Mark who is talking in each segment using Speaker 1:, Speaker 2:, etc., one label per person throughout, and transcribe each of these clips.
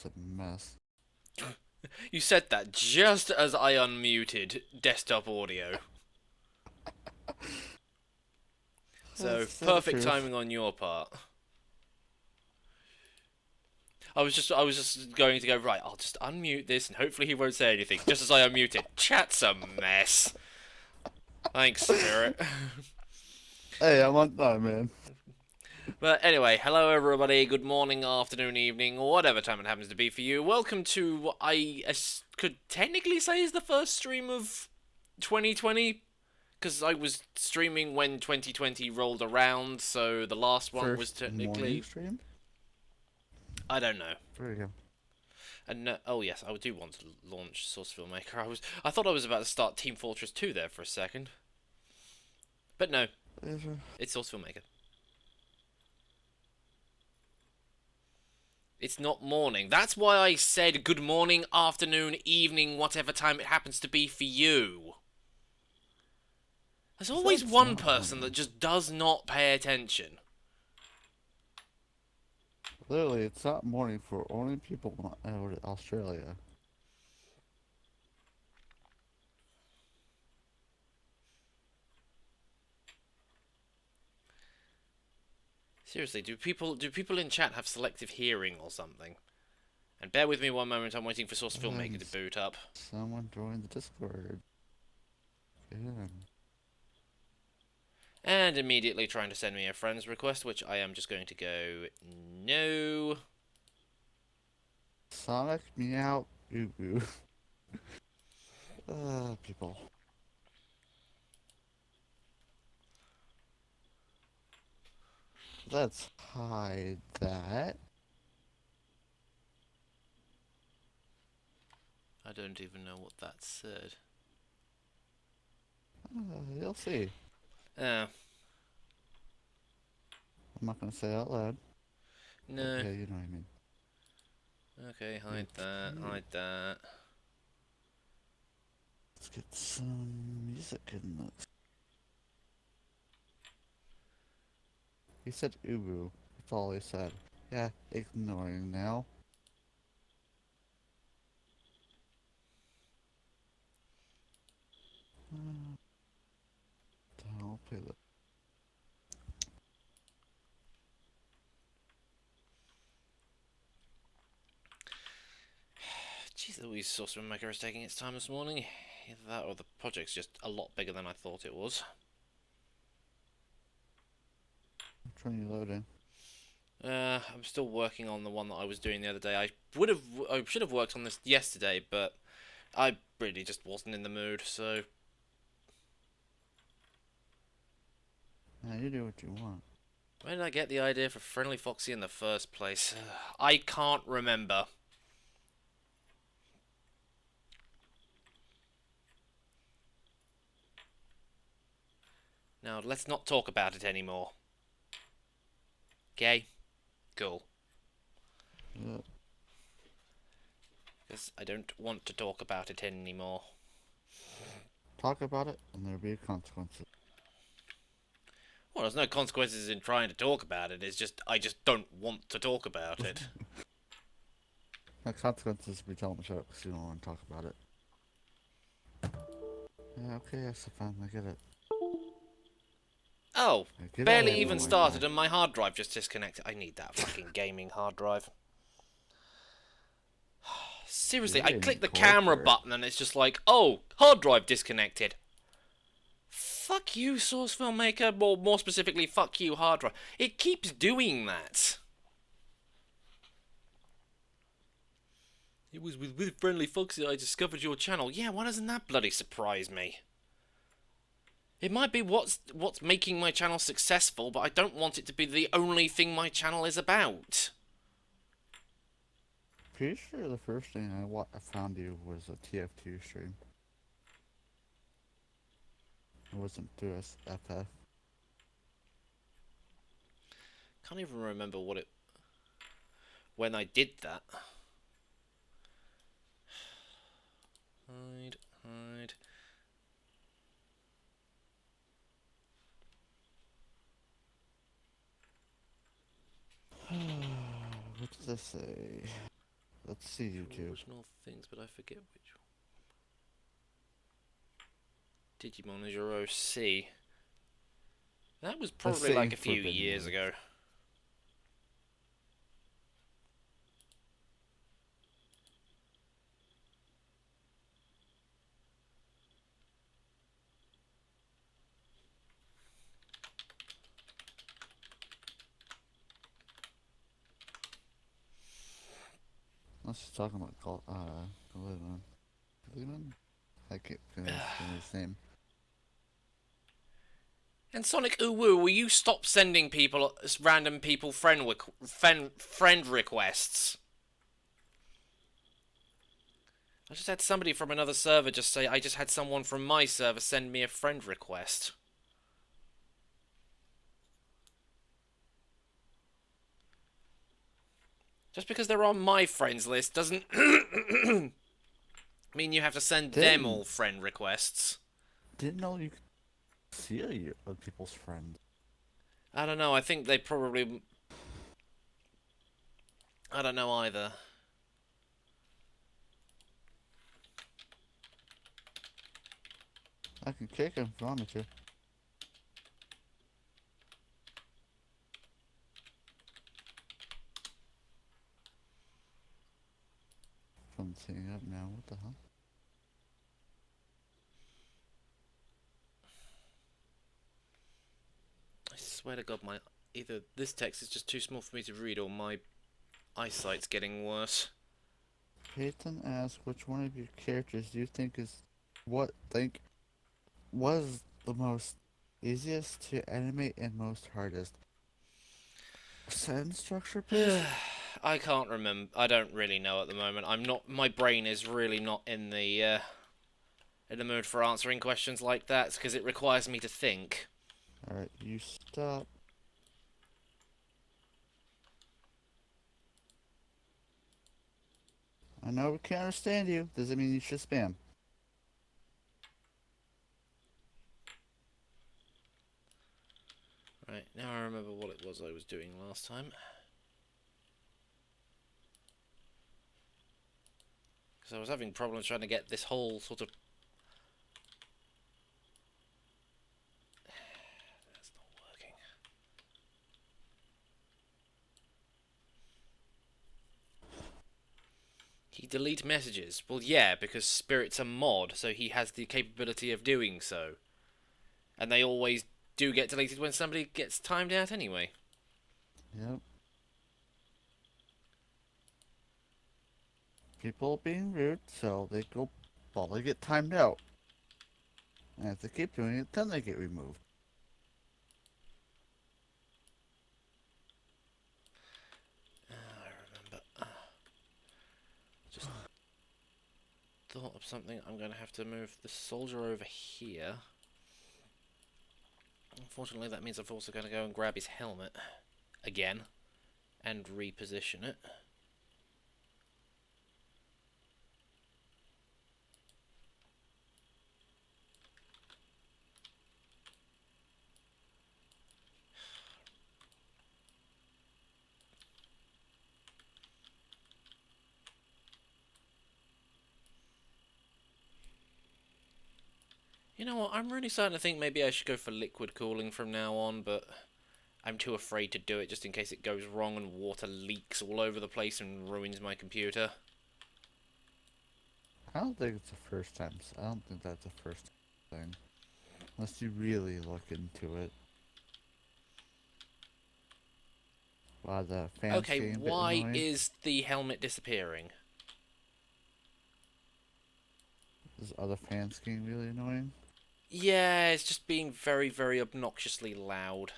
Speaker 1: it's a mess.
Speaker 2: You said that just as I unmuted desktop audio. So,
Speaker 1: That's the
Speaker 2: perfect
Speaker 1: truth.
Speaker 2: timing on your part. I was just going to go, right, I'll just unmute this and hopefully he won't say anything. Just as I unmute it. Chat's a mess. Thanks, Spirit.
Speaker 1: Hey, I'm on time, man.
Speaker 2: But anyway, hello everybody, good morning, afternoon, evening, or whatever time it happens to be for you. Welcome to what could technically say is the first stream of 2020, because I was streaming when 2020 rolled around, so the last one was
Speaker 1: First morning
Speaker 2: technically...
Speaker 1: stream?
Speaker 2: I don't know.
Speaker 1: There we go.
Speaker 2: And oh yes, I do want to launch Source FILMMAKER. I thought I was about to start Team Fortress 2 there for a second. But no, it's Source FILMMAKER. It's not morning. That's why I said good morning, afternoon, evening, whatever time it happens to be for you. There's
Speaker 1: So
Speaker 2: always
Speaker 1: it's
Speaker 2: one
Speaker 1: not
Speaker 2: person that
Speaker 1: morning.
Speaker 2: just does not pay attention.
Speaker 1: Literally, it's not morning for only people in Australia.
Speaker 2: Seriously, do people in chat have selective hearing or something? And bear with me one moment, I'm waiting for Source FILMMAKER
Speaker 1: And
Speaker 2: to boot up.
Speaker 1: someone joined the Discord. Yeah.
Speaker 2: And immediately trying to send me a friend's request, which I am just going to go, no.
Speaker 1: Sonic meow boo boo. People. Let's hide that.
Speaker 2: I don't even know what that said.
Speaker 1: You'll see.
Speaker 2: Oh,
Speaker 1: I'm not gonna say it out loud. But
Speaker 2: no.
Speaker 1: yeah, you know what I mean.
Speaker 2: Okay, hide that,
Speaker 1: Okay.
Speaker 2: hide that.
Speaker 1: Let's get some music in this. He said ubu. That's all he said. Yeah, ignoring now. Uh, I'll play the.
Speaker 2: Jeez Louise, Source FILMMAKER is taking its time this morning. Either that or the project's just a lot bigger than I thought it was.
Speaker 1: Trying loading.
Speaker 2: I'm still working on the one that I was doing the other day. I should have worked on this yesterday, but I really just wasn't in the mood, so...
Speaker 1: Now you do what you want.
Speaker 2: Where did I get the idea for Friendly Foxy in the first place? I can't remember. Now, let's not talk about it anymore. Okay? Cool.
Speaker 1: Yep.
Speaker 2: Because I don't want to talk about it anymore.
Speaker 1: Talk about it, and there'll be consequences.
Speaker 2: Well, there's no consequences in trying to talk about it. It's just, I just don't want to talk about it.
Speaker 1: The consequences if we tell them to shut up because you don't want to talk about it. Yeah, okay, that's fine. I get it.
Speaker 2: Oh,
Speaker 1: Get out of
Speaker 2: barely
Speaker 1: here,
Speaker 2: even
Speaker 1: my
Speaker 2: started
Speaker 1: Wi-Fi.
Speaker 2: and my hard drive just disconnected. I need that fucking gaming hard drive.
Speaker 1: You're
Speaker 2: Seriously, I
Speaker 1: getting
Speaker 2: click the camera
Speaker 1: tortured.
Speaker 2: button and it's just like, oh, hard drive disconnected. Fuck you, Source FILMMAKER, or more specifically, fuck you, hard drive. It keeps doing that. It was with Friendly Foxy I discovered your channel. Yeah, why doesn't that bloody surprise me? It might be what's making my channel successful, but I don't want it to be the only thing my channel is about.
Speaker 1: Pretty sure the first thing I found you was a TF2 stream. It wasn't through FF.
Speaker 2: Can't even remember when I did that. Hide, hide.
Speaker 1: What does this say? Let's see YouTube.
Speaker 2: Original things, but I forget which one. Digimon is your OC. That was
Speaker 1: Let's
Speaker 2: probably
Speaker 1: say
Speaker 2: like a few
Speaker 1: Forbidden
Speaker 2: years
Speaker 1: Woods.
Speaker 2: ago.
Speaker 1: Let's just talk about Gluman. Gluman? I can't finish his name.
Speaker 2: And Sonic Uwu, will you stop sending people, random people, friend requests? I just had somebody from another server just say, I just had someone from my server send me a friend request. Just because they're on my friends list doesn't mean you have to send them all
Speaker 1: Didn't
Speaker 2: friend requests.
Speaker 1: didn't know you could see other people's friends.
Speaker 2: I don't know, I think they probably... I don't know either.
Speaker 1: I can kick him if you want me to. I'm setting up now. What the hell?
Speaker 2: I swear to God, either this text is just too small for me to read, or my eyesight's getting worse.
Speaker 1: Peyton asks, which one of your characters do you think was the most easiest to animate and most hardest? Sentence structure, please?
Speaker 2: I can't remember. I don't really know at the moment. I'm not. My brain is really not in the mood for answering questions like that because it requires me to think.
Speaker 1: Alright, you stop. I know we can't understand you. Doesn't mean you should spam.
Speaker 2: Right, now I remember what it was I was doing last time. Because I was having problems trying to get this whole sort of... That's not working. He delete messages. Well, yeah, because Spirit's a mod, so he has the capability of doing so. And they always do get deleted when somebody gets timed out anyway.
Speaker 1: Yep. People being rude, so they get timed out. And if they keep doing it, then they get removed.
Speaker 2: I remember. Just thought of something. I'm going to have to move the soldier over here. Unfortunately, that means I'm also going to go and grab his helmet again and reposition it. You know what, I'm really starting to think maybe I should go for liquid cooling from now on, but I'm too afraid to do it just in case it goes wrong and water leaks all over the place and ruins my computer.
Speaker 1: I don't think it's the first time. I don't think that's the first thing. Unless you really look into it. Wow, the fans
Speaker 2: Okay,
Speaker 1: getting a bit
Speaker 2: why
Speaker 1: annoying.
Speaker 2: is the helmet disappearing?
Speaker 1: Is other fans getting really annoying?
Speaker 2: Yeah, it's just being very, very obnoxiously loud.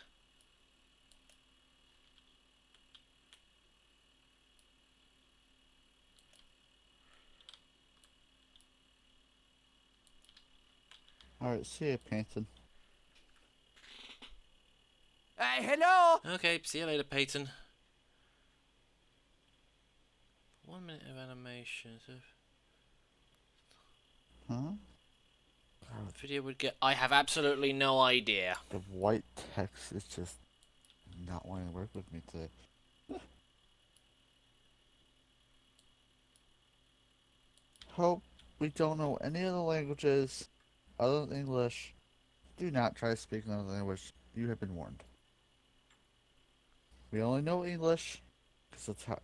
Speaker 1: Alright, see ya, Peyton.
Speaker 3: Hey, hello!
Speaker 2: Okay, see you later, Peyton. 1 minute of animation. So
Speaker 1: Huh?
Speaker 2: video would get... I have absolutely no idea.
Speaker 1: The white text is just not wanting to work with me today. Hope we don't know any other languages other than English. Do not try to speak another language. You have been warned. We only know English, because it's how,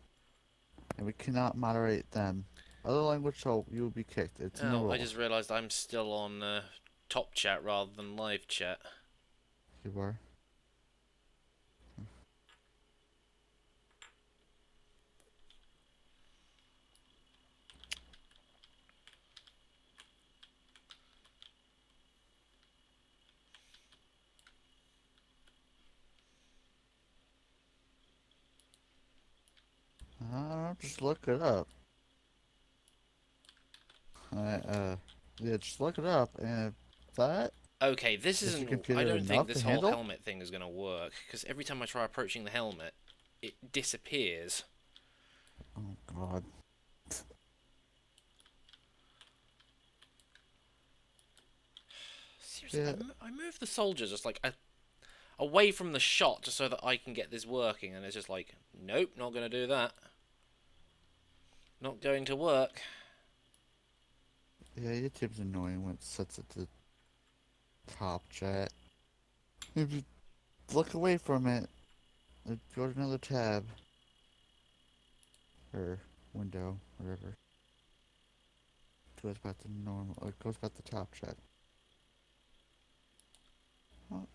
Speaker 1: and we cannot moderate them. Other language, so you will be kicked. It's in the
Speaker 2: Oh, I
Speaker 1: rules.
Speaker 2: just realised I'm still on top chat rather than live chat.
Speaker 1: You are. Just look it up. Yeah, just look it up, and if that
Speaker 2: Okay, this
Speaker 1: is your
Speaker 2: isn't... I
Speaker 1: computer
Speaker 2: don't think
Speaker 1: enough to
Speaker 2: this whole
Speaker 1: handle,
Speaker 2: helmet thing is going to work, because every time I try approaching the helmet, it disappears.
Speaker 1: oh god.
Speaker 2: Seriously,
Speaker 1: Yeah,
Speaker 2: I move the soldier just like away from the shot just so that I can get this working, and it's just like, nope, not going to do that. Not going to work.
Speaker 1: yeah, YouTube's annoying when it sets it to top chat. If you look away from it, go to another tab or window, whatever. It goes back to normal. It goes back to top chat. Well,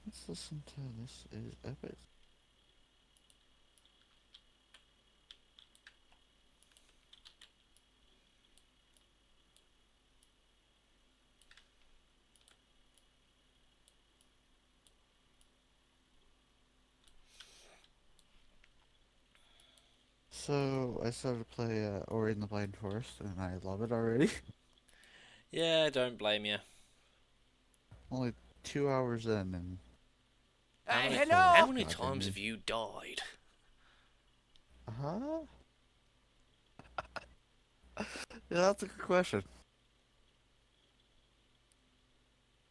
Speaker 1: let's listen to this. Is epic. So I started to play Ori and the Blind Forest, and I love it already.
Speaker 2: Yeah, don't blame you.
Speaker 1: Only 2 hours in, and
Speaker 2: How many
Speaker 3: Hello?
Speaker 2: how many
Speaker 1: God dang
Speaker 2: times
Speaker 1: it.
Speaker 2: have you died?
Speaker 1: Huh? Yeah, that's a good question.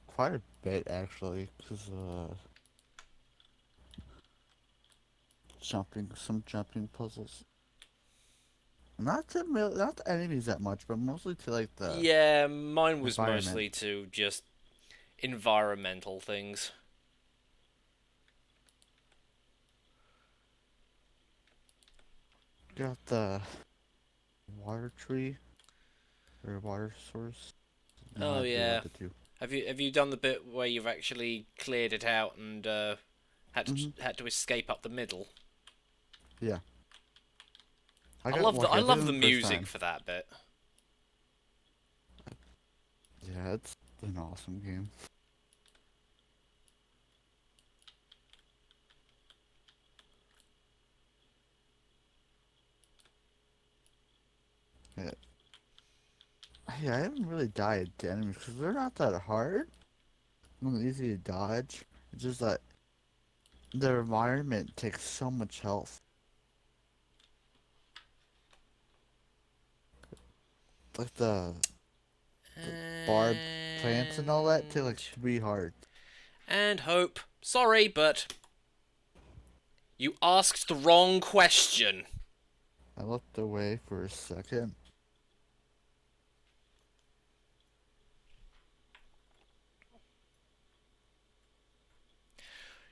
Speaker 1: Quite a bit actually, because some jumping puzzles. Not the enemies that much, but mostly to like the
Speaker 2: Yeah, mine was
Speaker 1: environment.
Speaker 2: mostly to just environmental things.
Speaker 1: Got the water tree or water source. No,
Speaker 2: Oh
Speaker 1: I do
Speaker 2: yeah.
Speaker 1: love it too.
Speaker 2: Have you done the bit where you've actually cleared it out and
Speaker 1: Mhm.
Speaker 2: had to escape up the middle?
Speaker 1: Yeah, I
Speaker 2: I
Speaker 1: got
Speaker 2: love the
Speaker 1: lucky.
Speaker 2: I
Speaker 1: I did it
Speaker 2: love
Speaker 1: the
Speaker 2: the
Speaker 1: first
Speaker 2: music
Speaker 1: time.
Speaker 2: for that bit.
Speaker 1: Yeah, it's an awesome game. Yeah, yeah, I haven't really died to enemies because they're not that hard. They're easy to dodge. It's just that their environment takes so much health. Like the barbed plants and all that take like
Speaker 2: And
Speaker 1: 3 hearts.
Speaker 2: Hope. Sorry, but you asked the wrong question.
Speaker 1: I looked away for a second.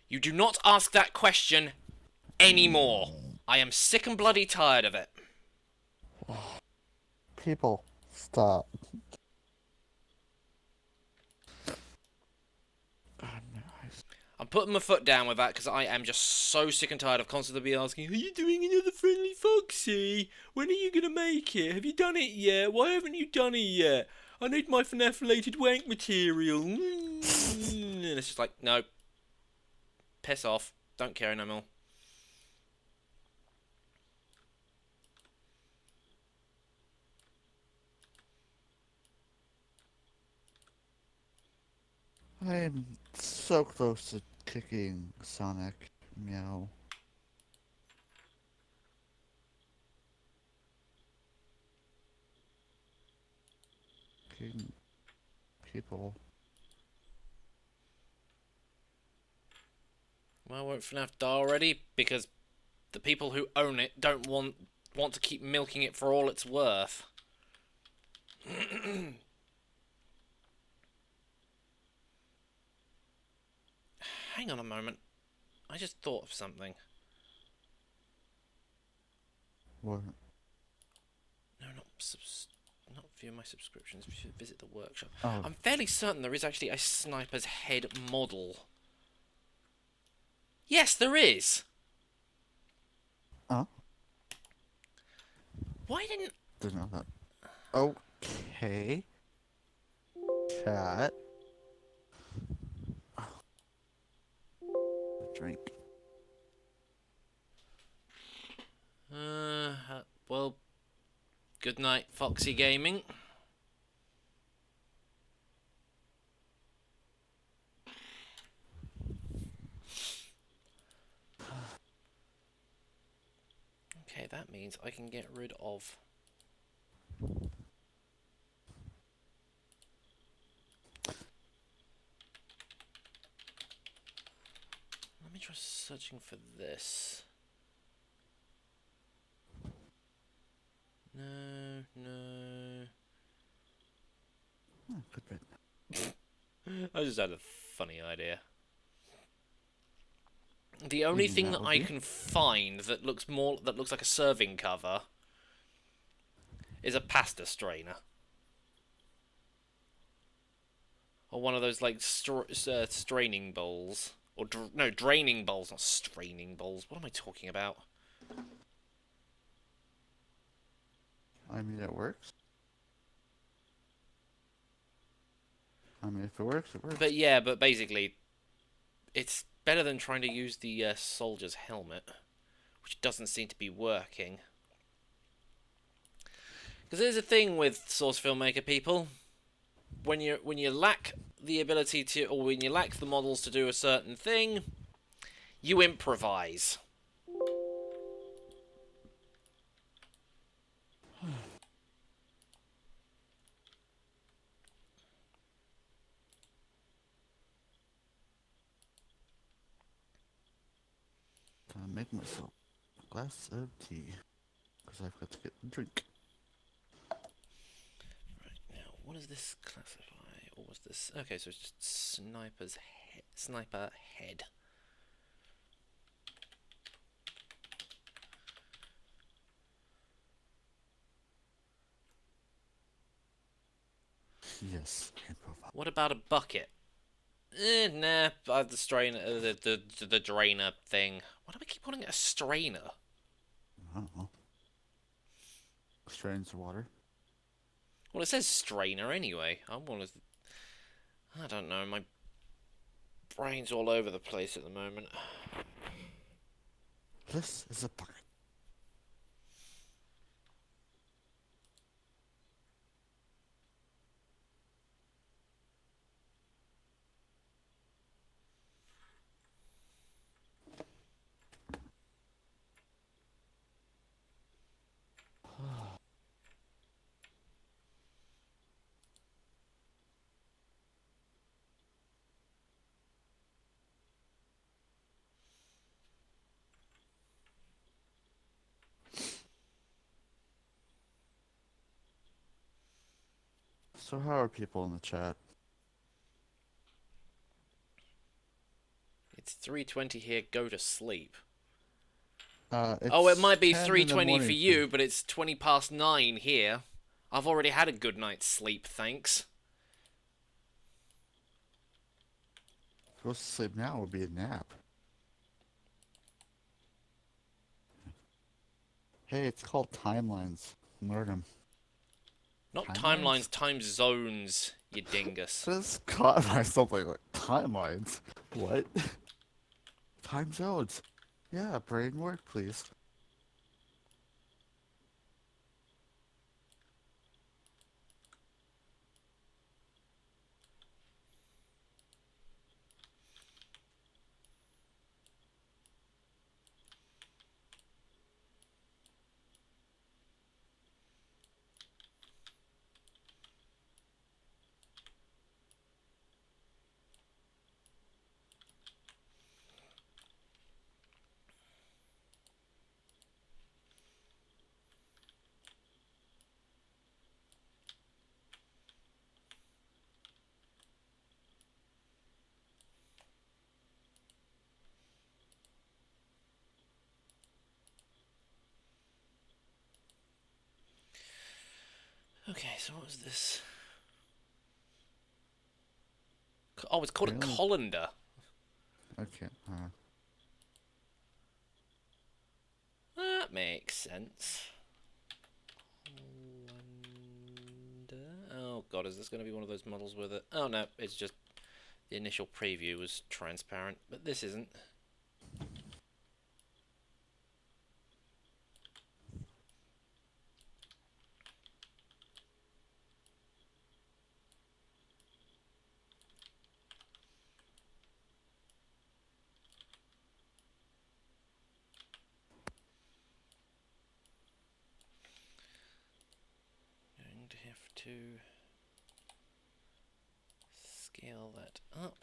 Speaker 2: You do not ask that question anymore. I am sick and bloody tired of it.
Speaker 1: People, stop. God, my eyes.
Speaker 2: I'm putting my foot down with that because I am just so sick and tired of constantly be asking, are you doing another Friendly Foxy? When are you going to make it? Have you done it yet? Why haven't you done it yet? I need my FNAF-related wank material. And it's just like, no, piss off. Don't care no more.
Speaker 1: I am so close to kicking Sonic. Meow. Kicking people.
Speaker 2: Why won't FNAF die already? Because the people who own it don't want to keep milking it for all it's worth. Hang on a moment. I just thought of something.
Speaker 1: What?
Speaker 2: No, not view my subscriptions. Visit the workshop.
Speaker 1: Oh,
Speaker 2: I'm fairly certain there is actually a sniper's head model. Yes, there is.
Speaker 1: oh,
Speaker 2: Why didn't?
Speaker 1: didn't know that. Okay. Chat. Drink.
Speaker 2: Well, good night, Foxy Gaming. Okay, that means I can get rid of. Let me try searching for this. No, no.
Speaker 1: Oh, good bit.
Speaker 2: I just had a funny idea. The only
Speaker 1: Eating
Speaker 2: thing
Speaker 1: that
Speaker 2: that
Speaker 1: would
Speaker 2: I
Speaker 1: be?
Speaker 2: can find that looks like a serving cover is a pasta strainer. Or one of those like straining bowls. Or no, draining bowls, not straining bowls. What am I talking about?
Speaker 1: I mean, it works. I mean, if it works, it works.
Speaker 2: But yeah, but basically, it's better than trying to use the soldier's helmet, which doesn't seem to be working. Because there's a thing with Source Filmmaker people. When you lack the ability to, or when you lack the models to do a certain thing, you improvise.
Speaker 1: Gonna make myself a glass of tea. Because I've got to get a drink.
Speaker 2: Right, now, what does this classify? Or was this? Okay, so it's just sniper head.
Speaker 1: Yes, improvise.
Speaker 2: What about a bucket? Nah, the strainer, the drainer thing. Why do I keep calling it a strainer?
Speaker 1: I don't know. Strains the water.
Speaker 2: Well, it says strainer anyway. I don't know. My brain's all over the place at the moment.
Speaker 1: This is a bucket. So how are people in the chat?
Speaker 2: It's 3:20 here. Go to sleep. Oh, it
Speaker 1: It's
Speaker 2: might be
Speaker 1: 10 in the
Speaker 2: 3:20 for
Speaker 1: morning for me.
Speaker 2: you, but it's 9:20 here. I've already had a good night's sleep, thanks.
Speaker 1: Supposed to sleep now would be a nap. Hey, it's called timelines. Learn them.
Speaker 2: Not
Speaker 1: Timelines?
Speaker 2: timelines, time zones, you dingus.
Speaker 1: Just caught myself like timelines. What? Time zones. Yeah, brain work, please.
Speaker 2: Okay, so what was this? Oh, it's called a
Speaker 1: Really?
Speaker 2: colander.
Speaker 1: Okay.
Speaker 2: That makes sense. Oh god, is this going to be one of those models with it? Oh no, it's just the initial preview was transparent, but this isn't. Going to have to scale that up.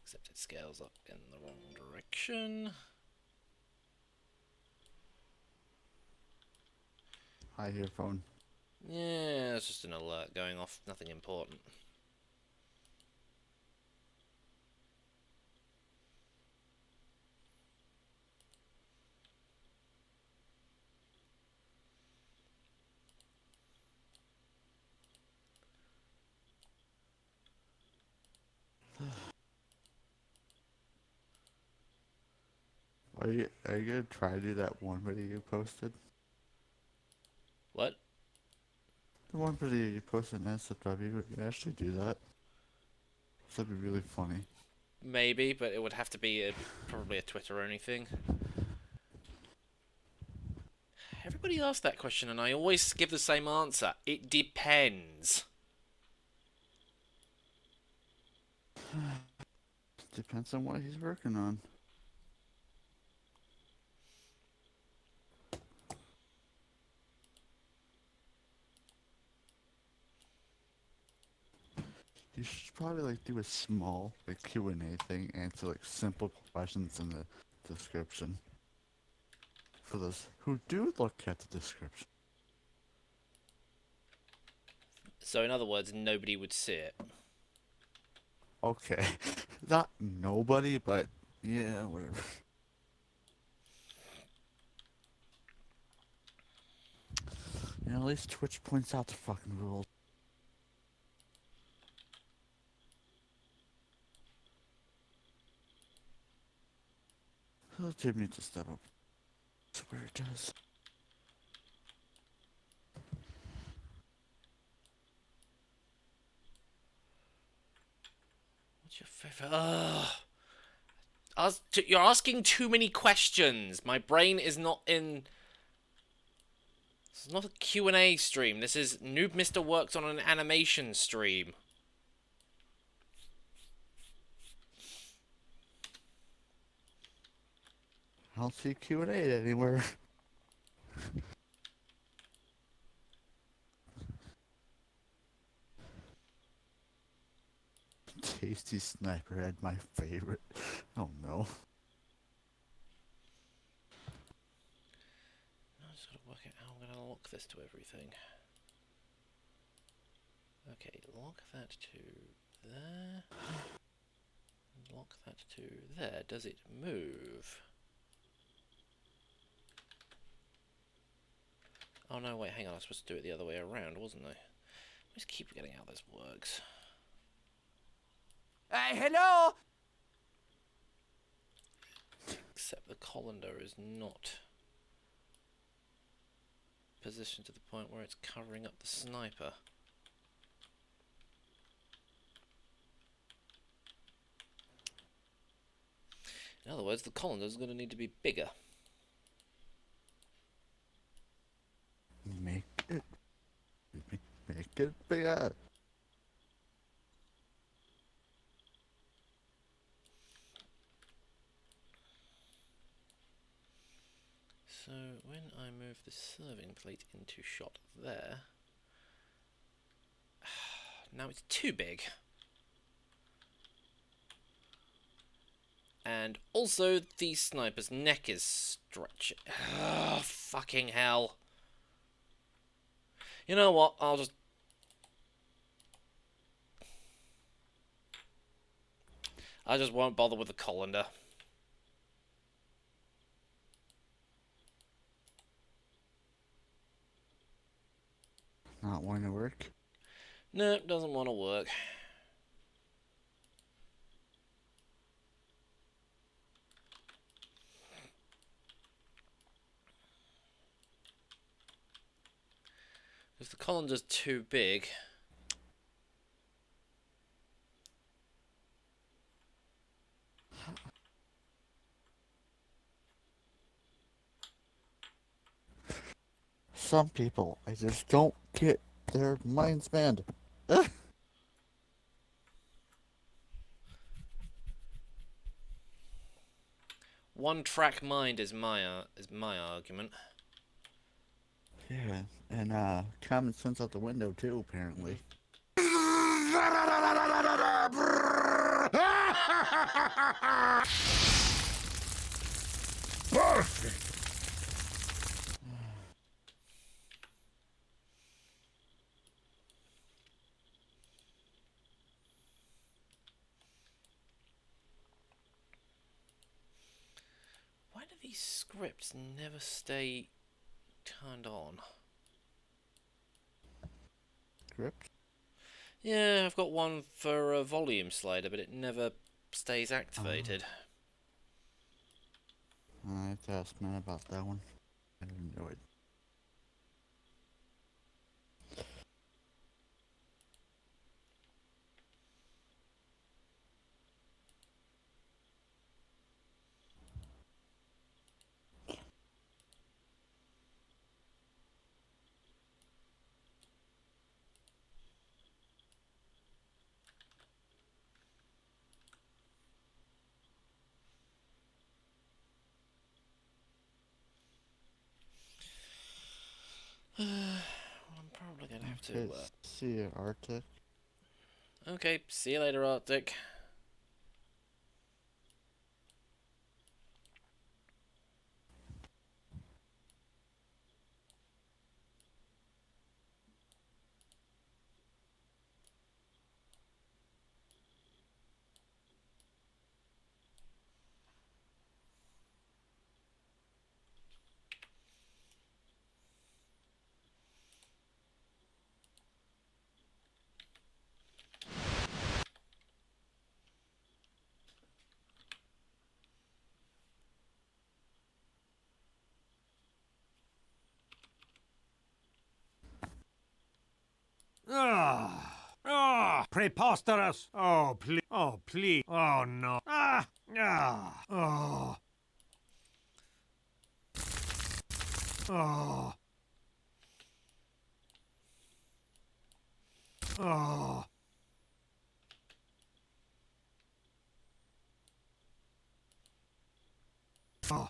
Speaker 2: Except it scales up in the wrong direction.
Speaker 1: Hi, earphone.
Speaker 2: Yeah, it's just an alert going off, nothing important.
Speaker 1: Are you gonna try to do that one video you posted?
Speaker 2: What?
Speaker 1: The one video you posted in SFW, would you actually do that? That'd be really funny.
Speaker 2: Maybe, but it would have to be probably a Twitter-only thing. Everybody asks that question, and I always give the same answer. It depends.
Speaker 1: Depends on what he's working on. You should probably like do a small like Q&A thing, answer like simple questions in the description. For those who do look at the description.
Speaker 2: So, in other words, nobody would see it.
Speaker 1: Okay. Not nobody, but yeah, whatever. You know, at least Twitch points out the fucking rules. Oh, Jim needs to step up. I swear it does.
Speaker 2: What's your favorite? You're asking too many questions. My brain is not in. This is not a Q&A stream. This is NoobMister works on an animation stream.
Speaker 1: I don't see Q&A anywhere. Tasty sniper head, my favorite. Oh no.
Speaker 2: I just gotta work out how I'm gonna lock this to everything. Okay, lock that to there. Lock that to there. Does it move? Oh no, wait, hang on. I was supposed to do it the other way around, wasn't I? I just keep forgetting how this works.
Speaker 3: Hello?
Speaker 2: Except the colander is not positioned to the point where it's covering up the sniper. In other words, the colander is going to need to be bigger.
Speaker 1: Make it. Make it bigger.
Speaker 2: So when I move the serving plate into shot there, now it's too big. And also the sniper's neck is stretching. Oh, fucking hell. You know what? I just won't bother with the colander.
Speaker 1: Not wanting to work?
Speaker 2: Nope, doesn't want to work. Because the colander's too big.
Speaker 1: Some people, I just don't get their mind span.
Speaker 2: One-track mind is my argument.
Speaker 1: Yeah, and common sense out the window too, apparently.
Speaker 4: Perfect!
Speaker 2: Why do these scripts never stay turned on?
Speaker 1: Script?
Speaker 2: Yeah, I've got one for a volume slider, but it never stays activated.
Speaker 1: I have to ask man about that one. I didn't know it.
Speaker 2: I'm probably gonna have
Speaker 1: Okay,
Speaker 2: to.
Speaker 1: see you, Arctic.
Speaker 2: Okay, see you later, Arctic.
Speaker 4: Preposterous! Oh, please. Oh, please. Oh, no. Oh. Oh. Oh. Oh.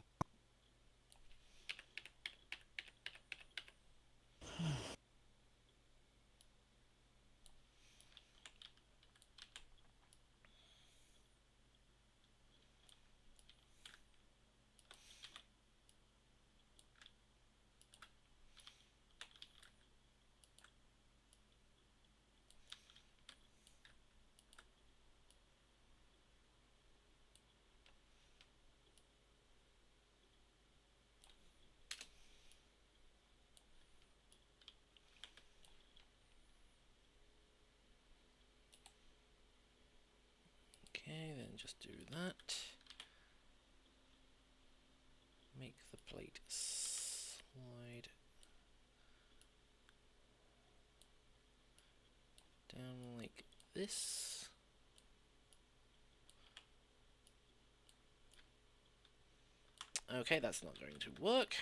Speaker 2: Okay, then just do that. Make the plate slide down like this. Okay, that's not going to work.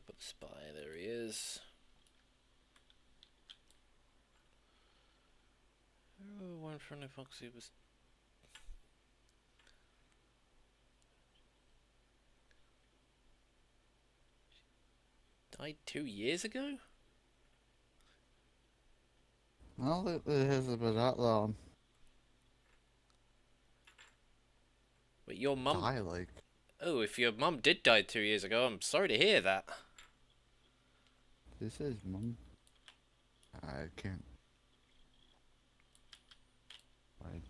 Speaker 2: put the spy. There he is. Oh, one Friendly Foxy was. Died 2 years ago?
Speaker 1: I don't think it hasn't been that long.
Speaker 2: Wait, your mum.
Speaker 1: Die like.
Speaker 2: Oh, if your mum did die 2 years ago, I'm sorry to hear that.
Speaker 1: This is mom. I can't. Right.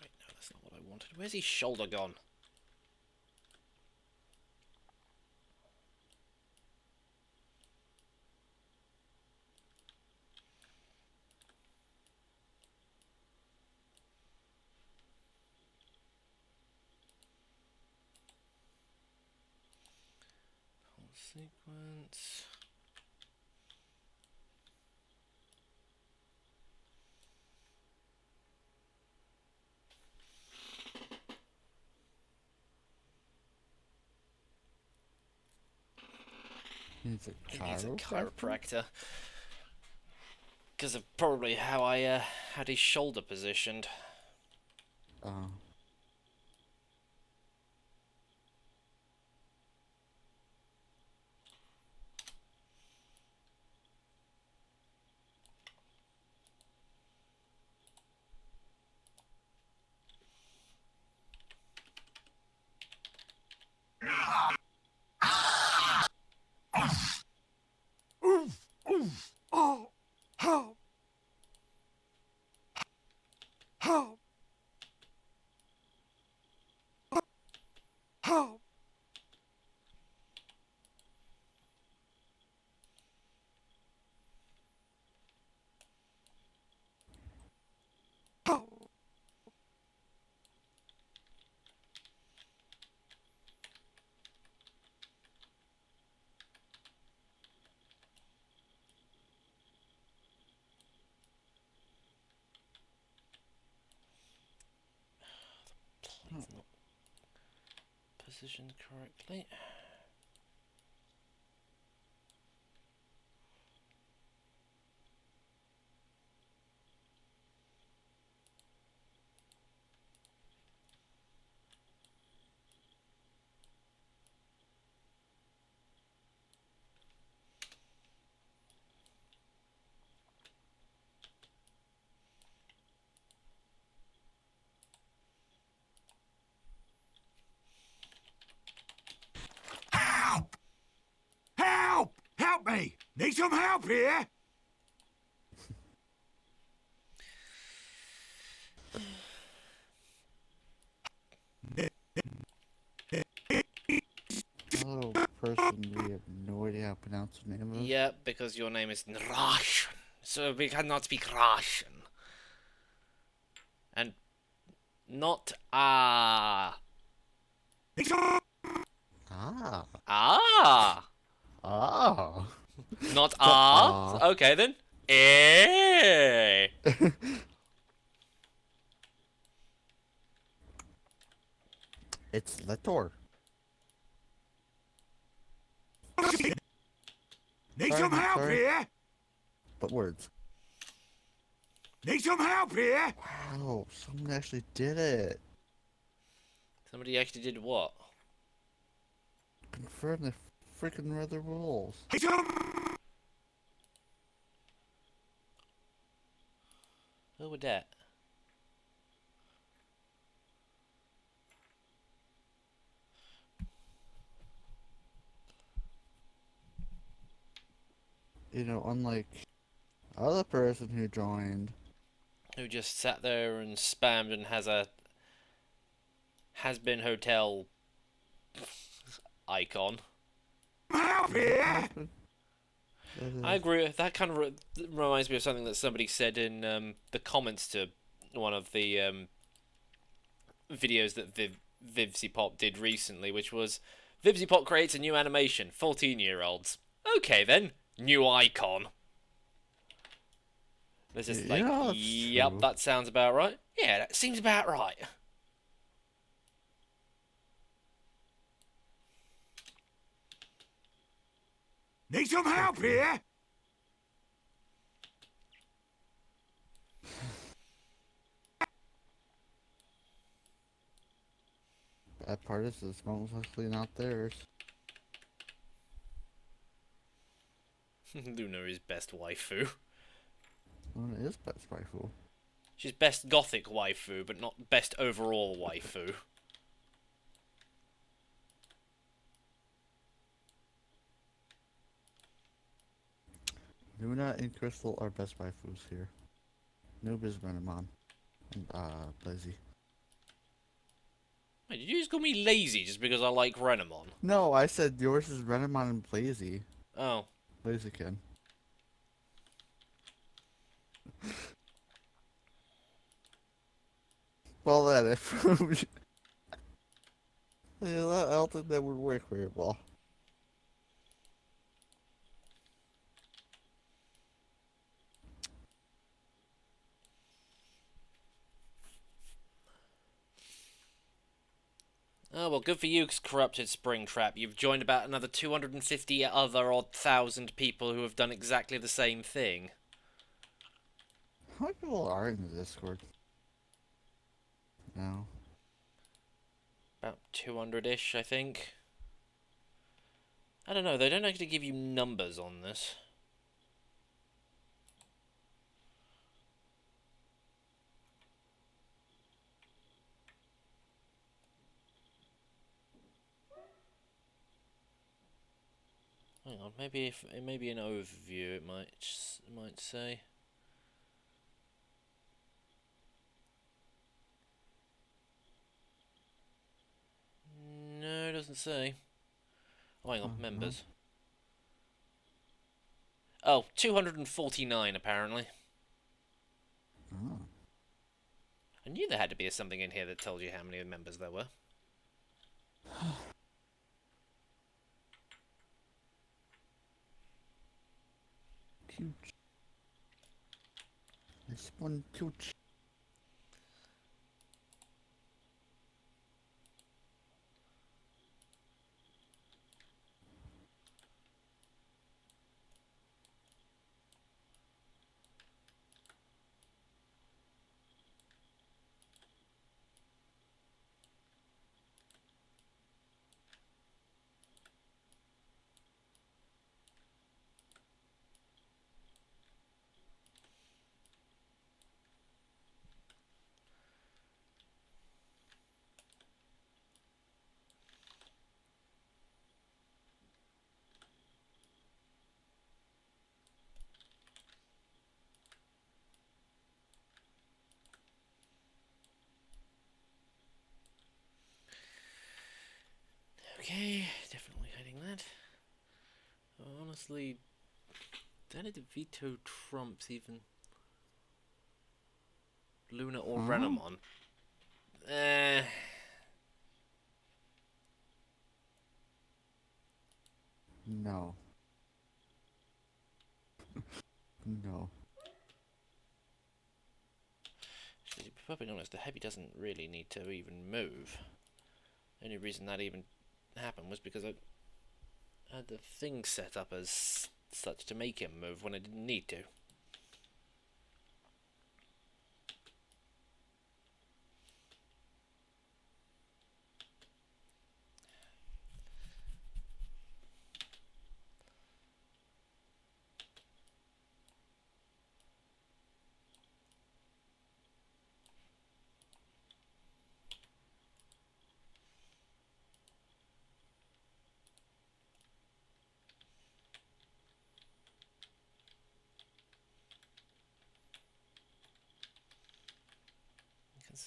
Speaker 2: Wait, no, that's not what I wanted. Where's his shoulder gone? Whole sequence.
Speaker 1: He's a
Speaker 2: He needs a
Speaker 1: chiropractor.
Speaker 2: chiropractor. Because of probably how I had his shoulder positioned.
Speaker 1: Oh.
Speaker 4: Oof! Oof! Oh! Help! Help! Help! Help!
Speaker 2: Please not positioned correctly.
Speaker 4: Help! Help! Help me! Need some help here!
Speaker 1: Hello, person. We have no idea how to pronounce the name of.
Speaker 2: Yeah, because your name is Russian, so we cannot speak Russian. And not
Speaker 4: Need some...
Speaker 1: Ah.
Speaker 2: ah,
Speaker 1: Ah.
Speaker 2: not
Speaker 1: Not
Speaker 2: ah. Okay then. Eh.
Speaker 1: It's Letor.
Speaker 4: some help
Speaker 1: sorry?
Speaker 4: here?
Speaker 1: But words.
Speaker 4: Need some help here?
Speaker 1: Wow, someone actually did it.
Speaker 2: Somebody actually did what?
Speaker 1: Confirm the freaking read the rules.
Speaker 4: Need some...
Speaker 2: Who would that?
Speaker 1: You know, unlike other person who joined.
Speaker 2: Who just sat there and spammed and has a has-been hotel icon.
Speaker 4: Help here?
Speaker 2: I agree. That kind of reminds me of something that somebody said in the comments to one of the videos that VivsyPop did recently, which was VivsyPop creates a new animation, 14-year-olds. Okay then, new icon. This is like,
Speaker 1: Yeah, that's
Speaker 2: yep,
Speaker 1: true.
Speaker 2: that sounds about right. Yeah, that seems about right.
Speaker 4: Need some help here?
Speaker 1: That part is it's most likely not theirs.
Speaker 2: Luna is best waifu.
Speaker 1: Well, it is best rifle.
Speaker 2: She's best gothic waifu, but not best overall waifu.
Speaker 1: Luna and Crystal are best waifus here. Noob is Renamon. And, Blizzy.
Speaker 2: Wait, did you just call me lazy just because I like Renamon?
Speaker 1: No, I said yours is Renamon and Blazy.
Speaker 2: Oh.
Speaker 1: Blaziken. Well then, if yeah, I don't think that would work very well.
Speaker 2: Oh, well, good for you, Corrupted Springtrap. You've joined about another 250 other odd thousand people who have done exactly the same thing.
Speaker 1: How many people are in the Discord? No.
Speaker 2: About 200-ish, I think. I don't know, they don't actually give you numbers on this. Hang on, maybe if it may be an overview, it might say. No, it doesn't say. Oh, hang on,
Speaker 1: Oh,
Speaker 2: members. Oh, 249 apparently.
Speaker 1: Oh.
Speaker 2: I knew there had to be something in here that told you how many members there were.
Speaker 1: Huge. This one huge.
Speaker 2: Okay, definitely hiding that. Honestly, Danny DeVito trumps even Luna or
Speaker 1: Huh?
Speaker 2: Renamon. Eh.
Speaker 1: No. No.
Speaker 2: To be perfectly honest, the heavy doesn't really need to even move. The only reason that even happened was because I had the thing set up as such to make him move when I didn't need to.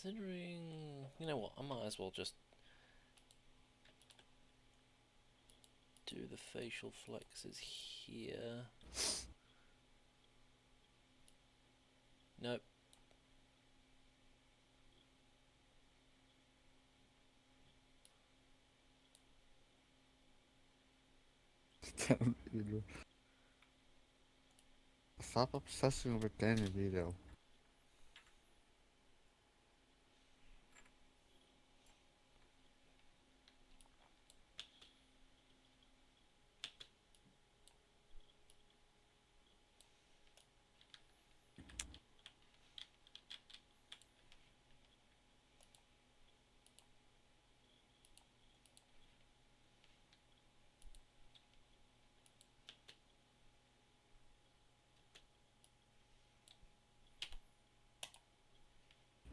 Speaker 2: Considering, you know what, I might as well just do the facial flexes here. Nope.
Speaker 1: Stop obsessing over Danny Vito.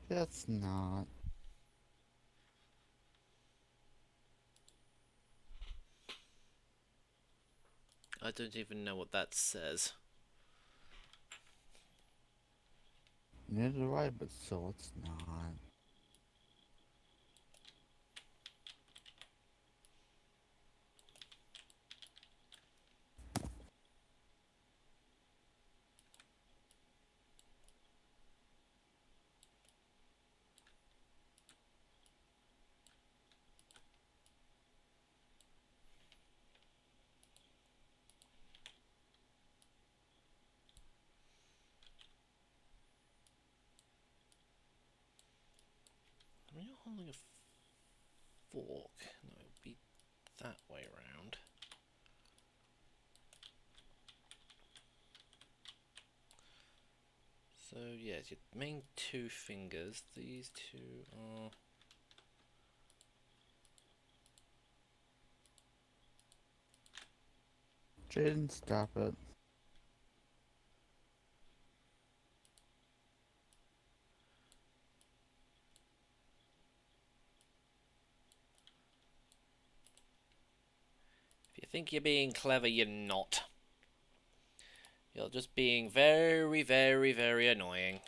Speaker 1: That's not.
Speaker 2: I don't even know what that says.
Speaker 1: Neither do I, but still, it's not.
Speaker 2: When you're holding a fork, no, it would be that way around. So, yes, your main two fingers, these two are...
Speaker 1: Jaden, stop it.
Speaker 2: If you think you're being clever, you're not. You're just being very, very, very annoying.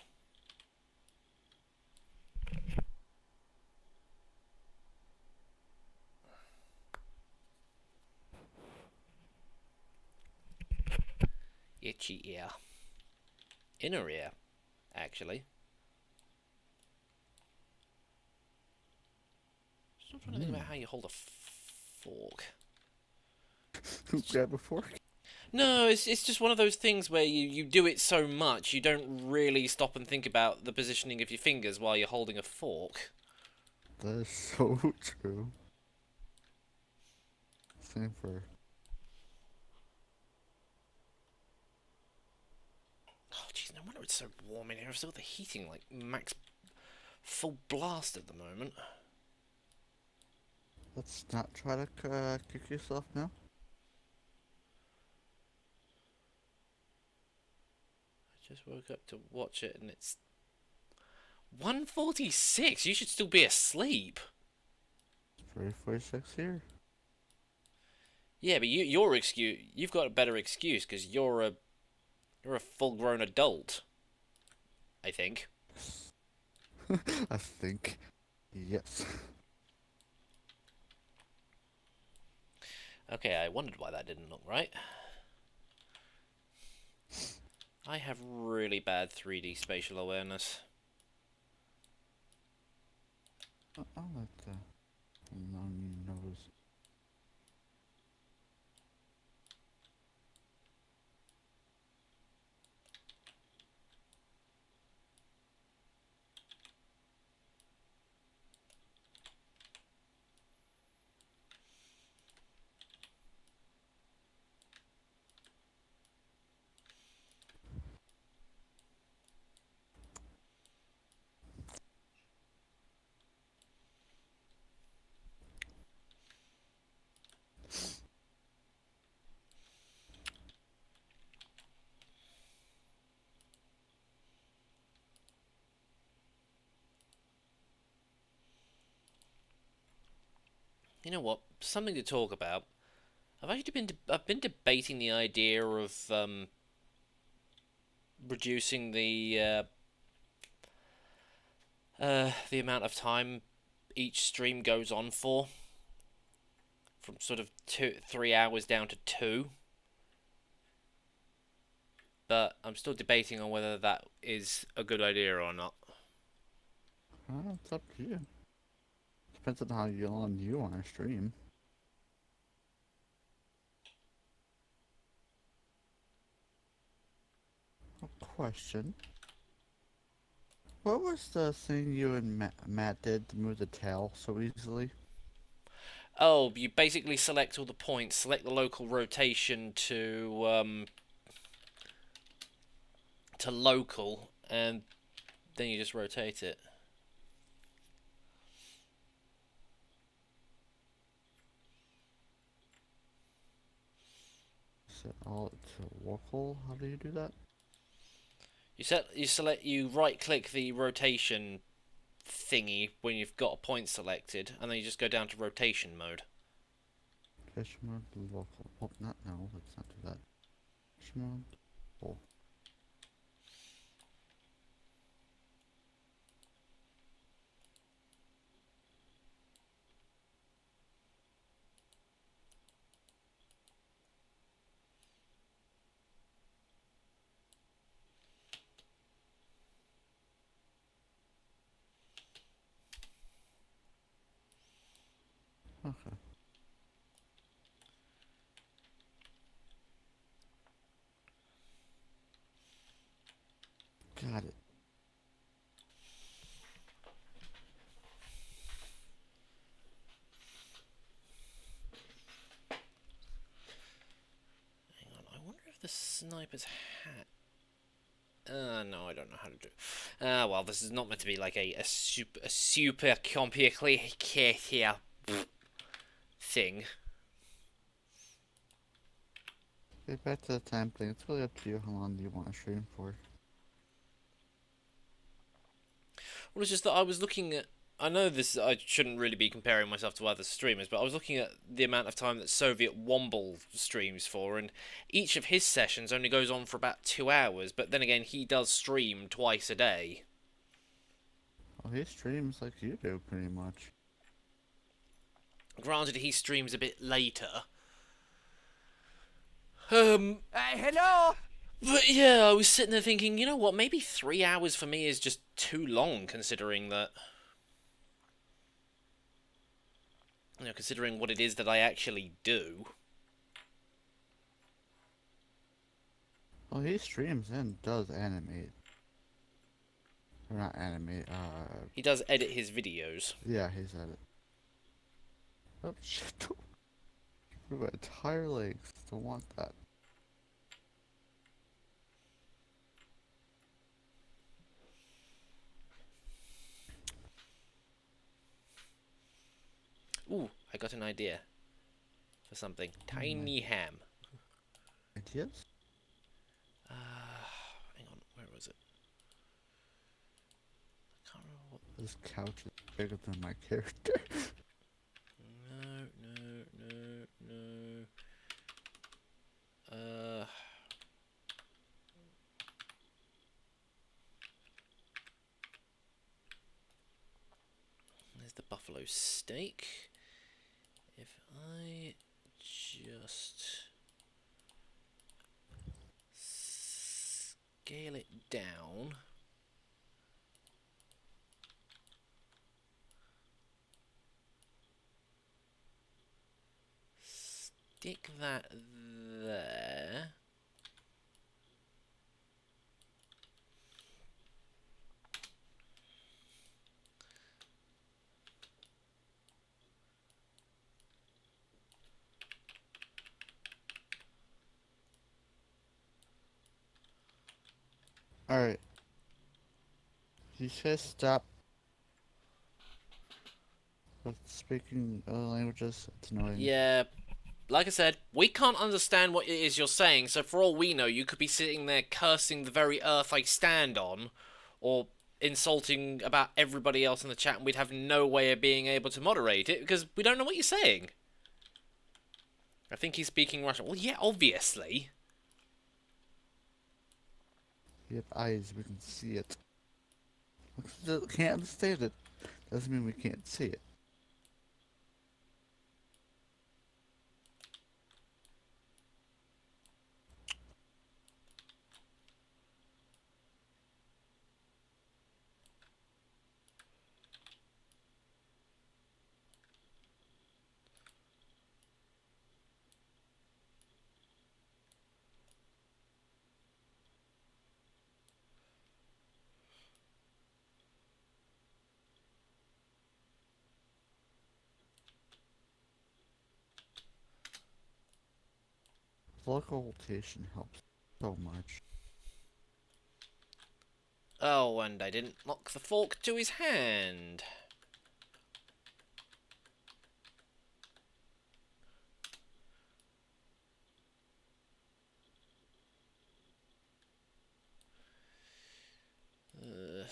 Speaker 2: Itchy ear. Inner ear, actually. Still trying to think about how you hold a fork.
Speaker 1: Grab a fork.
Speaker 2: No, it's just one of those things where you do it so much, you don't really stop and think about the positioning of your fingers while you're holding a fork.
Speaker 1: That is so true. Same for.
Speaker 2: Oh, jeez, no wonder it's so warm in here. I've still got the heating, like, max full blast at the moment.
Speaker 1: Let's not try to kick yourself now.
Speaker 2: I just woke up to watch it and it's 1:46. You should still be asleep.
Speaker 1: It's 3:46 here.
Speaker 2: Yeah, but you've got a better excuse because you're a full-grown adult. I think.
Speaker 1: I think. Yes.
Speaker 2: Okay, I wondered why that didn't look right. I have really bad 3D spatial awareness.
Speaker 1: I'll let the long nose.
Speaker 2: You know what? Something to talk about. I've been debating the idea of reducing the amount of time each stream goes on for, from sort of 3 hours down to 2. But I'm still debating on whether that is a good idea or not.
Speaker 1: It's up to you. Depends on how long you want to stream. A question. What was the thing you and Matt did to move the tail so easily?
Speaker 2: Oh, you basically select all the points, select the local rotation to local, and then you just rotate it.
Speaker 1: Set all to local? How do you do that?
Speaker 2: You right click the rotation thingy when you've got a point selected, and then you just go down to rotation mode.
Speaker 1: Fish mode, local. Oh, not no, let's not do that. Fish mode. Oh. Okay. Got it.
Speaker 2: Hang on, I wonder if the sniper's hat. No, I don't know how to do. Well, this is not meant to be like a super complicated thing.
Speaker 1: Okay, back to the time thing. It's really up to you how long do you want to stream for.
Speaker 2: Well, it's just that I was looking at. I know this. I shouldn't really be comparing myself to other streamers, but I was looking at the amount of time that Soviet Womble streams for, and each of his sessions only goes on for about 2 hours. But then again, he does stream twice a day.
Speaker 1: Well, he streams like you do, pretty much.
Speaker 2: Granted, he streams a bit later.
Speaker 3: Hello?
Speaker 2: But yeah, I was sitting there thinking, you know what? Maybe 3 hours for me is just too long, considering that. You know, considering what it is that I actually do.
Speaker 1: Well, he streams and does animate. Or not animate,
Speaker 2: He does edit his videos.
Speaker 1: yeah, he's at it. Oh, shit. My entire legs don't want that.
Speaker 2: Ooh, I got an idea for something. Tiny ham.
Speaker 1: Ideas?
Speaker 2: Hang on, where was it? I can't remember what.
Speaker 1: This couch is bigger than my character.
Speaker 2: No. There's the buffalo steak. If I just scale it down. Stick that there.
Speaker 1: Alright. You just stop with speaking other languages. It's annoying.
Speaker 2: Yeah, like I said, we can't understand what it is you're saying, so for all we know, you could be sitting there cursing the very earth I stand on, or insulting about everybody else in the chat, and we'd have no way of being able to moderate it because we don't know what you're saying. I think he's speaking Russian. Well, yeah, obviously.
Speaker 1: We have eyes, we can see it. We can't understand it. Doesn't mean we can't see it. Location helps so much.
Speaker 2: Oh, and I didn't lock the fork to his hand. Uh,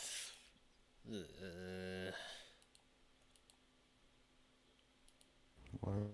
Speaker 1: Or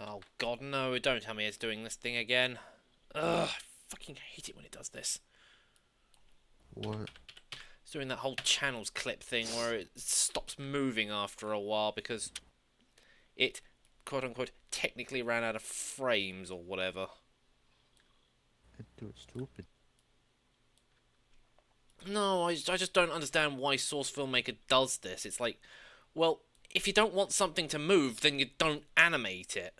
Speaker 2: oh, God, no, don't tell me it's doing this thing again. Ugh, I fucking hate it when it does this.
Speaker 1: what?
Speaker 2: It's doing that whole channels clip thing where it stops moving after a while because it, quote-unquote, technically ran out of frames or whatever.
Speaker 1: It do it stupid.
Speaker 2: No, I just don't understand why Source Filmmaker does this. It's like, well, if you don't want something to move, then you don't animate it.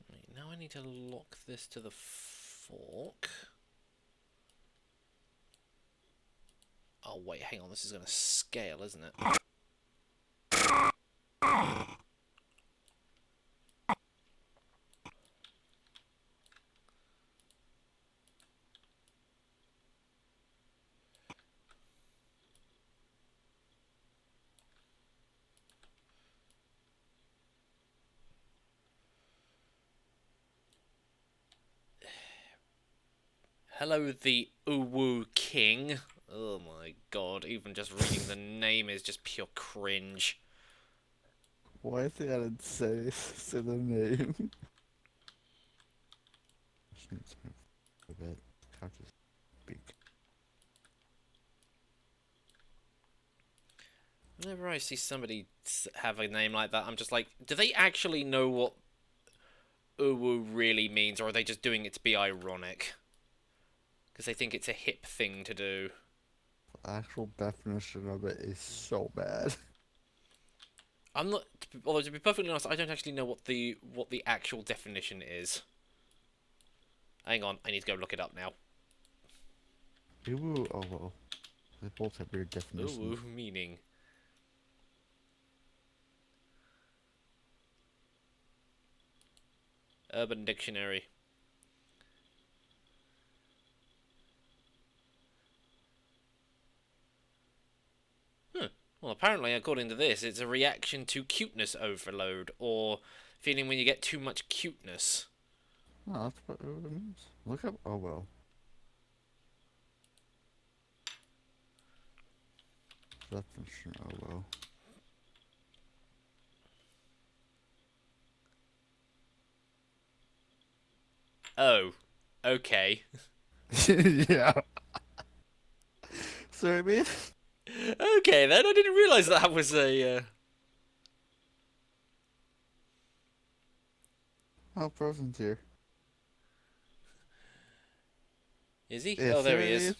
Speaker 2: Right, now I need to lock this to the fork. Oh, wait, hang on, this is going to scale, isn't it? Hello, the Uwu King. Oh my god, even just reading the name is just pure cringe.
Speaker 1: Why is he gotta say the name? Just need to move a bit. Couch is big.
Speaker 2: Whenever I see somebody have a name like that, I'm just like, do they actually know what Uwu really means, or are they just doing it to be ironic? Because they think it's a hip thing to do.
Speaker 1: The actual definition of it is so bad.
Speaker 2: I'm not. Although to be perfectly honest, I don't actually know what the actual definition is. Hang on, I need to go look it up now.
Speaker 1: Ooh, oh well. They both have weird definitions.
Speaker 2: Uwu meaning. Urban Dictionary. Well, apparently, according to this, it's a reaction to cuteness overload, or feeling when you get too much cuteness.
Speaker 1: Oh, that's what it means. Look up oh well. Definition oh well.
Speaker 2: Oh, okay.
Speaker 1: Yeah. So I mean,
Speaker 2: Okay, then I didn't realise that was a.
Speaker 1: oh, Frozen's here.
Speaker 2: Is he?
Speaker 1: Yeah,
Speaker 2: Oh, there
Speaker 1: see
Speaker 2: he
Speaker 1: what I
Speaker 2: is.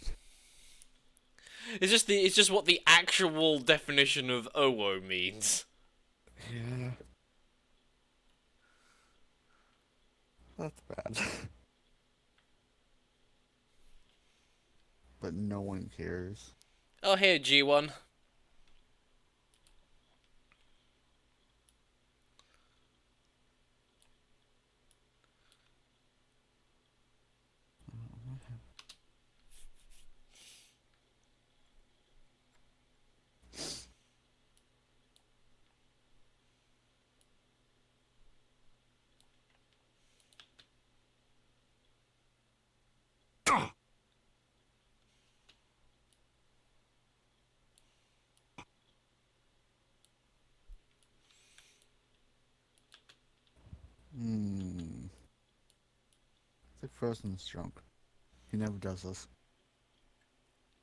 Speaker 1: mean?
Speaker 2: It's just what the actual definition of Owo means.
Speaker 1: Yeah. That's bad. But no one cares.
Speaker 2: Oh, here, G1.
Speaker 1: Hmm. I think Frozen's drunk. He never does this.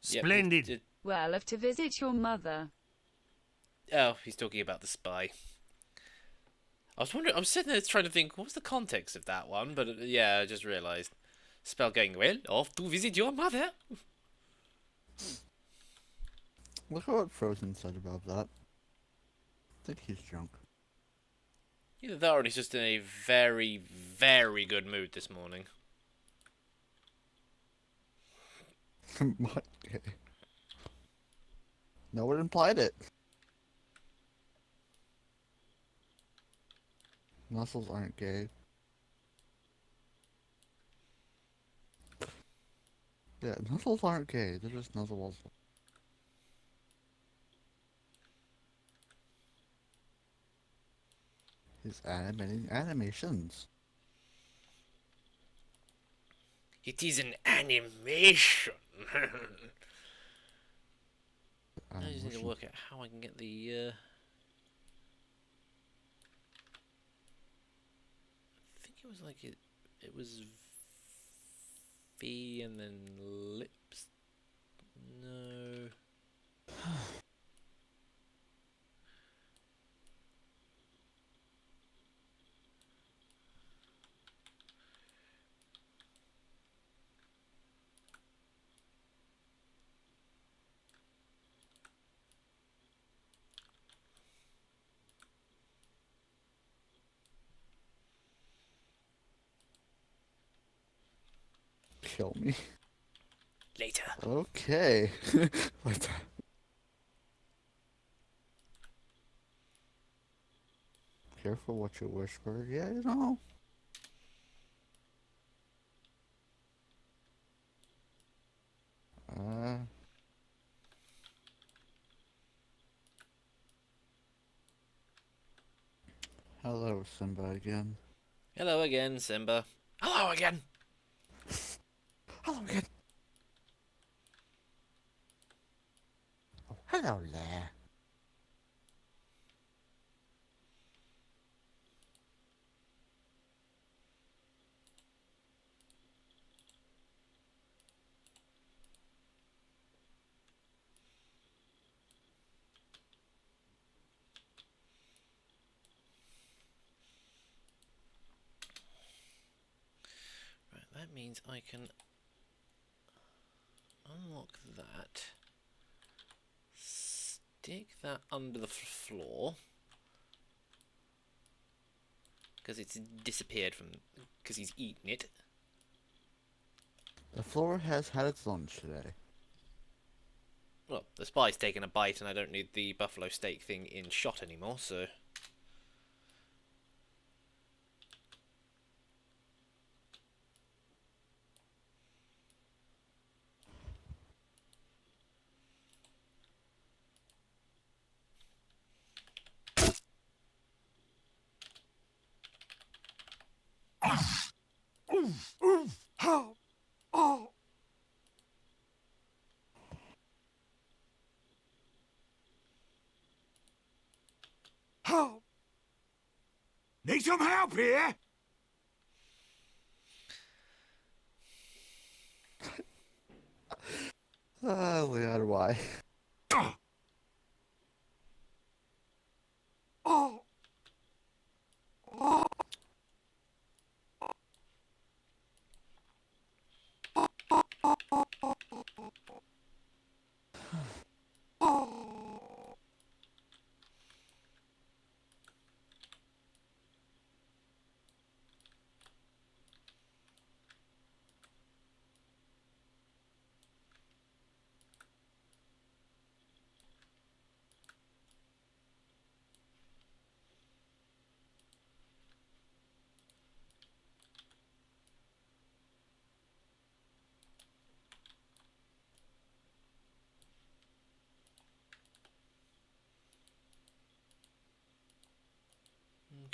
Speaker 2: Yep,
Speaker 4: Splendid.
Speaker 5: Well, if to visit your mother.
Speaker 2: Oh, he's talking about the spy. I was wondering. I was sitting there trying to think, what was the context of that one? But yeah, I just realised. Spell going well. Off to visit your mother.
Speaker 1: Look at what Frozen said about that. I think he's drunk.
Speaker 2: Either that, or he's just in a very, very good mood this morning.
Speaker 1: What? No one implied it. Muscles aren't gay. Yeah, nuzzles aren't gay. They're just nuzzles. He's animating animations.
Speaker 2: It is an animation. I just need to work out how I can get the. I think it was like it. It was V and then lips. No.
Speaker 1: Kill me.
Speaker 2: Later.
Speaker 1: Okay. Like that. Careful what you wish for. Yeah, you know. Uh. Hello, Simba again.
Speaker 2: Hello again, Simba. Hello again.
Speaker 1: Hello again. Oh, hello there.
Speaker 2: Right, that means I can unlock that. Stick that under the floor. Because it's disappeared from... because he's eaten it.
Speaker 1: The floor has had its lunch today.
Speaker 2: Well, the spy's taken a bite and I don't need the buffalo steak thing in shot anymore, so...
Speaker 4: Help! Oh! Help! Need some help here?
Speaker 1: Leon, why?
Speaker 4: Oh! Oh! Oh! Oh!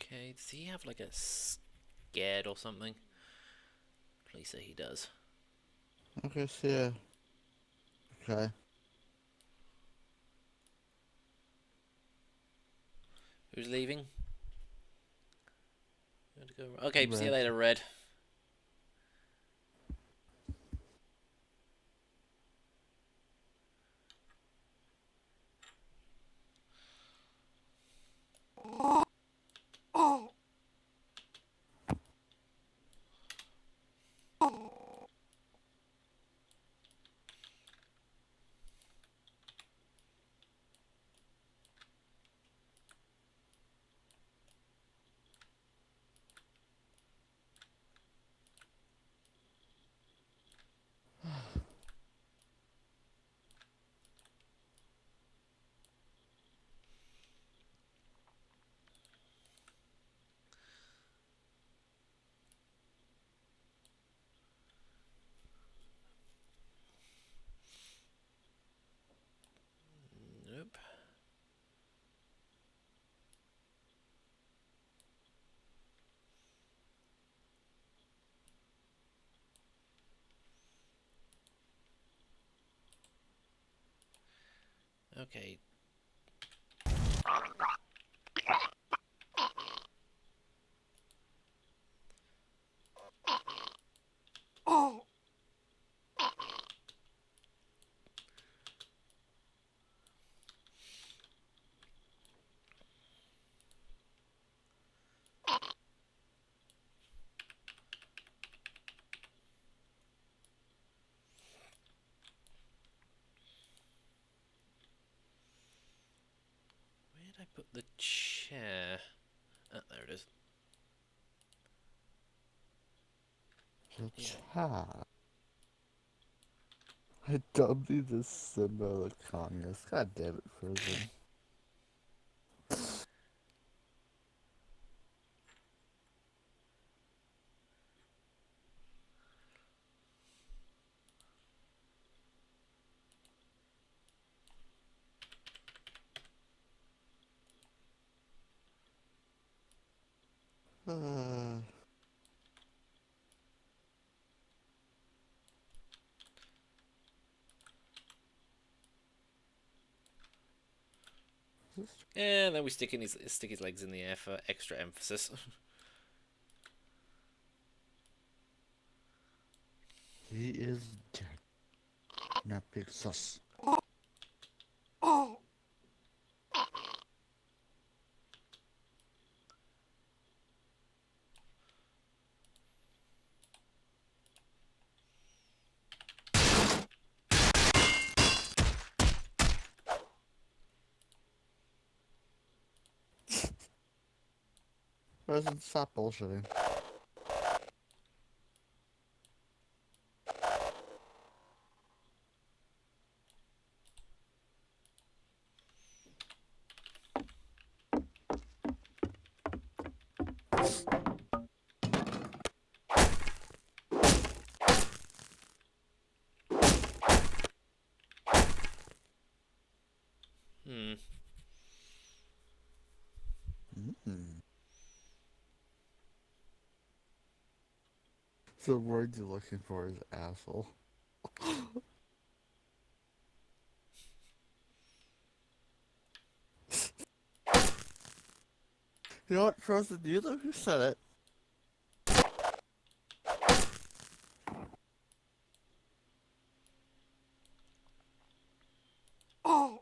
Speaker 2: Okay, does he have like a scared or something? Please say he does.
Speaker 1: Okay, see ya. Okay.
Speaker 2: Who's leaving? Okay, see you
Speaker 1: Red.
Speaker 2: later, Red.
Speaker 4: Oh!
Speaker 2: Nope. Okay.
Speaker 4: Oh!
Speaker 2: Where did I put the chair? Oh, there it is.
Speaker 1: The
Speaker 2: Yeah.
Speaker 1: chat. I dubbed you the Simba of the communist. God damn it, Frozen. Uh, racist?
Speaker 2: Yeah, then we stick his legs in the air for extra emphasis.
Speaker 1: He is dead. Not big sus.
Speaker 4: Oh!
Speaker 1: Frozen, stop bullshitting.
Speaker 2: Hmm.
Speaker 1: Mm. The word you're looking for is asshole. You know what, Frozen? You know who said it?
Speaker 4: Oh!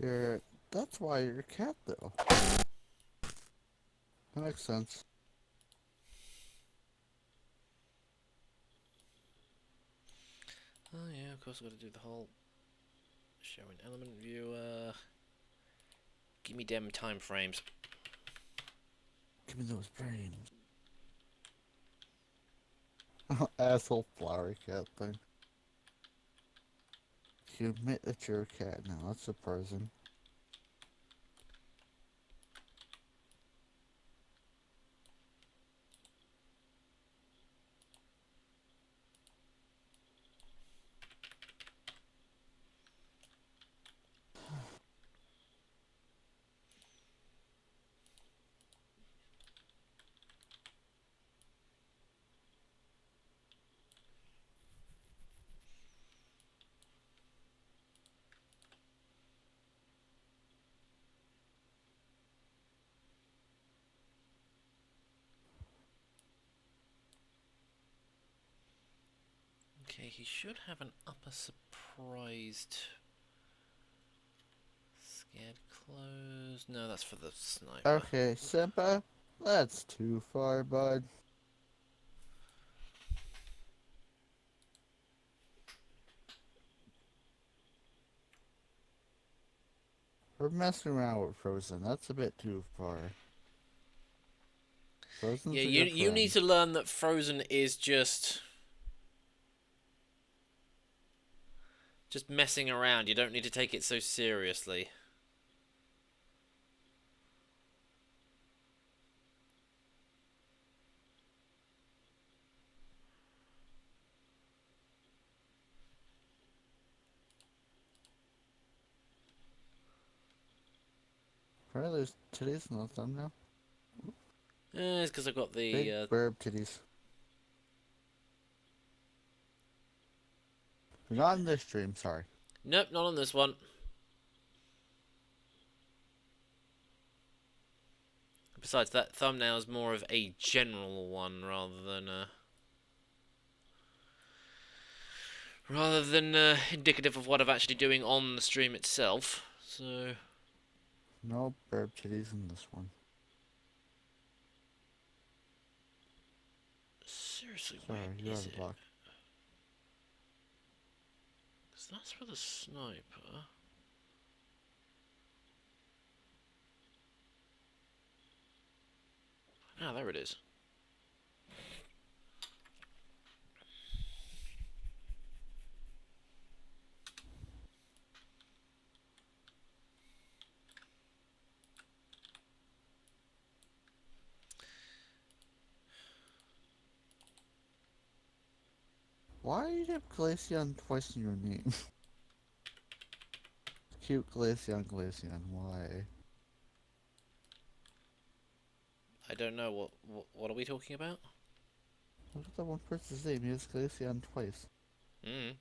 Speaker 1: You're. That's why you're a cat, though. That makes sense.
Speaker 2: Oh yeah, of course I've got to do the whole showing element viewer. Give me them time frames.
Speaker 1: Give me those brains. Asshole flower cat thing. You admit that you're a cat now. That's a person.
Speaker 2: Okay, he should have an upper surprised. Scared close. No, that's for the sniper.
Speaker 1: Okay, Senpai. That's too far, bud. We're messing around with Frozen. That's a bit too far.
Speaker 2: Yeah,
Speaker 1: Frozen's a good
Speaker 2: you need
Speaker 1: friend.
Speaker 2: to learn that Frozen is just messing around. You don't need to take it so seriously.
Speaker 1: Apparently there's titties in the thumbnail.
Speaker 2: It's because I've got
Speaker 1: Big
Speaker 2: the.
Speaker 1: burb titties. Not in this stream, sorry.
Speaker 2: Nope, not on this one. Besides, that thumbnail is more of a general one rather than indicative of what I'm actually doing on the stream itself. So
Speaker 1: No burb titties in this one.
Speaker 2: seriously,
Speaker 1: Sorry,
Speaker 2: where
Speaker 1: you're out
Speaker 2: is
Speaker 1: of
Speaker 2: it?
Speaker 1: luck.
Speaker 2: 'Cause that's for the sniper. Ah, there it is.
Speaker 1: Why do you have Glaceon twice in your name? Cute Glaceon, Glaceon, why?
Speaker 2: I don't know what are we talking about?
Speaker 1: Look at that one person's name. He has Glaceon twice.
Speaker 2: Mm.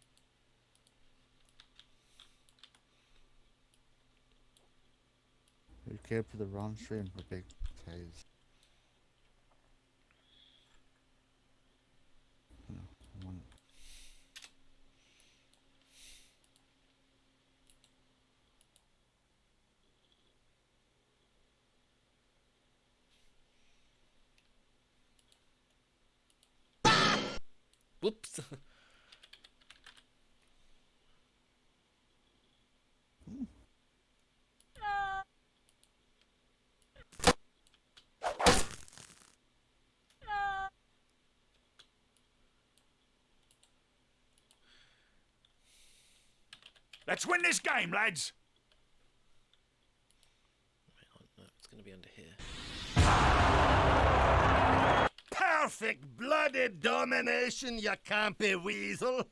Speaker 1: You care for the wrong stream for big tails. No, I want it.
Speaker 2: Whoops.
Speaker 4: Let's win this game, lads.
Speaker 2: No, it's going to be under here.
Speaker 6: Perfect bloody domination, you campy weasel.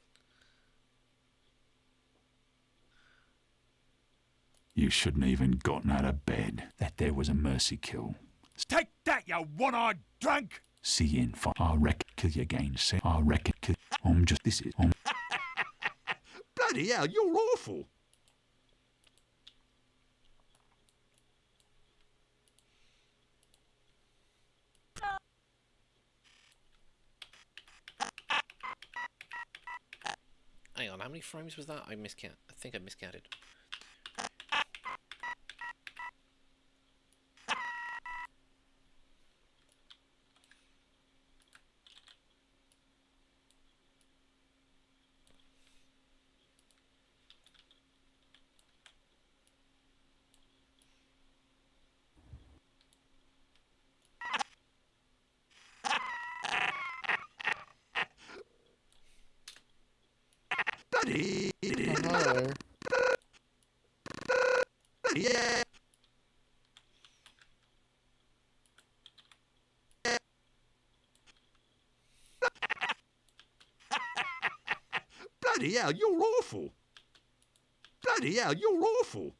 Speaker 4: You shouldn't even gotten out of bed. That there was a mercy kill. Take that, you one-eyed drunk! See you in fight. I reckon kill you again, see? I reckon kill. This is. Bloody hell, you're awful.
Speaker 2: Hang on, how many frames was that? I think I miscounted.
Speaker 4: Bloody.
Speaker 1: Another.
Speaker 4: Yeah. Bloody hell, you're awful. Bloody hell, you're awful.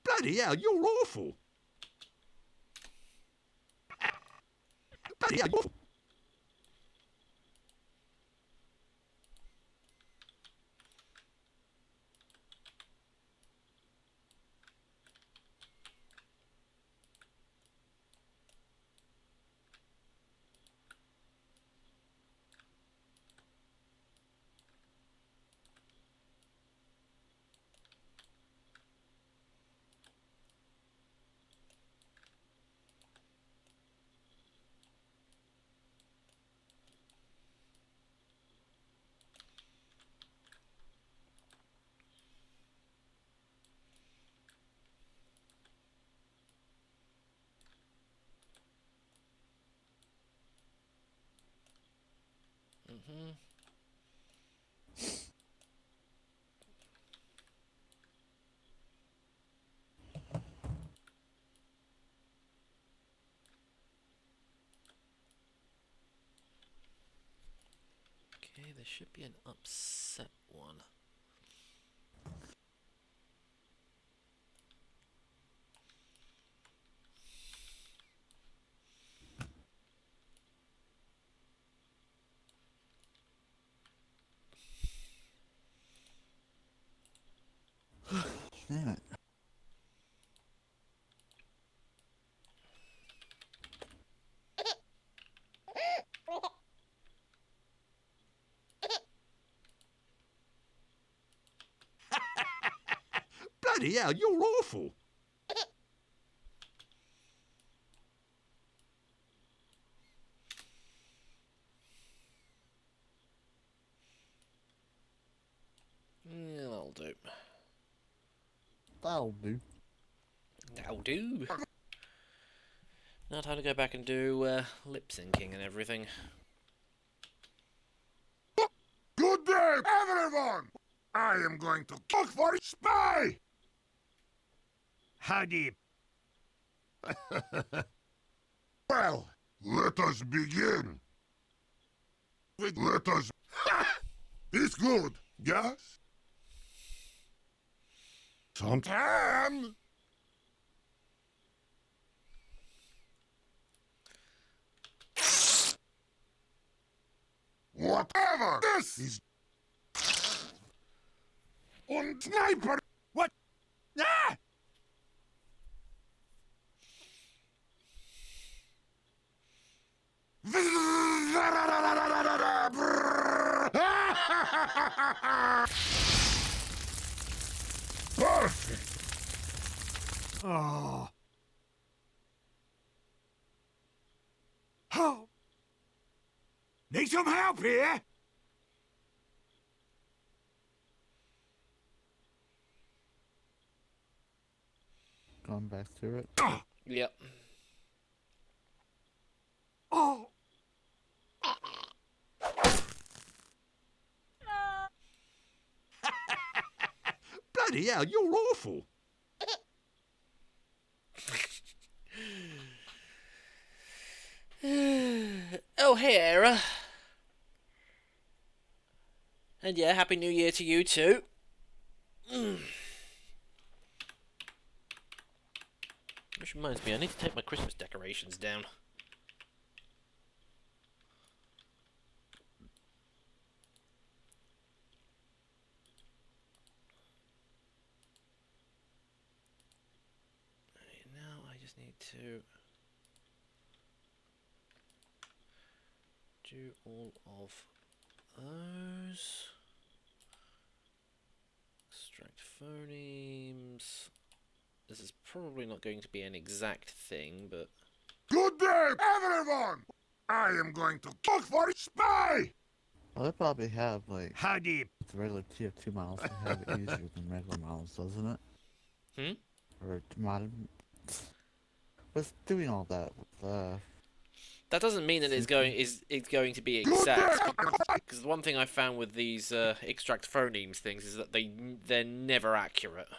Speaker 4: Bloody hell, you're awful. Bloody hell, you're awful.
Speaker 2: Okay, there should be an upset one.
Speaker 1: Damn it.
Speaker 4: Bloody hell, you're awful.
Speaker 2: Yeah, that'll do.
Speaker 1: That'll do.
Speaker 2: That'll do. Now time to go back and do lip syncing and everything.
Speaker 6: Good day, everyone! I am going to look for a spy! How deep? Well, let us begin. Let us... Ha! It's good, yes? Sometime... Whatever! This is... Und sniper! What? Ah! Perfect! Oh. Oh. Need some help here?
Speaker 1: Going back through it.
Speaker 2: Yep.
Speaker 6: Oh. Bloody hell, you're awful.
Speaker 2: Oh, hey, Era. And yeah, Happy New Year to you too. Which reminds me, I need to take my Christmas decorations down. Right, now I just need to do all of those. Extract phonemes. This is probably not going to be an exact thing, but...
Speaker 6: Good day, everyone! I am going to look for a spy!
Speaker 1: Well, they probably have, like,
Speaker 6: How deep?
Speaker 1: the regular TF2 models, they have it easier than regular models, doesn't it? Or modern... What's doing all that with,
Speaker 2: That doesn't mean that it's going to be exact. Because the one thing I found with these extract phonemes things is that they're never accurate.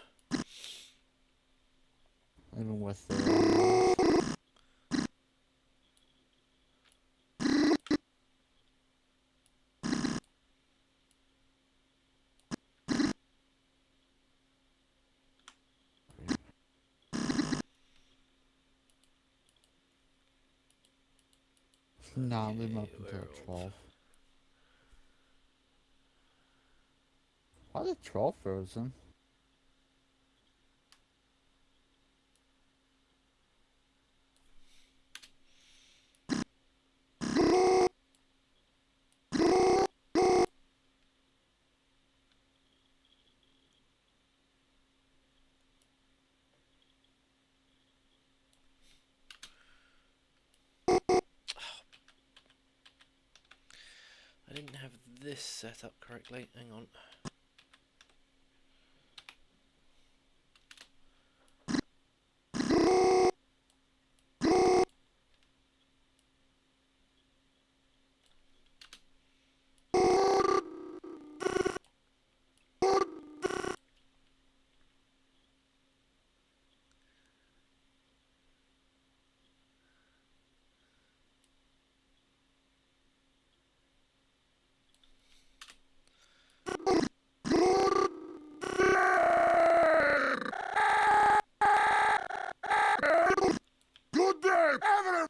Speaker 1: even with the... Nah, leave them up until 12. Why is the 12 frozen?
Speaker 2: I didn't have this set up correctly. Hang on.
Speaker 6: Good day, everyone!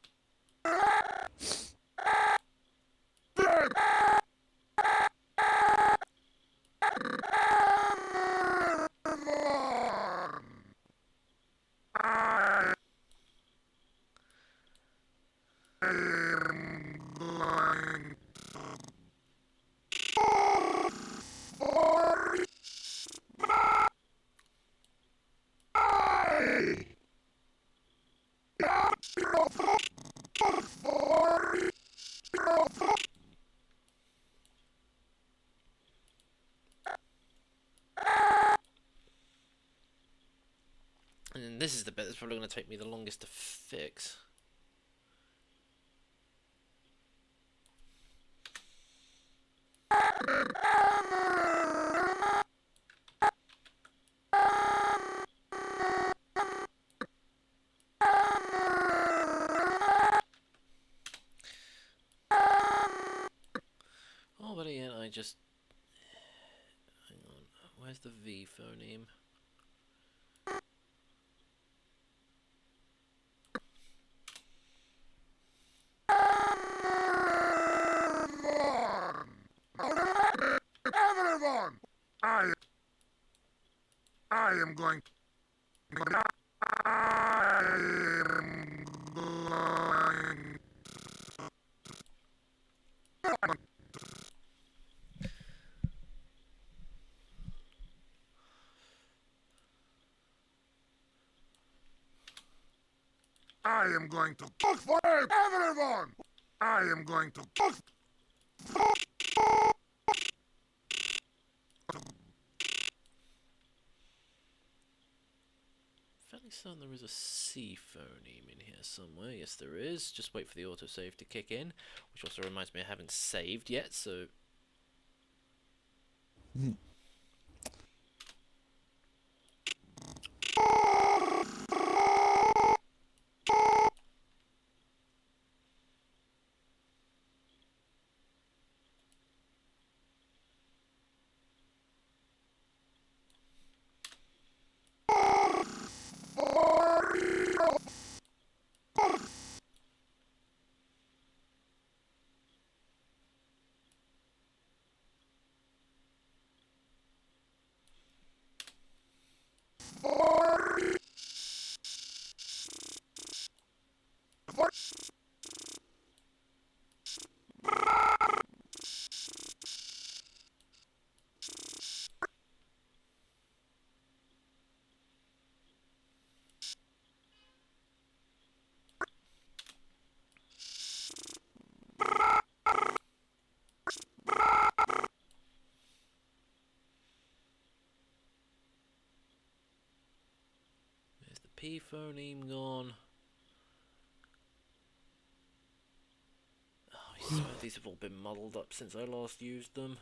Speaker 2: And then this is the bit that's probably going to take me the longest to fix. Oh, but again, I just... Hang on. Where's the V phoneme?
Speaker 6: Everyone! I am going. I am going. I am going to cook for everyone! I am going to cook.
Speaker 2: Fairly certain there is a C phoneme in here somewhere. Yes, there is. Just wait for the autosave to kick in, which also reminds me I haven't saved yet, so... There's the P phoneme gone. Oh, I swear these have all been muddled up since I last used them.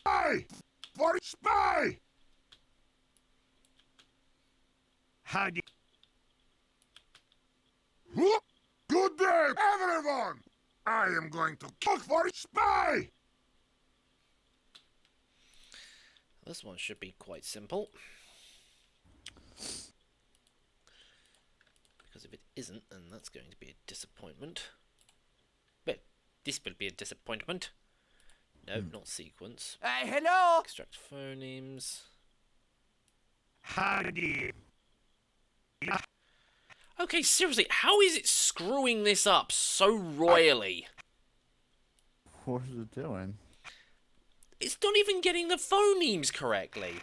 Speaker 6: Spy! For spy!
Speaker 4: Howdy.
Speaker 6: Good day, everyone! I am going to cook for spy!
Speaker 2: This one should be quite simple. Because if it isn't, then that's going to be a disappointment. But this will be a disappointment. No, not sequence.
Speaker 3: Hello.
Speaker 2: Extract phonemes.
Speaker 4: Howdy.
Speaker 2: Okay, seriously, how is it screwing this up so royally?
Speaker 1: What is it doing?
Speaker 2: It's not even getting the phonemes correctly.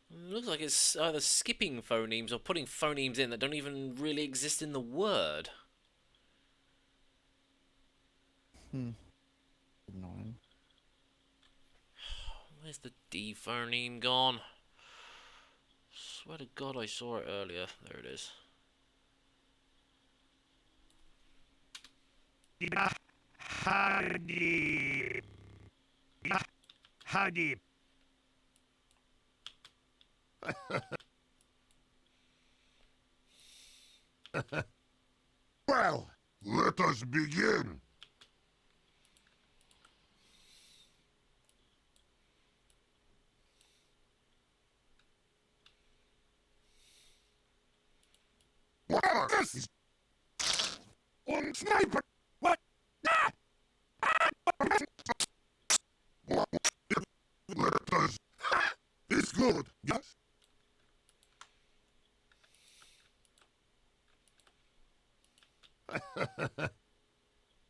Speaker 2: It looks like it's either skipping phonemes or putting phonemes in that don't even really exist in the word.
Speaker 1: Annoying.
Speaker 2: Where's the D phoneme gone? Swear to God I saw it earlier. There it is.
Speaker 4: Howdy. Howdy.
Speaker 6: Well, let us begin. Wow, this is one sniper. What? Let us. It's good. Yes.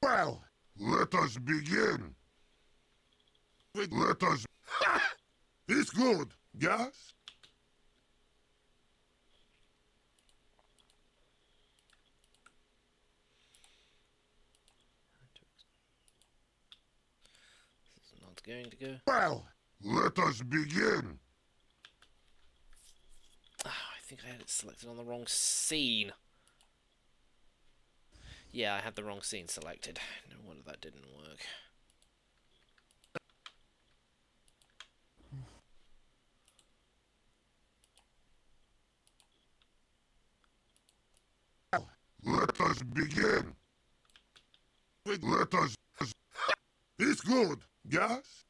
Speaker 6: Well, let us begin. Let us. It's good. Yes.
Speaker 2: This is not going to go.
Speaker 6: Well, let us begin.
Speaker 2: Oh, I think I had it selected on the wrong scene. Yeah, I had the wrong scene selected. No wonder that didn't work.
Speaker 6: Let us begin. Let us. It's good. Yes.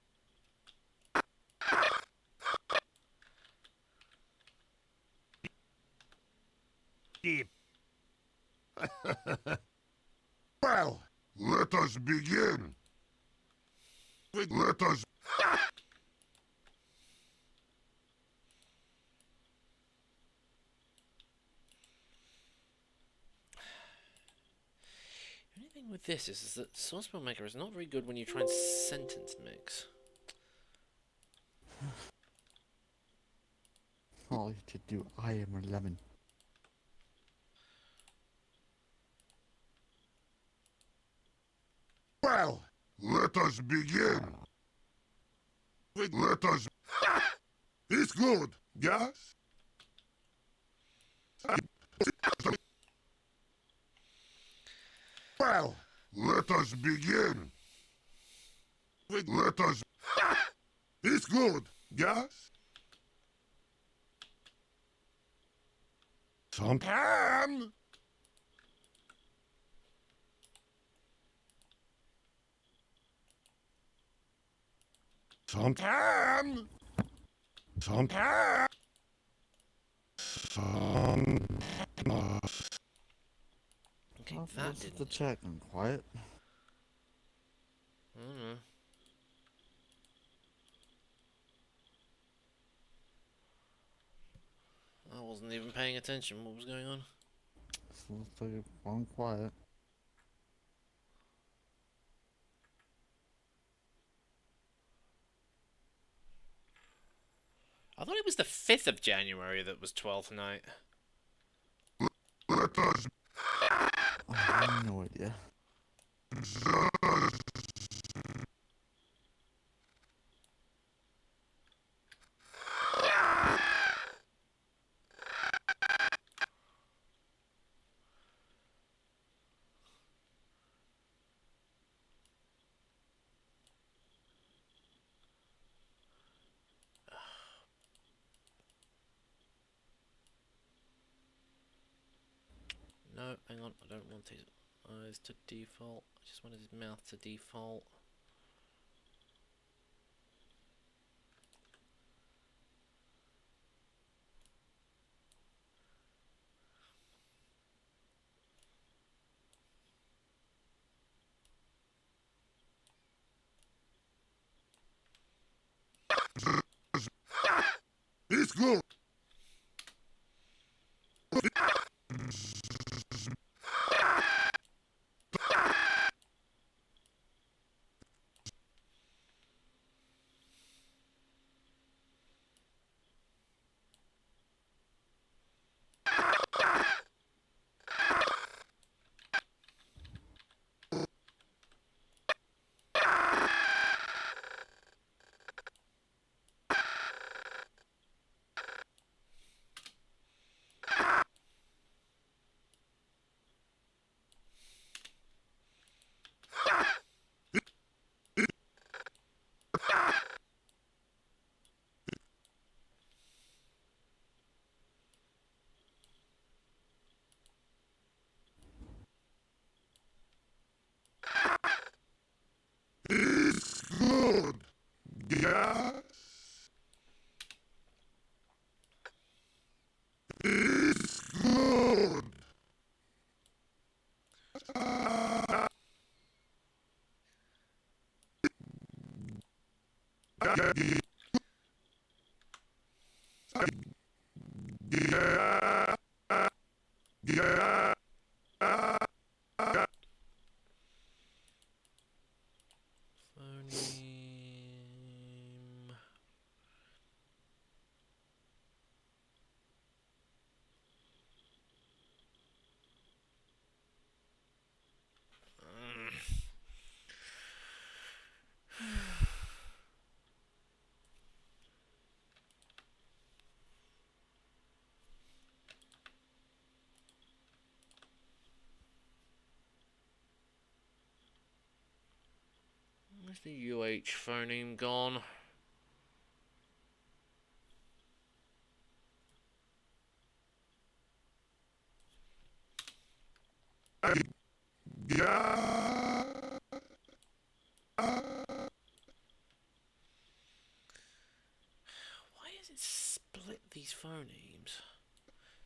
Speaker 6: Deep. Well, let us begin. Let us.
Speaker 2: The only thing with this is that Source FILMMAKER is not very good when you try and sentence mix.
Speaker 1: All you to do, I am a lemon.
Speaker 6: Well, let us begin. Let us. It's good. Yes. Well, let us begin. Let us. It's good. Yes. Sometime. Sometime. Sometime.
Speaker 2: Okay,
Speaker 1: Oh,
Speaker 2: that
Speaker 1: most of the
Speaker 2: didn't.
Speaker 1: chat and quiet.
Speaker 2: I don't know. I wasn't even paying attention. What was going on?
Speaker 1: So looks like it's gone quiet.
Speaker 2: I thought it was the 5th of January that was 12th night.
Speaker 6: Let us.
Speaker 1: I have no idea.
Speaker 2: No, hang on. I don't want his eyes to default. I just wanted his mouth to default.
Speaker 6: It's good. Yeah. It's good. Yeah. Yeah.
Speaker 2: Phoneme. Where's the UH phoneme gone?
Speaker 6: Yeah.
Speaker 2: Why does it split these phonemes?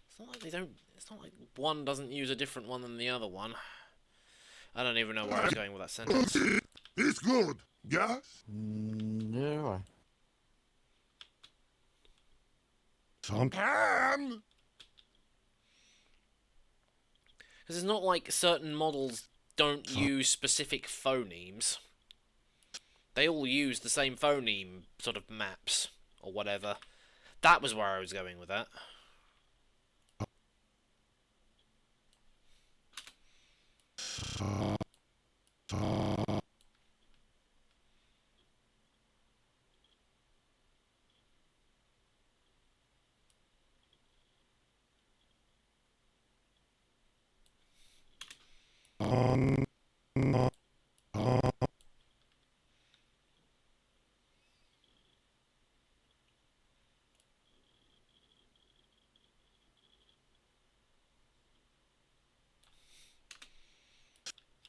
Speaker 2: It's not like they don't. It's not like one doesn't use a different one than the other one. I don't even know where I was going with that sentence.
Speaker 6: It's good. Yeah.
Speaker 1: Neither do I.
Speaker 6: Sometimes.
Speaker 2: Because it's not like certain models don't use specific phonemes. They all use the same phoneme sort of maps or whatever. That was where I was going with that.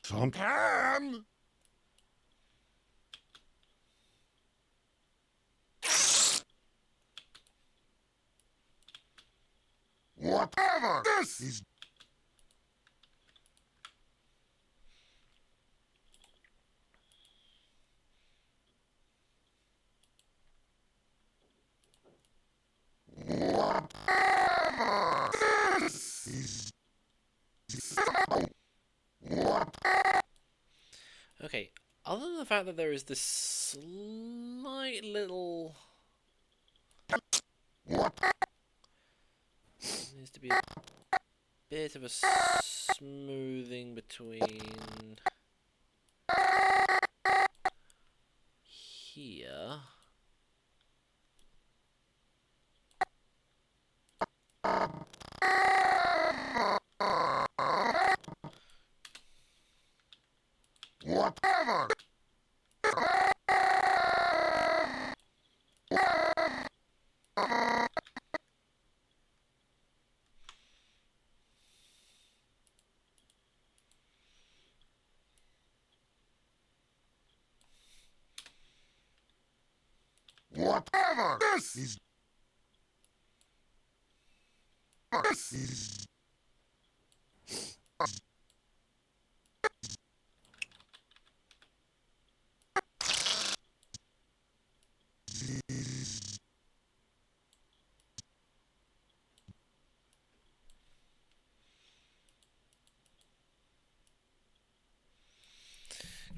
Speaker 6: Sometimes. Whatever. This is. Whatever. This is.
Speaker 2: Okay, other than the fact that there is this slight little... needs to be a bit of a smoothing between... here...
Speaker 6: Whatever. Whatever. This is. This is.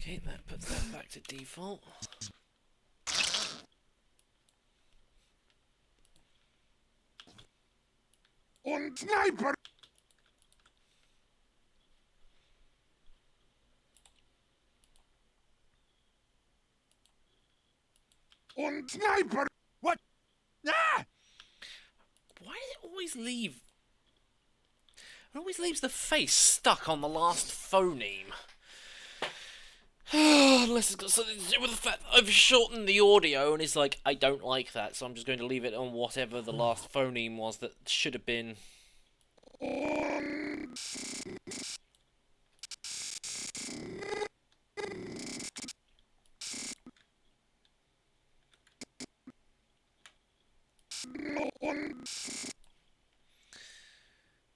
Speaker 2: Okay, that puts that back to default.
Speaker 6: Und Sniper. Und Sniper. What? Ah!
Speaker 2: Why does it always leave... It always leaves the face stuck on the last phoneme. Unless it's got something to do with the fact that I've shortened the audio and it's like, I don't like that, so I'm just going to leave it on whatever the last phoneme was that should have been.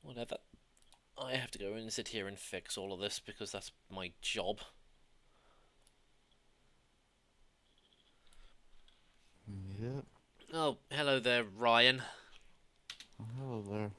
Speaker 2: Whatever. I have to go and sit here and fix all of this because that's my job.
Speaker 1: Yep.
Speaker 2: Oh, hello there, Ryan.
Speaker 1: Oh, hello there.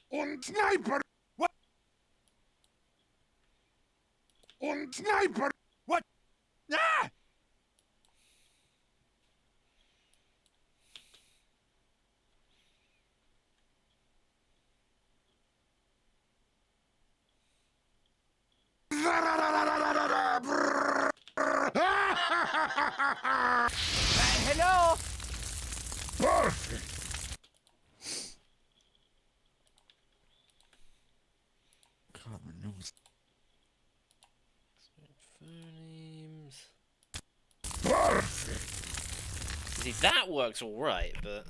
Speaker 6: Und Sniper! What? Und Sniper! What? Ah!
Speaker 3: Hello?
Speaker 6: Perfect!
Speaker 1: God, my nose.
Speaker 2: Phonemes.
Speaker 6: Perfect!
Speaker 2: See, that works alright, but...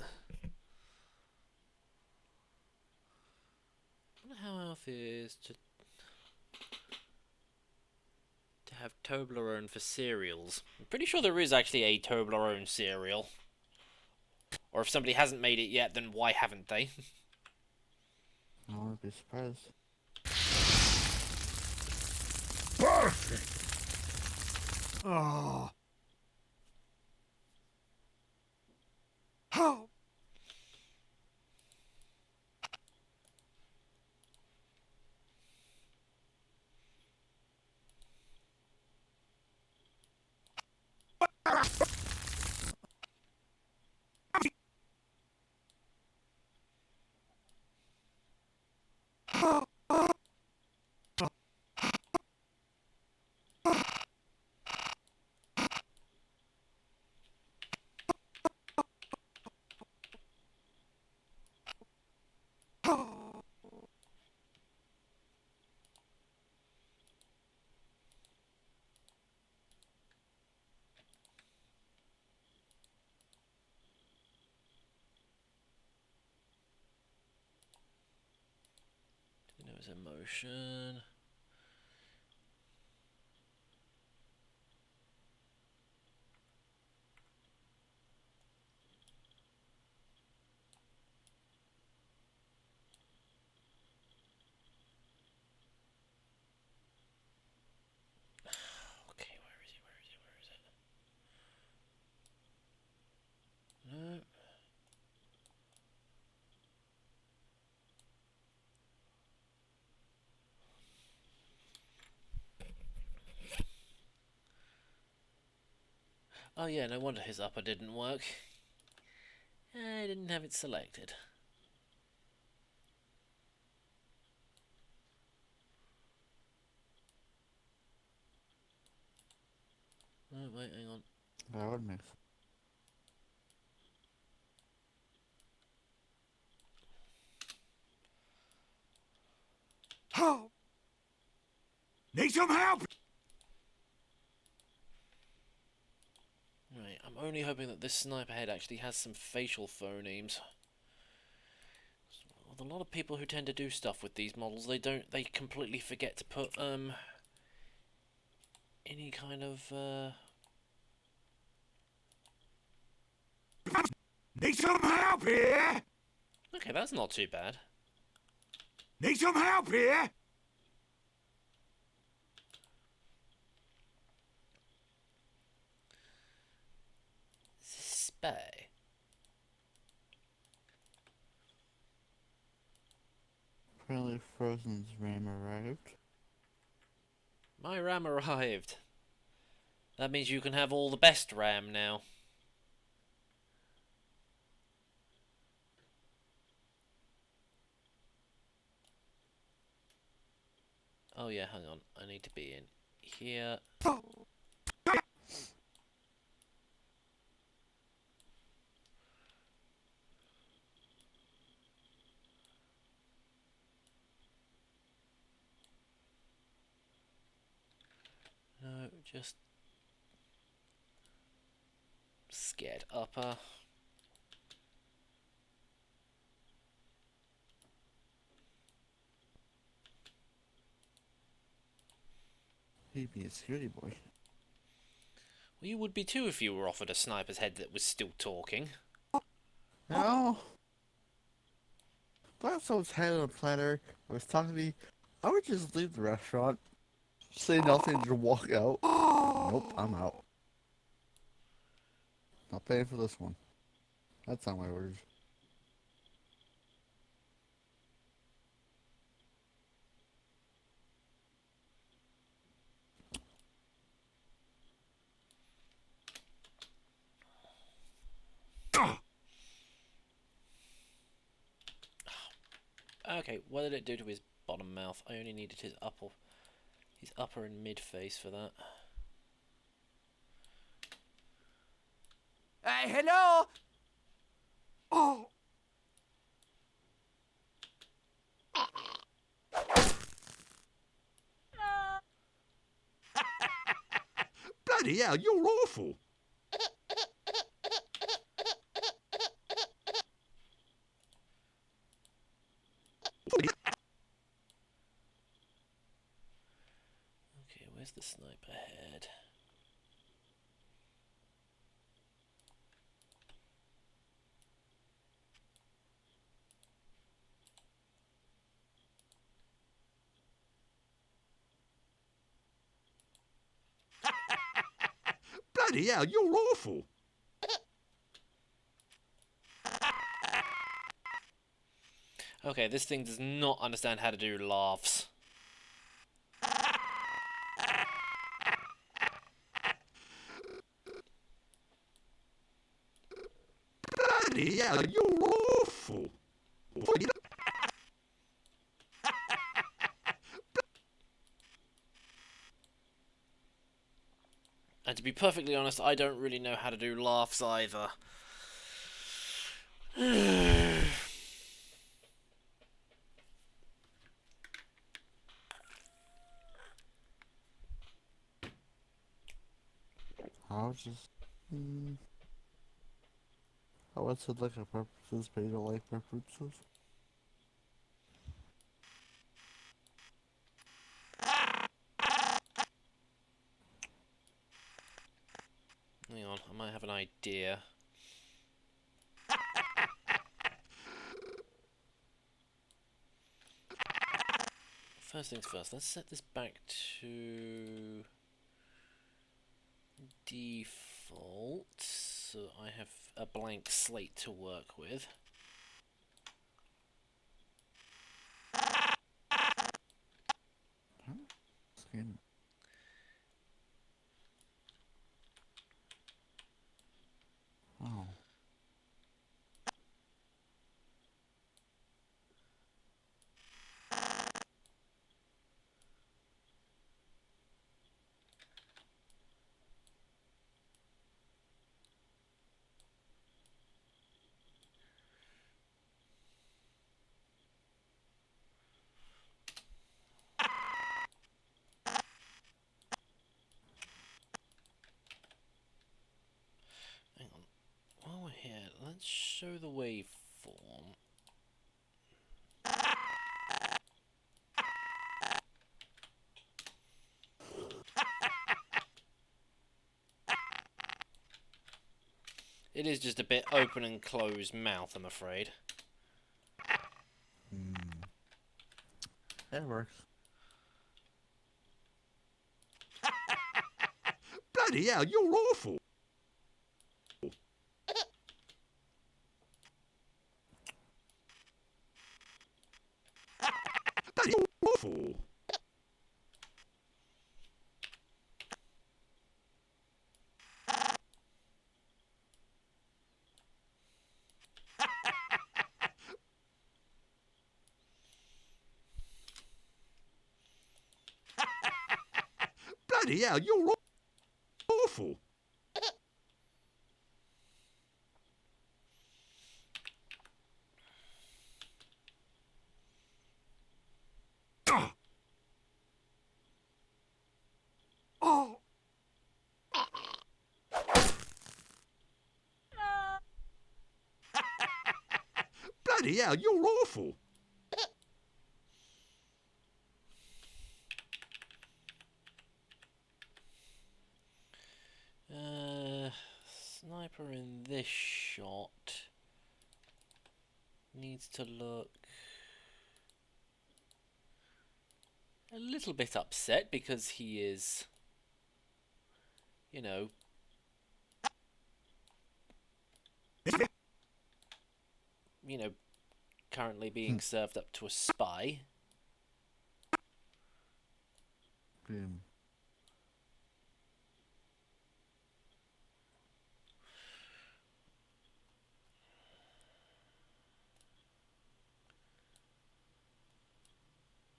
Speaker 2: I wonder how Alf is to have Toblerone for cereals. I'm pretty sure there is actually a Toblerone cereal. Or if somebody hasn't made it yet, then why haven't they?
Speaker 1: I wouldn't be surprised.
Speaker 6: Perfect!
Speaker 3: Oh. Oh.
Speaker 2: There was emotion. Okay, where is he? Where is he? Where is it? No. Oh yeah, no wonder his upper didn't work. I didn't have it selected. Oh, wait, hang on.
Speaker 1: That would make sense.
Speaker 6: Oh! Need some help!
Speaker 2: Right, I'm only hoping that this sniper head actually has some facial phonemes. With a lot of people who tend to do stuff with these models, they completely forget to put any kind of
Speaker 6: Need some help here?
Speaker 2: Okay, that's not too bad.
Speaker 6: Need some help here?
Speaker 2: Spay.
Speaker 1: Friendly Frozen's ram arrived.
Speaker 2: My RAM arrived. That means you can have all the best RAM now. Oh yeah, hang on. I need to be in here. No, just scared upper.
Speaker 1: He'd be a security boy.
Speaker 2: Well, you would be too if you were offered a sniper's head that was still talking.
Speaker 1: No. If I had someone's head on a platter or was talking to me, I would just leave the restaurant, say nothing, and just walk out. Nope, I'm out. Not paying for this one. That's not my orders.
Speaker 2: Okay, what did it do to his bottom mouth? I only needed his upper and mid face for that.
Speaker 3: Hello?
Speaker 6: Oh! Bloody hell, you're awful!
Speaker 2: Okay, where's the sniper head?
Speaker 6: Bloody hell, you're awful!
Speaker 2: Okay, this thing does not understand how to do laughs.
Speaker 6: Bloody hell, you're awful!
Speaker 2: And to be perfectly honest, I don't really know how to do laughs either.
Speaker 1: I was just. I would say like a purposes, but you don't like purposes.
Speaker 2: Hang on, I might have an idea. First things first, let's set this back to default, so I have a blank slate to work with.
Speaker 1: Skin. Oh.
Speaker 2: Hang on, while we're here, let's show the waveform. It is just a bit open and closed mouth, I'm afraid.
Speaker 1: It works.
Speaker 6: Bloody hell, you're awful. Bloody awful. Bloody hell, you're awful. Oh. Bloody hell, you're awful.
Speaker 2: Sniper in this shot needs to look a little bit upset because he is, you know, currently being served up to a spy.
Speaker 1: Boom.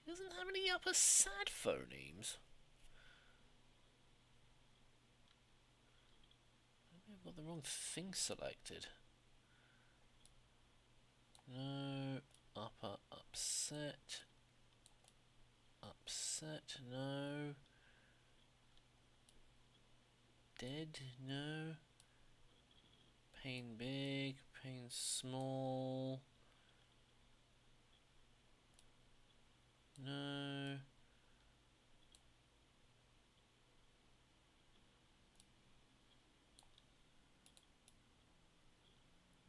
Speaker 2: He doesn't have any upper sad phonemes. Maybe I've got the wrong thing selected. No. Upper upset. Upset, no. Dead, no. Pain big, pain small. No.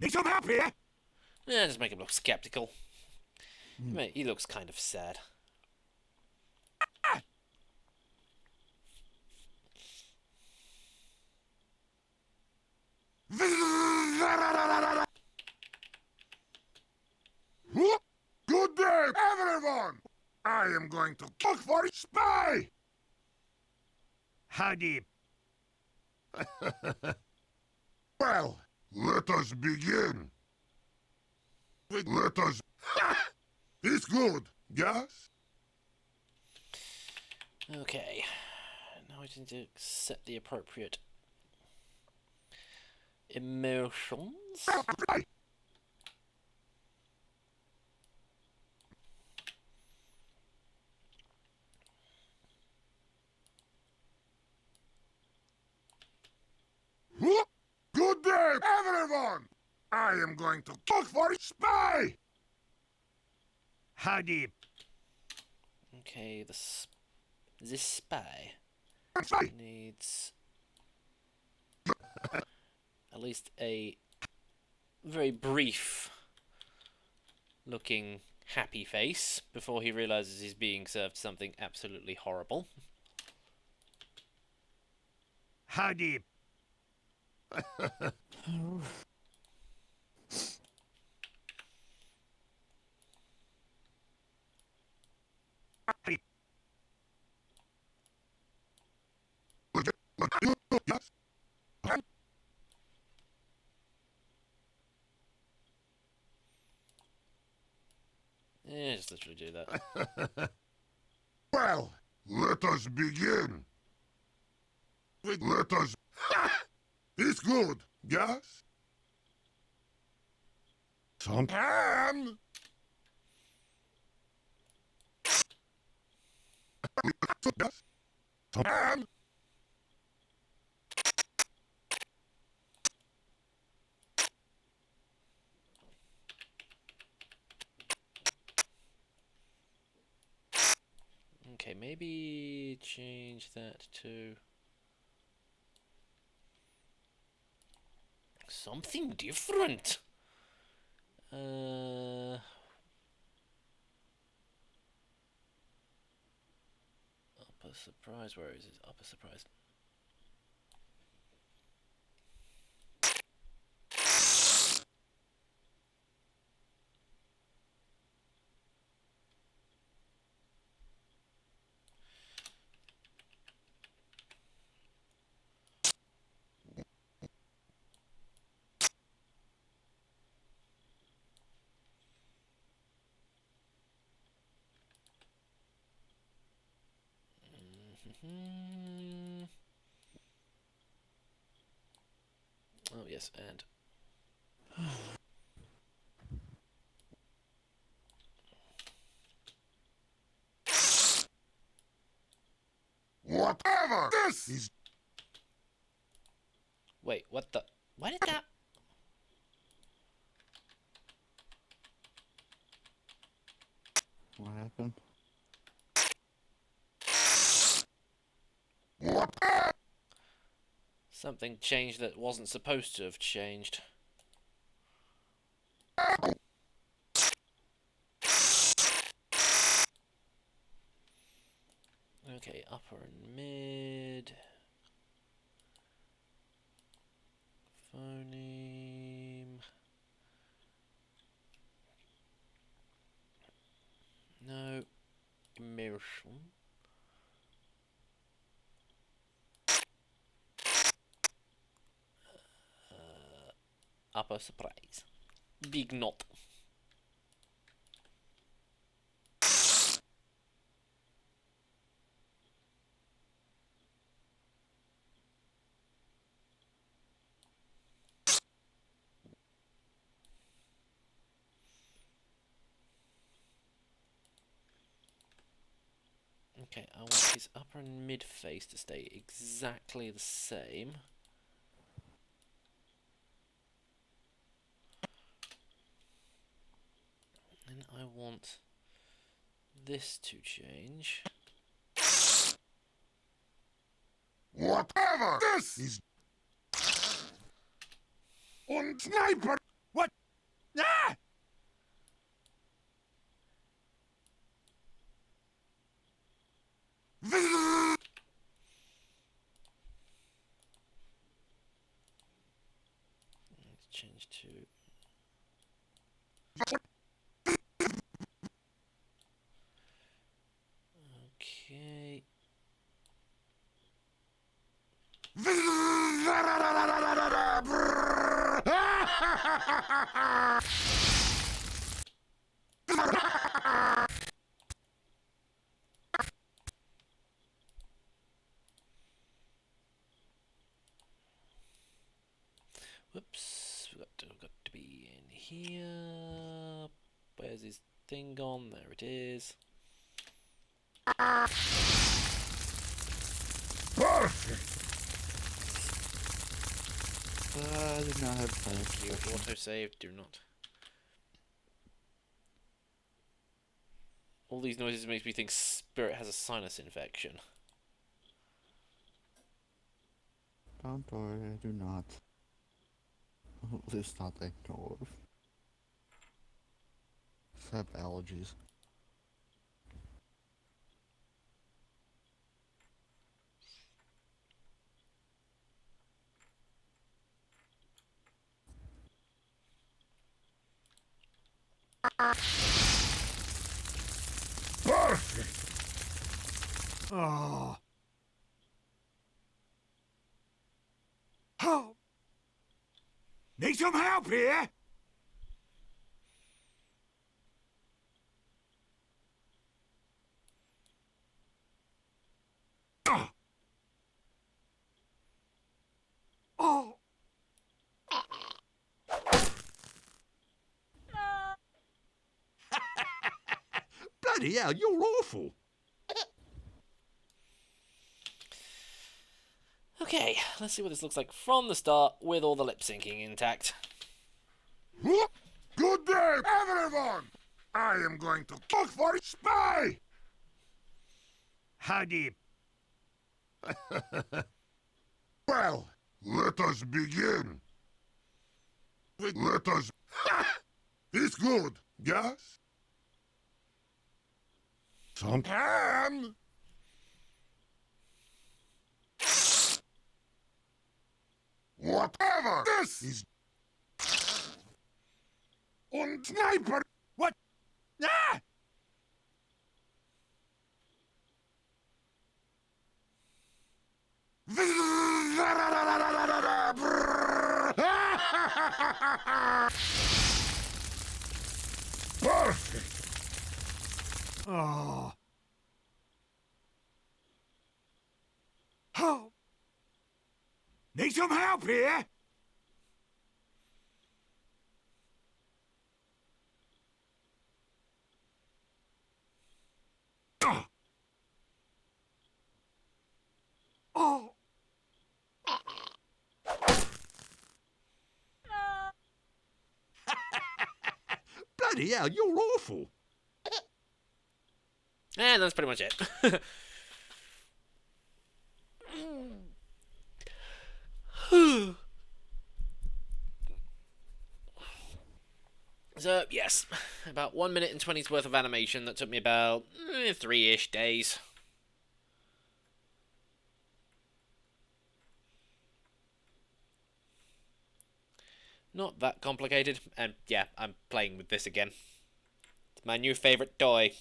Speaker 6: Need some help here?
Speaker 2: Yeah, just make him look skeptical. Mate, he looks kind of sad.
Speaker 6: Good day, everyone! I am going to look for a spy! Howdy. Well, let us begin. Let us... It's good, yes?
Speaker 2: Okay. Now we need to set the appropriate emotions.
Speaker 6: Good day, everyone! I am going to look for a spy! Howdy.
Speaker 2: Okay, this spy
Speaker 6: Spy.
Speaker 2: needs at least a very brief looking happy face before he realizes he's being served something absolutely horrible.
Speaker 6: Howdy.
Speaker 2: Yeah, just literally do that.
Speaker 6: Well, let us begin. Let us... It's good, yes? Sometime... Yes? Sometime...
Speaker 2: Okay, maybe change that to Something different. Upper surprise. Where is it? Upper surprise. Oh yes, and
Speaker 6: Whatever! This is...
Speaker 2: wait, what the? Why did that?
Speaker 1: What happened?
Speaker 6: Whatever!
Speaker 2: Something changed that wasn't supposed to have changed. Okay, upper and mid. Phoneme. No. Immersion. Upper surprise. Big knot. Okay, I want his upper and mid face to stay exactly the same. And I want this to change.
Speaker 6: Whatever! This is... On sniper! What? Ah!
Speaker 2: Let's change to... Okay. Whoops, got to be in here. Where's his thing gone? There it is.
Speaker 6: Perfect!
Speaker 1: I did not have time.
Speaker 2: You autosave, do not. All these noises makes me think Spirit has a sinus infection.
Speaker 1: Don't worry, I do not. At least not that I know of. Except allergies.
Speaker 6: Perfect! Oh. Help! Need some help here? Ah. Oh! Bloody hell, you're awful!
Speaker 2: Okay, let's see what this looks like from the start with all the lip syncing intact.
Speaker 6: Good day, everyone! I am going to look for a spy! How do you... Well, let us begin. Let us. It's good. Yes. Sometime. Whatever. This is. Und sniper.
Speaker 4: What? Ah!
Speaker 6: Perfect.
Speaker 4: Oh. Oh. Need some help here? Oh. Oh. Bloody hell, you're awful.
Speaker 2: And that's pretty much it. So, yes, about 1 minute and 20's worth of animation that took me about 3-ish days. Not that complicated, and yeah, I'm playing with this again. It's my new favourite toy.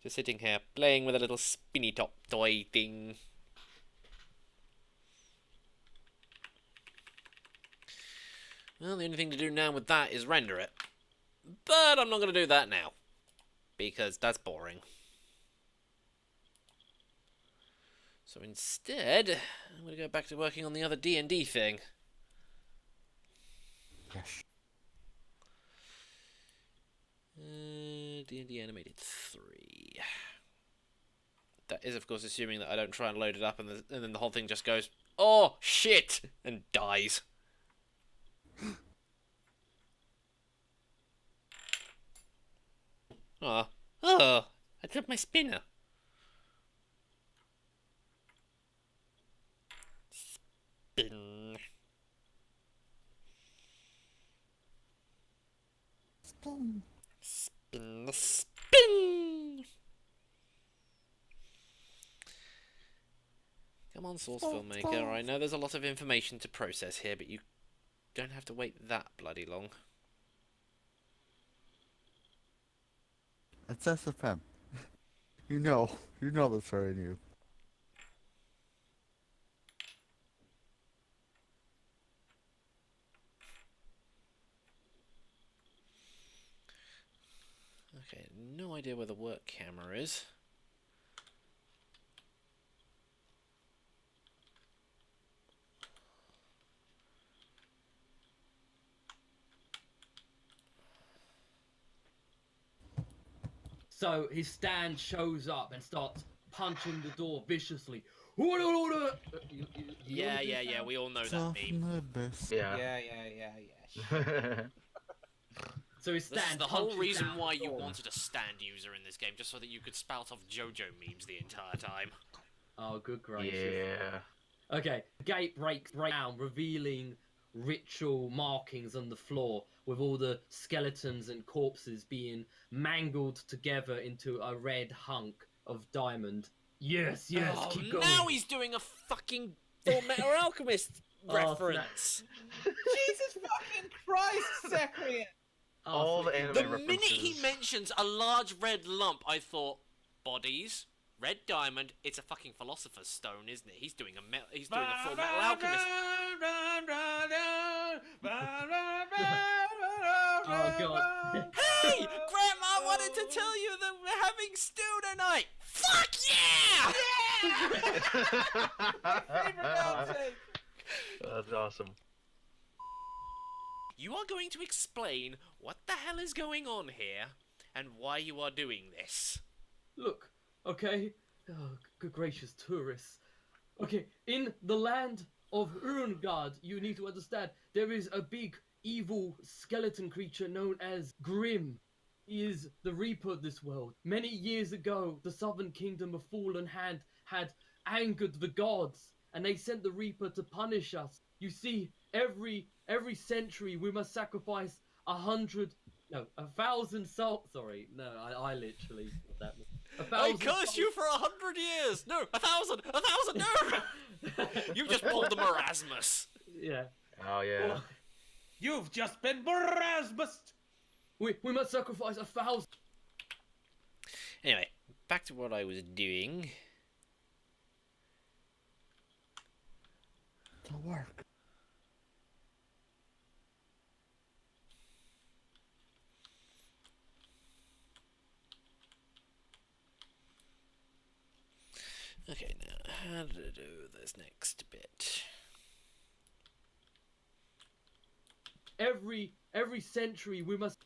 Speaker 2: Just sitting here, playing with a little spinny top toy thing. Well, the only thing to do now with that is render it. But I'm not going to do that now, because that's boring. So instead, I'm going to go back to working on the other D&D thing.
Speaker 1: Yes.
Speaker 2: D&D Animated 3. That is, of course, assuming that I don't try and load it up and then the whole thing just goes, oh, shit, and dies. Oh, I dropped my spinner. Spin.
Speaker 1: Spin.
Speaker 2: Spin, spin. Come on, Source Filmmaker. I know there's a lot of information to process here, but you don't have to wait that bloody long.
Speaker 1: It's SFM. You know that's very new.
Speaker 2: Okay, no idea where the work camera is.
Speaker 7: So his stand shows up and starts punching the door viciously. Order, order!
Speaker 2: Yeah, we all know that meme.
Speaker 7: So his
Speaker 2: This is
Speaker 7: stand
Speaker 2: the whole
Speaker 7: punches
Speaker 2: reason
Speaker 7: down
Speaker 2: why
Speaker 7: the
Speaker 2: you
Speaker 7: door.
Speaker 2: wanted a stand user in this game, just so that you could spout off JoJo memes the entire time.
Speaker 7: Oh, good gracious.
Speaker 8: Yeah.
Speaker 7: Okay, the gate breaks down, revealing ritual markings on the floor, with all the skeletons and corpses being mangled together into a red hunk of diamond. Yes,
Speaker 2: Oh,
Speaker 7: keep going.
Speaker 2: now he's doing a fucking FILMMAKER Alchemist reference.
Speaker 3: Jesus fucking Christ, Zachary!
Speaker 8: All the
Speaker 7: flipping-
Speaker 8: anime
Speaker 2: The minute he
Speaker 8: references.
Speaker 2: mentions a large red lump, I thought, bodies, red diamond. It's a fucking philosopher's stone, isn't it? He's doing a full metal alchemist.
Speaker 7: Oh god.
Speaker 2: Hey, Grandma wanted to tell you that we're having stew tonight. Fuck yeah!
Speaker 8: That's awesome.
Speaker 2: You are going to explain what the hell is going on here and why you are doing this.
Speaker 7: Look, okay? Oh, good gracious tourists. Okay, in the land of Urungard, you need to understand, there is a big evil skeleton creature known as Grim. He is the Reaper of this world. Many years ago, the Southern Kingdom of Fallen Hand had angered the gods, and they sent the Reaper to punish us. You see, every century we must sacrifice 1,000 souls. Sorry, no, I literally that.
Speaker 2: I
Speaker 7: 1,000.
Speaker 2: curse you for 100 years! No, 1,000! 1,000, no! You've just pulled the Marasmus.
Speaker 7: Yeah.
Speaker 8: Oh yeah.
Speaker 7: Well,
Speaker 3: You've just been Erasmus.
Speaker 7: we must sacrifice 1,000.
Speaker 2: Anyway, back to what I was doing.
Speaker 1: To work.
Speaker 2: Okay, now, how to do this next bit?
Speaker 7: Every century we must.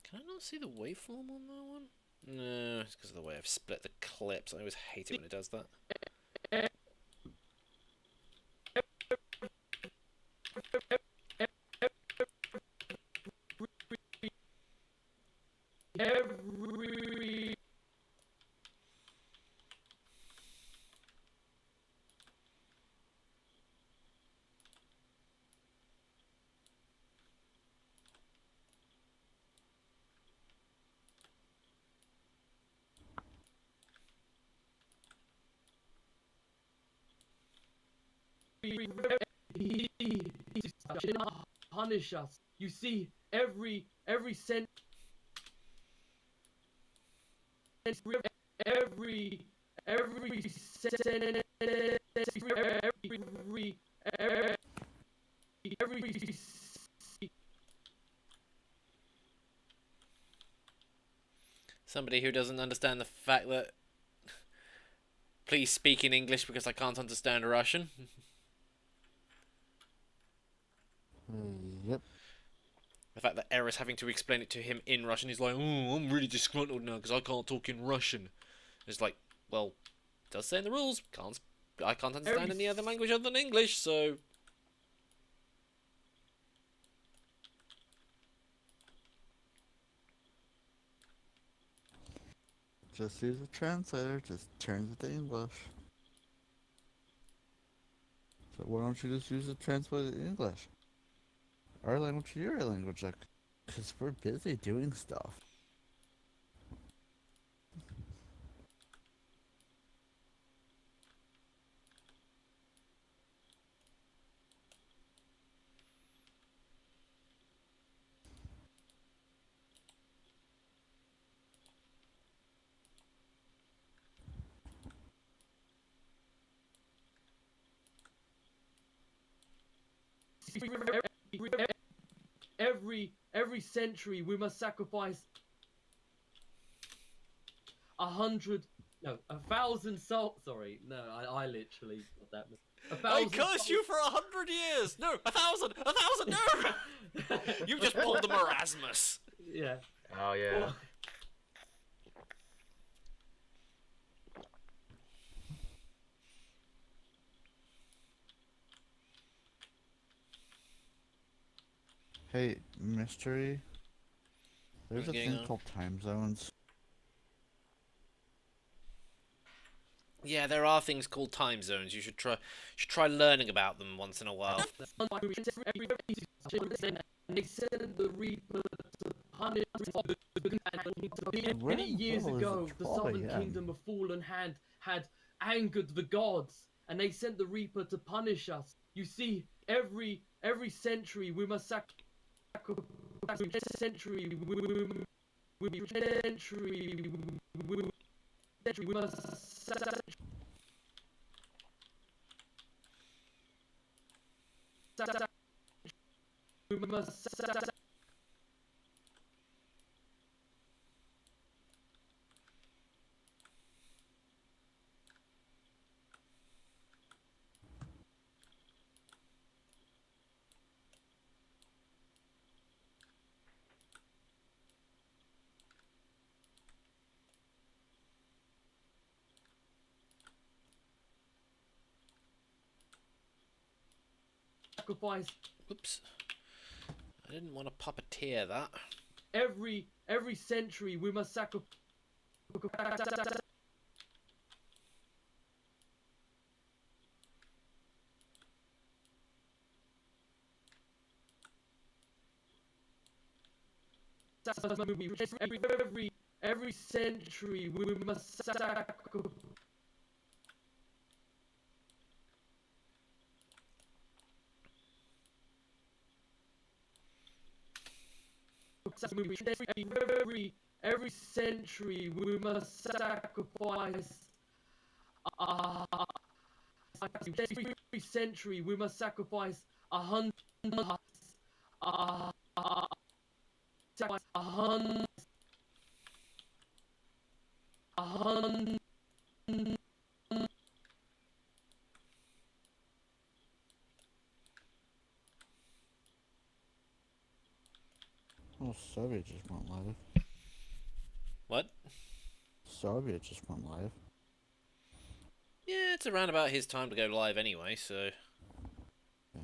Speaker 2: Can I not see the waveform on that one? No, it's because of the way I've split the clips. I always hate it when it does that.
Speaker 7: Every should not punish us. You see, every cent, every cent, every
Speaker 2: Somebody who doesn't understand the fact that... Please speak in English because I can't understand Russian.
Speaker 1: Yep.
Speaker 2: The fact that Eris having to explain it to him in Russian, he's like, oh, I'm really disgruntled now because I can't talk in Russian. It's like, well, it does say in the rules, I can't understand any other language other than English, so...
Speaker 1: Just use a translator, just turns it to English. So why don't you just use a translator to English? Our language, your language, like, because we're busy doing stuff.
Speaker 7: every century we must sacrifice 1,000 souls. Sorry, no, I literally got that.
Speaker 2: I curse you for 100 years! No, 1,000! 1,000, no! You've just pulled the Marasmus.
Speaker 7: Yeah.
Speaker 8: Oh yeah.
Speaker 7: Well,
Speaker 1: Hey, mystery. There's a
Speaker 2: What's
Speaker 1: thing
Speaker 2: going on?
Speaker 1: called time zones.
Speaker 2: Yeah, there are things called time zones. You should try learning about them once in a while.
Speaker 7: they sent the Reaper to punish many years
Speaker 1: Well,
Speaker 7: ago.
Speaker 1: it's
Speaker 7: The
Speaker 1: 12
Speaker 7: Southern
Speaker 1: a.m.
Speaker 7: Kingdom of Fallen Hand had angered the gods, and they sent the Reaper to punish us. You see, every century we must sacrifice. Century we must sacrifice.
Speaker 2: Whoops. I didn't want to puppeteer that.
Speaker 7: Every century we must sacrifice. Every century we must sacrifice. Every century we must sacrifice. Every century we must sacrifice 100. Sacrifice 100. 100.
Speaker 1: Well, Soviet just went live.
Speaker 2: What?
Speaker 1: Soviet just went live.
Speaker 2: Yeah, it's around about his time to go live anyway, so...
Speaker 1: Yeah.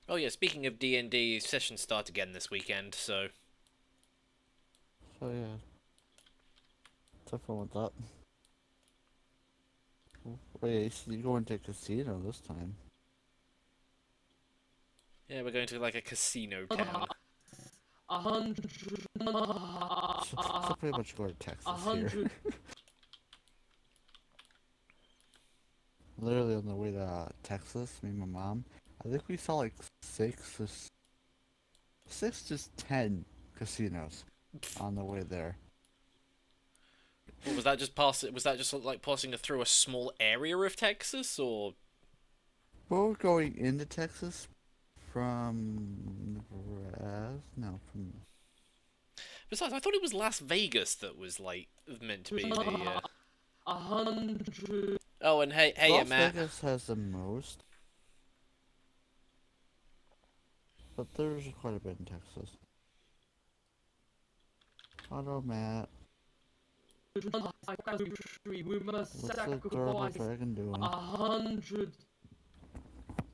Speaker 2: Oh yeah, speaking of D&D, sessions start again this weekend, so...
Speaker 1: So yeah. Have fun with that. Wait, so you're going to a casino this time.
Speaker 2: Yeah, we're going to like a casino town.
Speaker 7: 100.
Speaker 1: So pretty much go to Texas here.
Speaker 7: 100.
Speaker 1: Literally on the way to Texas, me and my mom, I think we saw like 6 to 10 casinos on the way there.
Speaker 2: Or was that just like passing through a small area of Texas, or?
Speaker 1: We were going into Texas from from.
Speaker 2: Besides, I thought it was Las Vegas that was like meant to be the.
Speaker 7: 100.
Speaker 2: Oh, and hey,
Speaker 1: Las
Speaker 2: Matt.
Speaker 1: Vegas has the most, but there's quite a bit in Texas. Hello, Matt.
Speaker 7: We must
Speaker 1: What's the adorable
Speaker 7: sacrifice
Speaker 1: dragon doing?
Speaker 7: 100.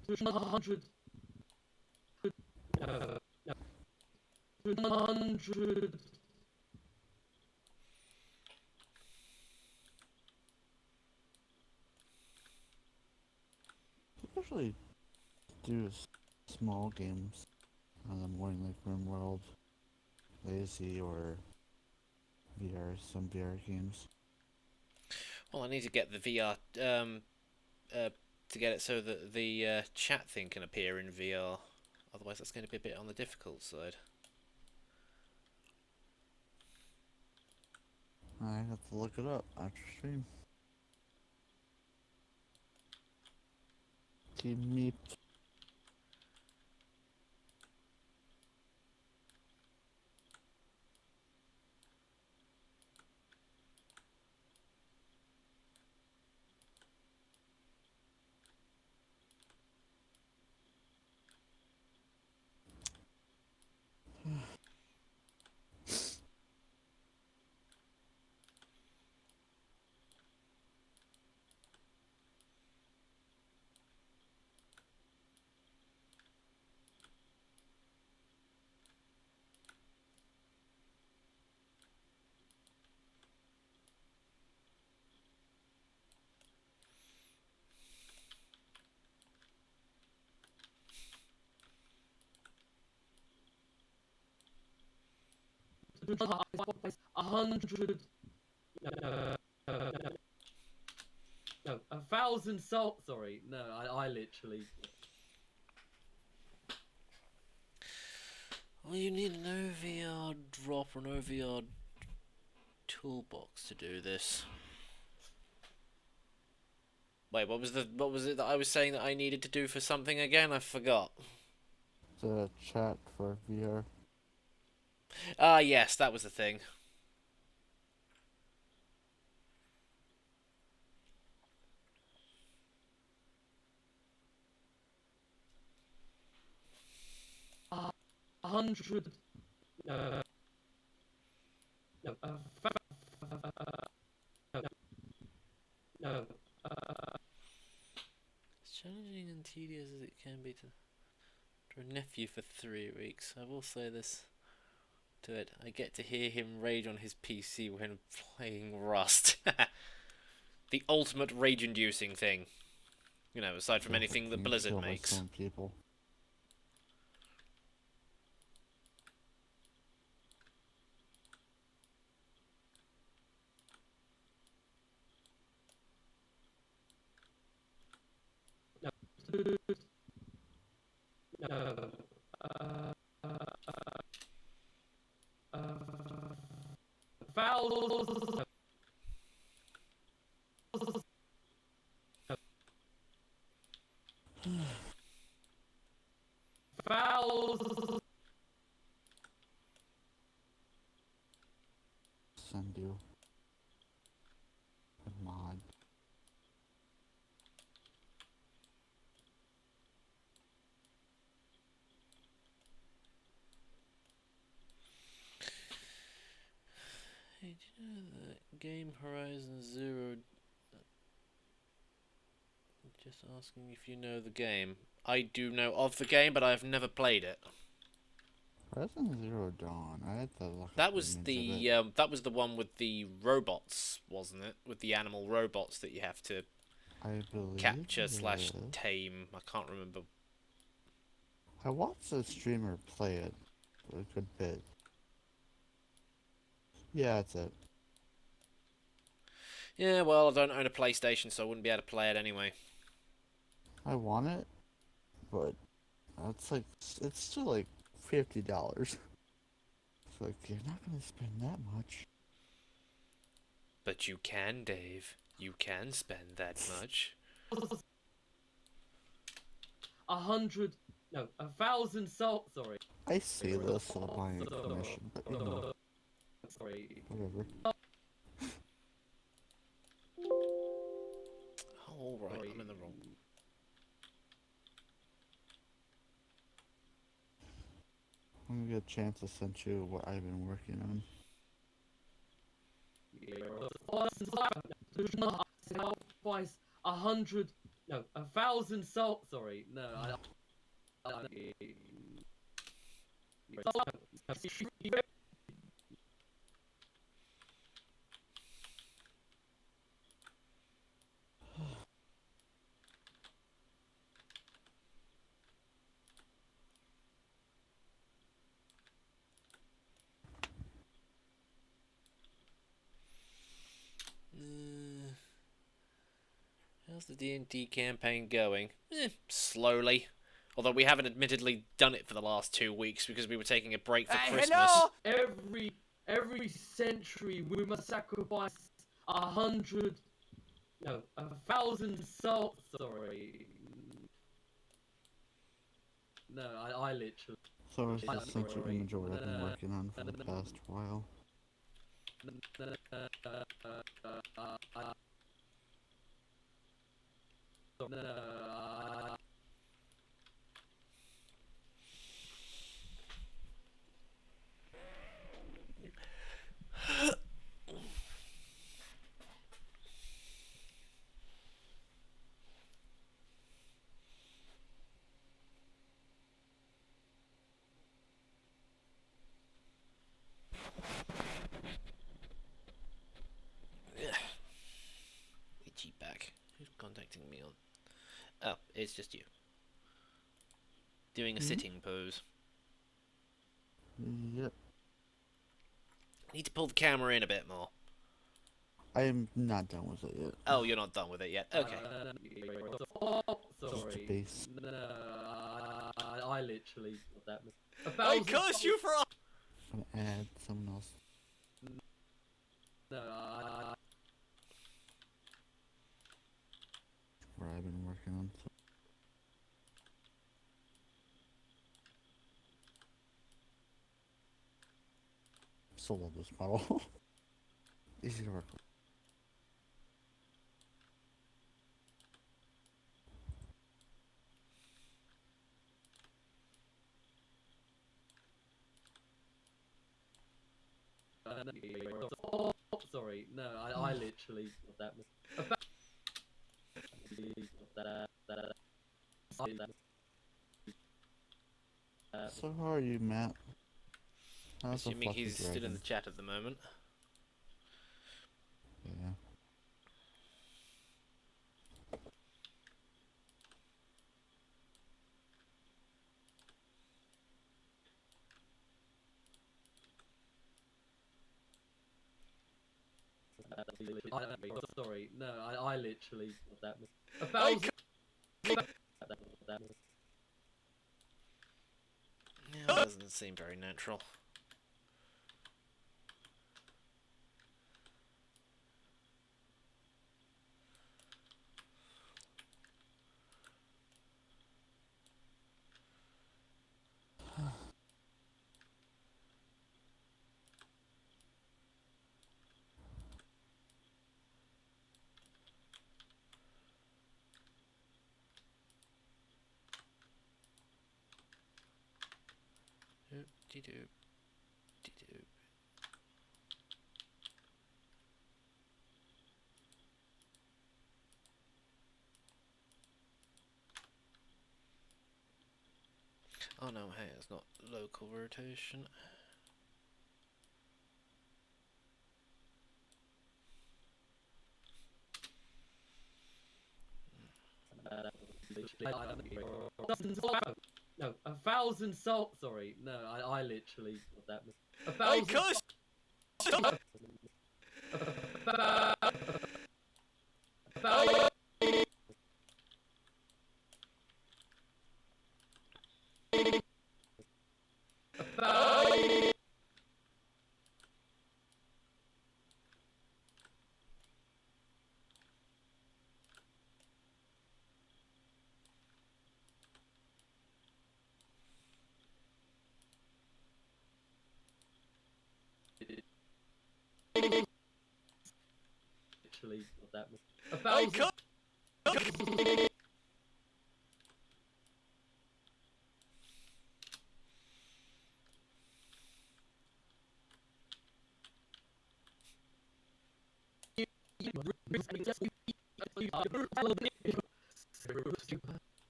Speaker 7: 100. 100.
Speaker 1: Usually do small games on the morning, like RimWorld, Lazy, or some VR games.
Speaker 2: Well, I need to get the VR to get it so that the chat thing can appear in VR. Otherwise, that's going to be a bit on the difficult side.
Speaker 1: I have to look it up after stream. Team Meep.
Speaker 7: A 100. No, 1,000 salt. Sorry, no, I literally.
Speaker 2: Well, you need an OVR drop or an OVR toolbox to do this. Wait, what was it that I was saying that I needed to do for something again? I forgot.
Speaker 1: The chat for VR.
Speaker 2: Ah, yes, that was the thing.
Speaker 7: A 100. No. No.
Speaker 2: It's challenging and as it can be to a nephew for 3 weeks. I will say this to it. I get to hear him rage on his PC when playing Rust. The ultimate rage-inducing thing. You know, aside from anything that Blizzard makes.
Speaker 1: Some people.
Speaker 7: Foul. Foul.
Speaker 1: Send you a mod.
Speaker 2: Hey, do you know that Game Horizon Zero? Just asking if you know the game. I do know of the game, but I've never played it.
Speaker 1: Horizon Zero Dawn. I had to look
Speaker 2: That
Speaker 1: up
Speaker 2: was
Speaker 1: image
Speaker 2: the
Speaker 1: of it.
Speaker 2: that was the one with the robots, wasn't it? With the animal robots that you have to
Speaker 1: I believe
Speaker 2: capture
Speaker 1: it
Speaker 2: slash
Speaker 1: is.
Speaker 2: tame. I can't remember.
Speaker 1: I watched a streamer play it for a good bit. Yeah, that's it.
Speaker 2: Yeah, well, I don't own a PlayStation, so I wouldn't be able to play it anyway.
Speaker 1: I want it, but it's like it's still like $50. It's like you're not gonna spend that much.
Speaker 2: But you can, Dave. You can spend that much.
Speaker 7: 1,000 salt. Sorry.
Speaker 1: I say this without buying commission, but you know,
Speaker 7: Sorry.
Speaker 1: whatever.
Speaker 2: Oh, alright, I'm in the wrong.
Speaker 1: I'm gonna get a chance to send you what I've been working on.
Speaker 7: Sacrifice 1,000 salt. Sorry, no,
Speaker 2: How's the D&D campaign going? Slowly. Although we haven't admittedly done it for the last 2 weeks because we were taking a break for Christmas.
Speaker 1: Hello?
Speaker 7: every century we must sacrifice 1,000 salt. Sorry. No, I literally.
Speaker 1: So I just sent you an image of what I've been working on for the past while.
Speaker 2: Itchy back. Who's contacting me on? Oh, it's just you. Doing a sitting pose.
Speaker 1: Yep.
Speaker 2: Need to pull the camera in a bit more.
Speaker 1: I'm not done with it yet.
Speaker 2: Oh, you're not done with it yet. Okay.
Speaker 1: Just a base.
Speaker 7: I literally got that.
Speaker 2: I curse you for.
Speaker 1: I'm gonna add someone else. Where I've been working on. So. Still love this model. Easy to work with.
Speaker 7: Sorry, no, I literally got that.
Speaker 1: So how are you, Matt? How's the
Speaker 2: Assuming
Speaker 1: fluffy
Speaker 2: he's still in
Speaker 1: dragon?
Speaker 2: the chat at the moment.
Speaker 1: Yeah.
Speaker 7: Sorry, no, I literally that. 1,000.
Speaker 2: Yeah, that doesn't seem very natural. Oop-de-doop, de-doop. Oh no, hey, it's not local rotation.
Speaker 7: No, 1,000 salt. Sorry, no, I literally that.
Speaker 2: Hey,
Speaker 7: 1,000.
Speaker 2: cuss!
Speaker 7: Literally that.
Speaker 2: Hey,
Speaker 7: 1,000.
Speaker 2: cuss!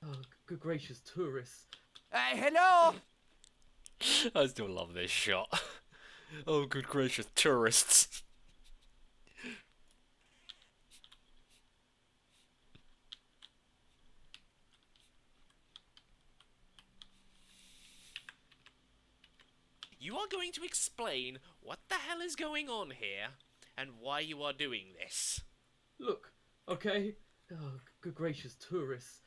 Speaker 7: Oh, good gracious, tourists.
Speaker 9: Hey, hello!
Speaker 2: I still love this shot. Oh, good gracious, tourists. You are going to explain what the hell is going on here and why you are doing this.
Speaker 7: Look, okay. Oh, good gracious, tourists.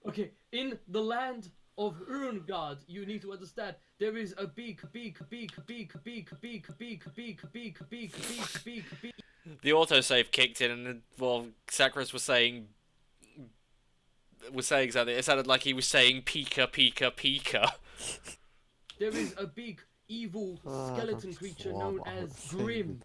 Speaker 7: Okay, in the land of Urungard, you need to understand there is a big.
Speaker 2: The autosave kicked in, and well, Sakras was saying something. It sounded like he was saying "Pika, Pika, Pika."
Speaker 7: There is a big evil skeleton creature known as Grim.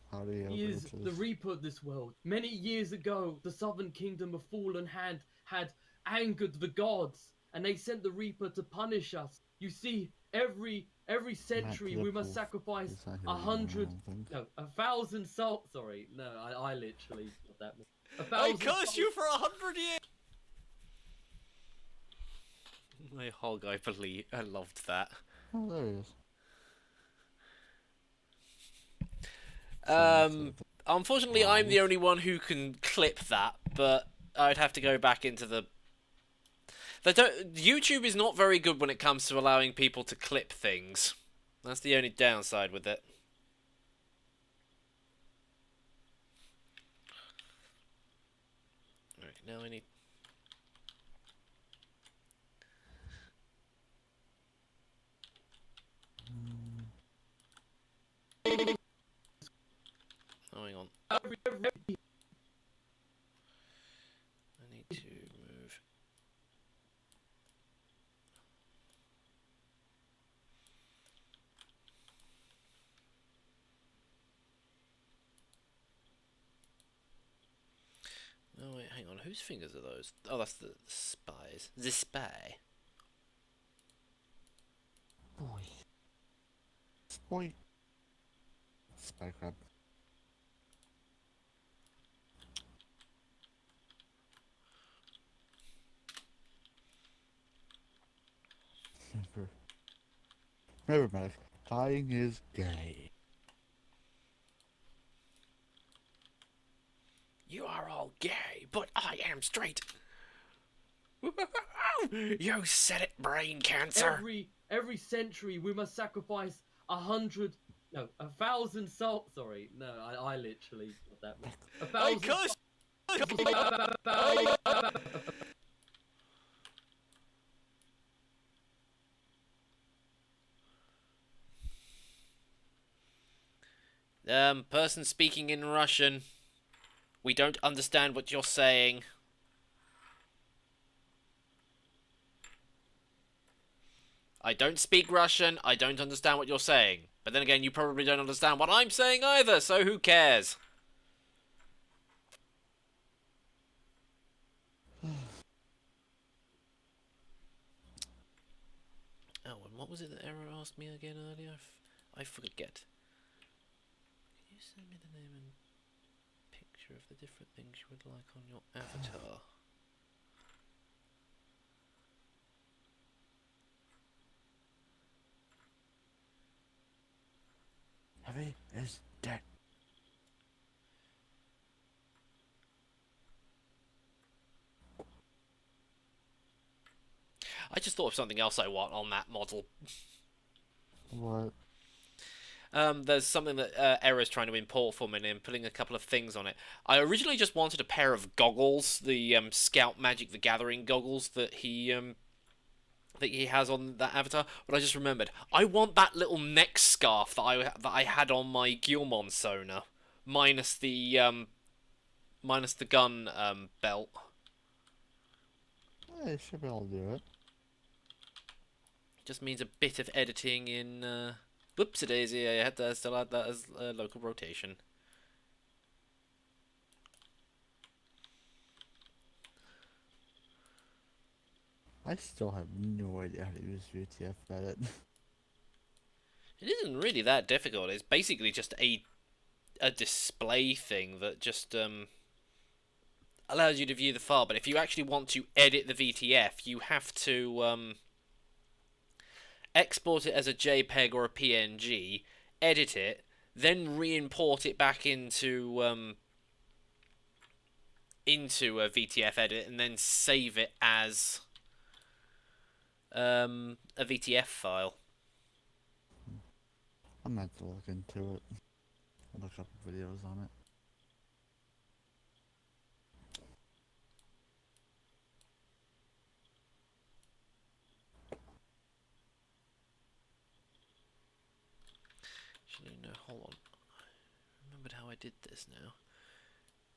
Speaker 7: He is the reaper of this world. Many years ago, the Southern Kingdom of Fallen Hand had angered the gods, and they sent the reaper to punish us. You see, every century we must sacrifice 100, no, 1,000 salt. Sorry, no, I literally that.
Speaker 2: I curse you for 100 years. My hog, I loved that.
Speaker 1: Oh, there he is.
Speaker 2: Unfortunately, I'm the only one who can clip that, but I'd have to go back into the. YouTube is not very good when it comes to allowing people to clip things. That's the only downside with it. Alright, now I need. Oh, hang on. I need to move. Oh wait, hang on. Whose fingers are those? Oh, that's the spies. The spy.
Speaker 1: Boy. Boy. Spy crab. Never mind. Dying is gay.
Speaker 2: You are all gay, but I am straight. You said it, brain cancer.
Speaker 7: Every century we must sacrifice 1,000 salt. Sorry, no, I literally got that wrong.
Speaker 2: Hey,
Speaker 7: 1,000.
Speaker 2: Person speaking in Russian. We don't understand what you're saying. I don't speak Russian, I don't understand what you're saying. But then again, you probably don't understand what I'm saying either, so who cares? Oh, and what was it that Error asked me again earlier? I forget. Can you send me the name and picture of the different things you would like on your avatar?
Speaker 1: Heavy is dead.
Speaker 2: I just thought of something else I want on that model.
Speaker 1: What?
Speaker 2: There's something that Error's trying to import for me and putting a couple of things on it. I originally just wanted a pair of goggles, the Scout Magic the Gathering goggles that he has on that avatar, but I just remembered I want that little neck scarf that I had on my Guilmon Sona, minus the gun belt.
Speaker 1: Yeah, you should be able to do it.
Speaker 2: Just means a bit of editing in. Whoopsie daisy! I had to still add that as local rotation.
Speaker 1: I still have no idea how to use VTF edit.
Speaker 2: It isn't really that difficult. It's basically just a display thing that just allows you to view the file. But if you actually want to edit the VTF, you have to export it as a JPEG or a PNG, edit it, then re-import it back into a VTF edit, and then save it as a VTF file.
Speaker 1: I'm gonna have to look into it. I'll look up videos on it.
Speaker 2: Actually, no, hold on. I remembered how I did this now.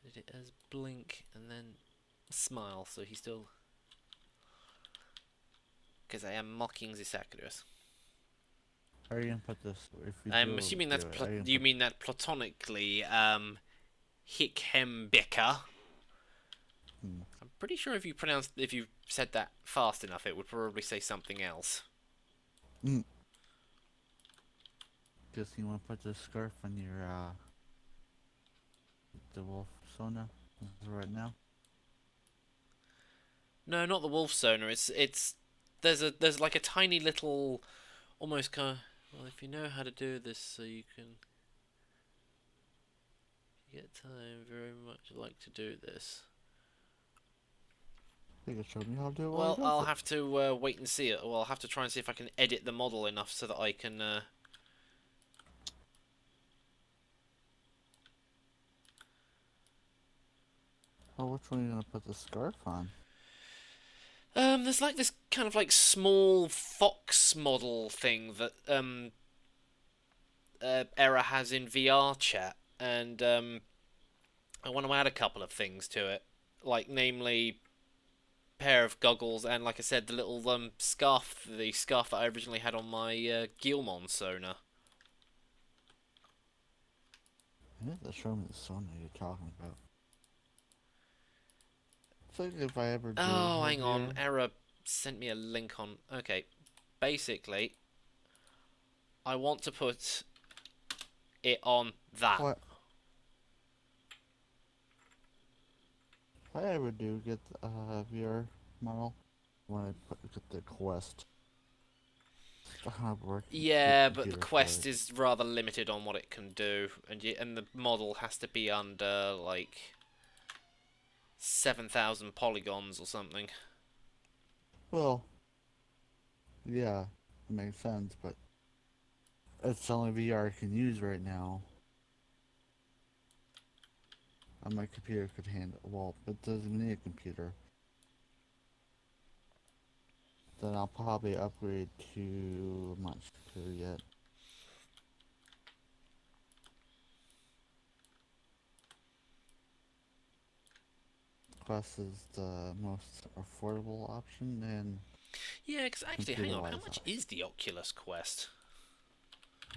Speaker 2: I did it as blink and then smile, so he still... Because I am mocking the Sacrius.
Speaker 1: How are you gonna put this? If you
Speaker 2: I'm assuming that's you mean that platonically, Hickembicker. I'm pretty sure if you said that fast enough, it would probably say something else.
Speaker 1: Just you wanna put the scarf on your the wolf Sona right now?
Speaker 2: No, not the wolf sonar. It's there's like a tiny little, almost kind of. Well, if you know how to do this, so you can get time. Very much like to do this.
Speaker 1: You can show me how to do it.
Speaker 2: Well, I'll have to wait and see it. Well, I'll have to try and see if I can edit the model enough so that I can.
Speaker 1: Oh, which one are you gonna put the scarf on?
Speaker 2: There's like this kind of like small fox model thing that Era has in VR chat, and I want to add a couple of things to it, like namely pair of goggles and, like I said, the little scarf, the scarf that I originally had on my Guilmon Sona.
Speaker 1: You have to show me the Sona you're talking about. It's like if I ever do.
Speaker 2: Oh, hang on. Era sent me a link on... Okay. Basically, I want to put it on that.
Speaker 1: What? If I ever do get VR model, when I get the Quest, hardware.
Speaker 2: Yeah, but the
Speaker 1: computer for
Speaker 2: Quest
Speaker 1: it.
Speaker 2: is rather limited on what it can do, and the model has to be under like 7,000 polygons or something.
Speaker 1: Well, yeah, it makes sense, but it's the only VR I can use right now. And my computer could handle. Well, it doesn't need a computer. Then I'll probably upgrade to. I'm not sure yet. Quest is the most affordable option, and
Speaker 2: Yeah, because actually, hang on, how
Speaker 1: computer-wise,
Speaker 2: much is the Oculus Quest?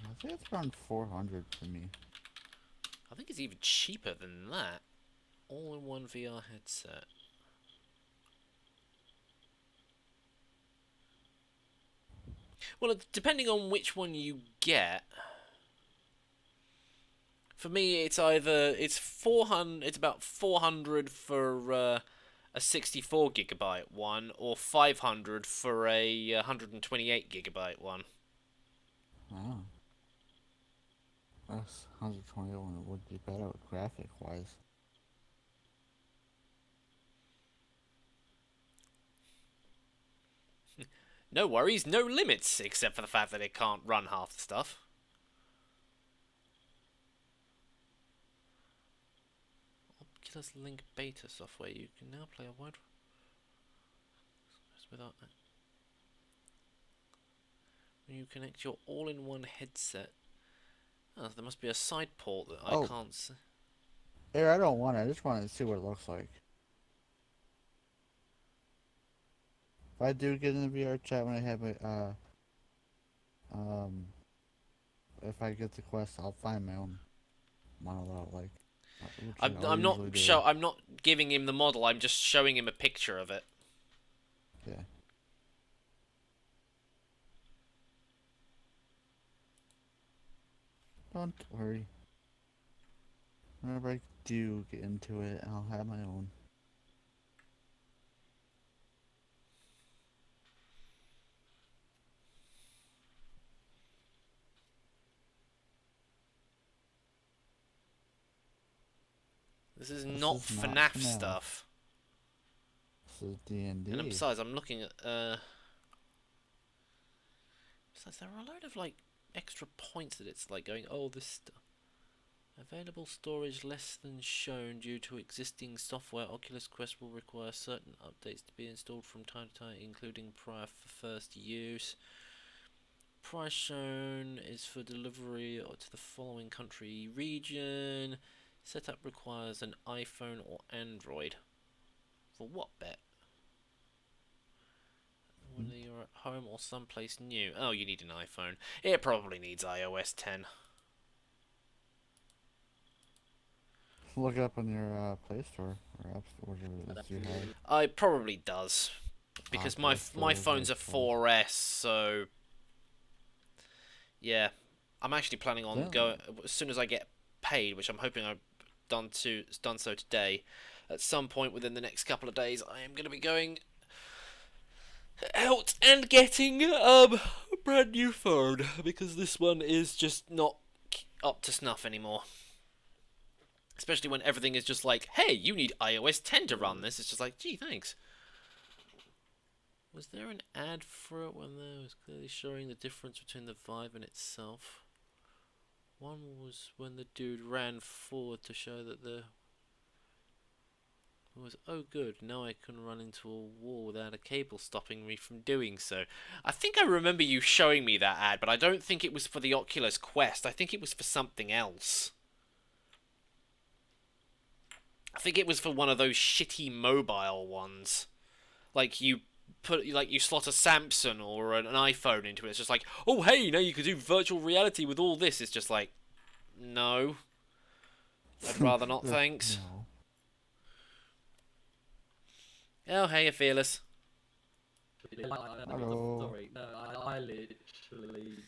Speaker 1: I think it's around 400 for me.
Speaker 2: I think it's even cheaper than that. All-in-one VR headset. Well, depending on which one you get. For me, it's it's 400. It's about 400 for a 64 gigabyte one, or 500 for a 128 gigabyte one.
Speaker 1: Oh. That's 121 would be better graphic-wise.
Speaker 2: No worries, no limits, except for the fact that it can't run half the stuff. Oculus Link beta software. You can now play a wide without that. When you connect your all-in-one headset. Oh, there must be a side port that I can't see.
Speaker 1: Here, I don't want it. I just want to see what it looks like. If I do get in the VR chat when I have it, if I get the Quest, I'll find my own model that I like.
Speaker 2: I'm not giving him the model. I'm just showing him a picture of it.
Speaker 1: Yeah. Don't worry. Whenever I do get into it, I'll have my own.
Speaker 2: This is not FNAF stuff.
Speaker 1: This is D&D.
Speaker 2: And besides, I'm looking at besides, there are a load of like extra points that it's like going, oh, this available storage less than shown due to existing software. Oculus Quest will require certain updates to be installed from time to time, including prior for first use. Price shown is for delivery to the following country region. Setup requires an iPhone or Android. For what bet? Whether you're at home or someplace new. Oh, you need an iPhone. It probably needs iOS 10.
Speaker 1: Look it up on your Play Store or App Store, whatever it is you have.
Speaker 2: It probably does. Because my phone's a 4S, so... Yeah. I'm actually planning on going... As soon as I get paid, which I'm hoping I've done so today, at some point within the next couple of days, I am going to be going out and getting a brand new phone, because this one is just not up to snuff anymore. Especially when everything is just like, hey, you need iOS 10 to run this. It's just like, gee, thanks. Was there an ad for it when there was clearly showing the difference between the Vive and itself? One was when the dude ran forward to show that it was, oh good, now I can run into a wall without a cable stopping me from doing so. I think I remember you showing me that ad, but I don't think it was for the Oculus Quest. I think it was for something else. I think it was for one of those shitty mobile ones. Like you slot a Samsung or an iPhone into it. It's just like, oh hey, now you can do virtual reality with all this. It's just like, no. I'd rather not, thanks. No. Oh hey, you're fearless.
Speaker 1: Hello.
Speaker 7: Sorry, no, I literally...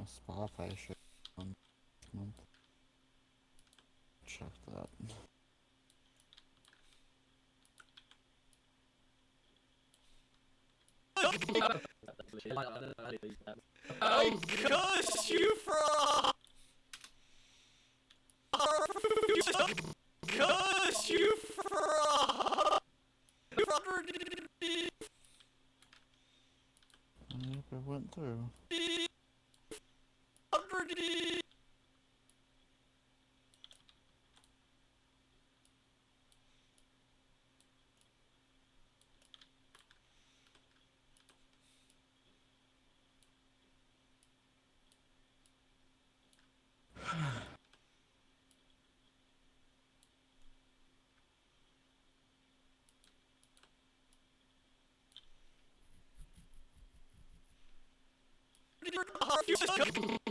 Speaker 1: Spotify should on this month. Check that.
Speaker 2: I curse you from. Curse you from.
Speaker 1: Yep, it went through.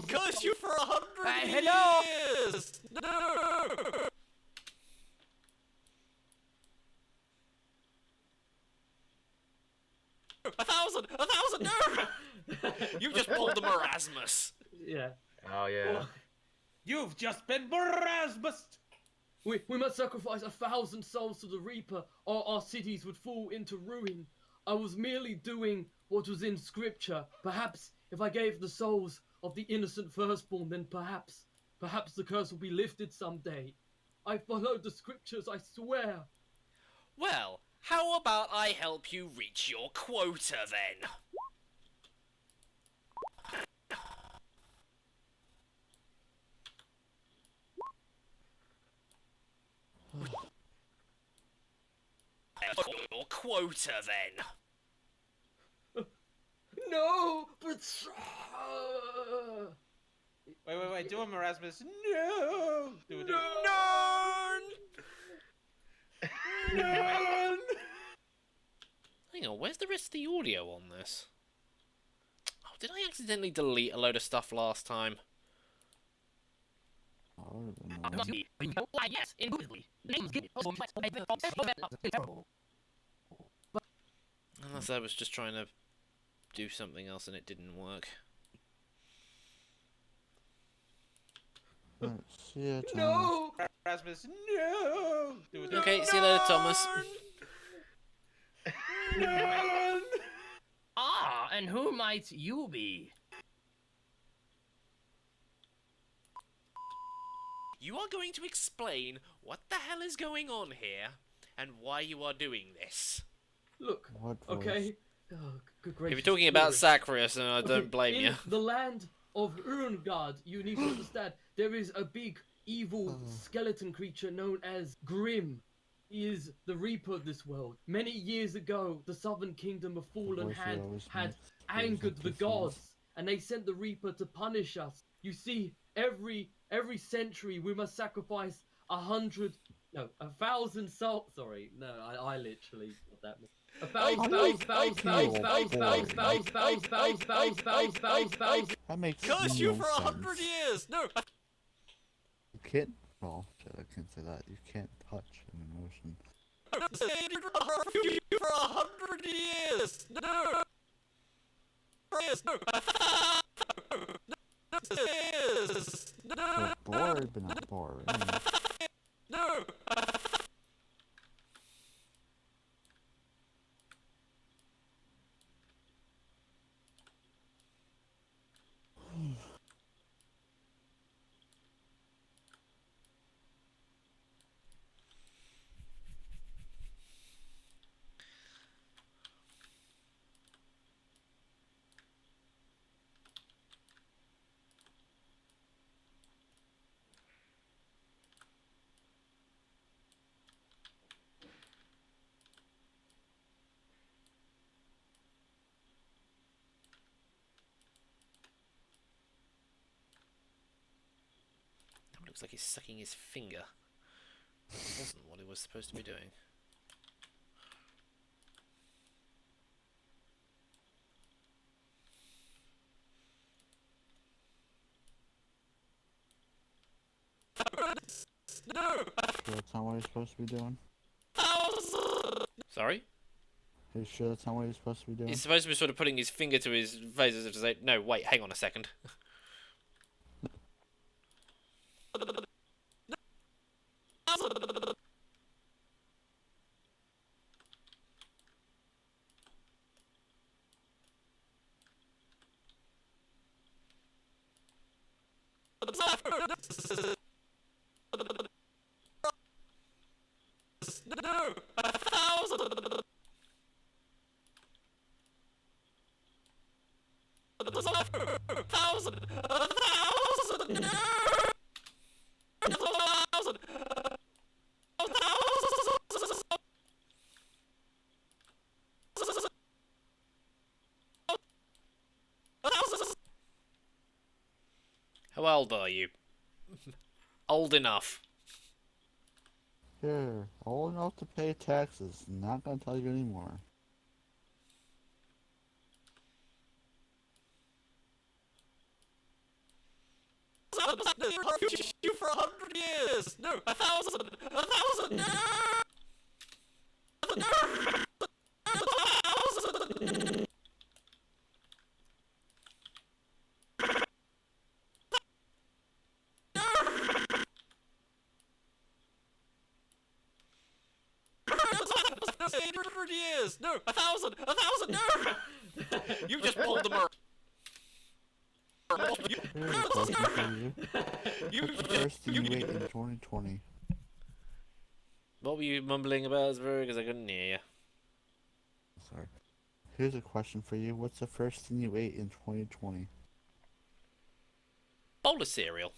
Speaker 2: Curse you for 100
Speaker 3: hello?
Speaker 2: years! No! A thousand! No! You've just pulled the Marasmus.
Speaker 7: Yeah.
Speaker 8: Oh yeah.
Speaker 3: You've just been Erasmus!
Speaker 7: We must sacrifice 1,000 souls to the Reaper, or our cities would fall into ruin. I was merely doing what was in scripture. Perhaps if I gave the souls of the innocent firstborn, then perhaps the curse will be lifted someday. I followed the scriptures, I swear.
Speaker 2: Well, how about I help you reach your quota then? Your quota then.
Speaker 7: No, but
Speaker 3: Wait, do him, Erasmus. No! Do it.
Speaker 2: None! Hang on, where's the rest of the audio on this? Oh, did I accidentally delete a load of stuff last time?
Speaker 9: Yes, indubitably. Names given.
Speaker 2: Unless I was just trying to do something else and it didn't work.
Speaker 1: See ya, Thomas.
Speaker 7: no.
Speaker 3: Erasmus, no! Do it.
Speaker 2: Okay, see you later, Thomas.
Speaker 9: Ah, and who might you be?
Speaker 2: You are going to explain what the hell is going on here and why you are doing this.
Speaker 7: Look,
Speaker 1: What
Speaker 7: okay. Oh, good
Speaker 2: If
Speaker 7: gracious.
Speaker 2: you're talking about
Speaker 7: tourists.
Speaker 2: Zacharias, then I
Speaker 7: Okay,
Speaker 2: don't blame
Speaker 7: in
Speaker 2: you.
Speaker 7: the land of Urngard, you need to understand, there is a big, evil skeleton creature known as Grim. He is the Reaper of this world. Many years ago, the Southern Kingdom of Fallen
Speaker 1: voice
Speaker 7: had,
Speaker 1: always
Speaker 7: had
Speaker 1: makes
Speaker 7: angered the
Speaker 1: difference.
Speaker 7: gods, and they sent the Reaper to punish us. You see, every century we must sacrifice 1,000 souls. Sorry, no, I literally got that. 1,000
Speaker 1: That makes
Speaker 2: Curse
Speaker 1: no
Speaker 2: you for
Speaker 1: sense.
Speaker 2: 100 years! No!
Speaker 1: You can't. Well, shit, I can't say that. You can't touch an emotion.
Speaker 2: You for 100 years! No!
Speaker 1: We're bored, but not boring.
Speaker 2: No! Looks like he's sucking his finger. That wasn't what he was supposed to be doing. No!
Speaker 1: Sure that's not what you're supposed to be doing?
Speaker 2: Sorry?
Speaker 1: Are you sure that's not what you're supposed to be doing?
Speaker 2: He's supposed to be sort of putting his finger to his face as if to say, no, wait, hang on a second. No, 1,000. Thousand. How old are you? Old enough.
Speaker 1: Here, old enough to pay taxes. Not gonna tell you anymore.
Speaker 2: You for 100 years. No, 1,000. 1,000. No. Years. No, 1,000. 1,000. No. You just pulled the murder.
Speaker 1: Here's a question for you. What's the first thing you ate in 2020?
Speaker 2: What were you mumbling about, because I couldn't hear you?
Speaker 1: Sorry. Here's a question for you. What's the first thing you ate in 2020?
Speaker 2: Bowl of cereal.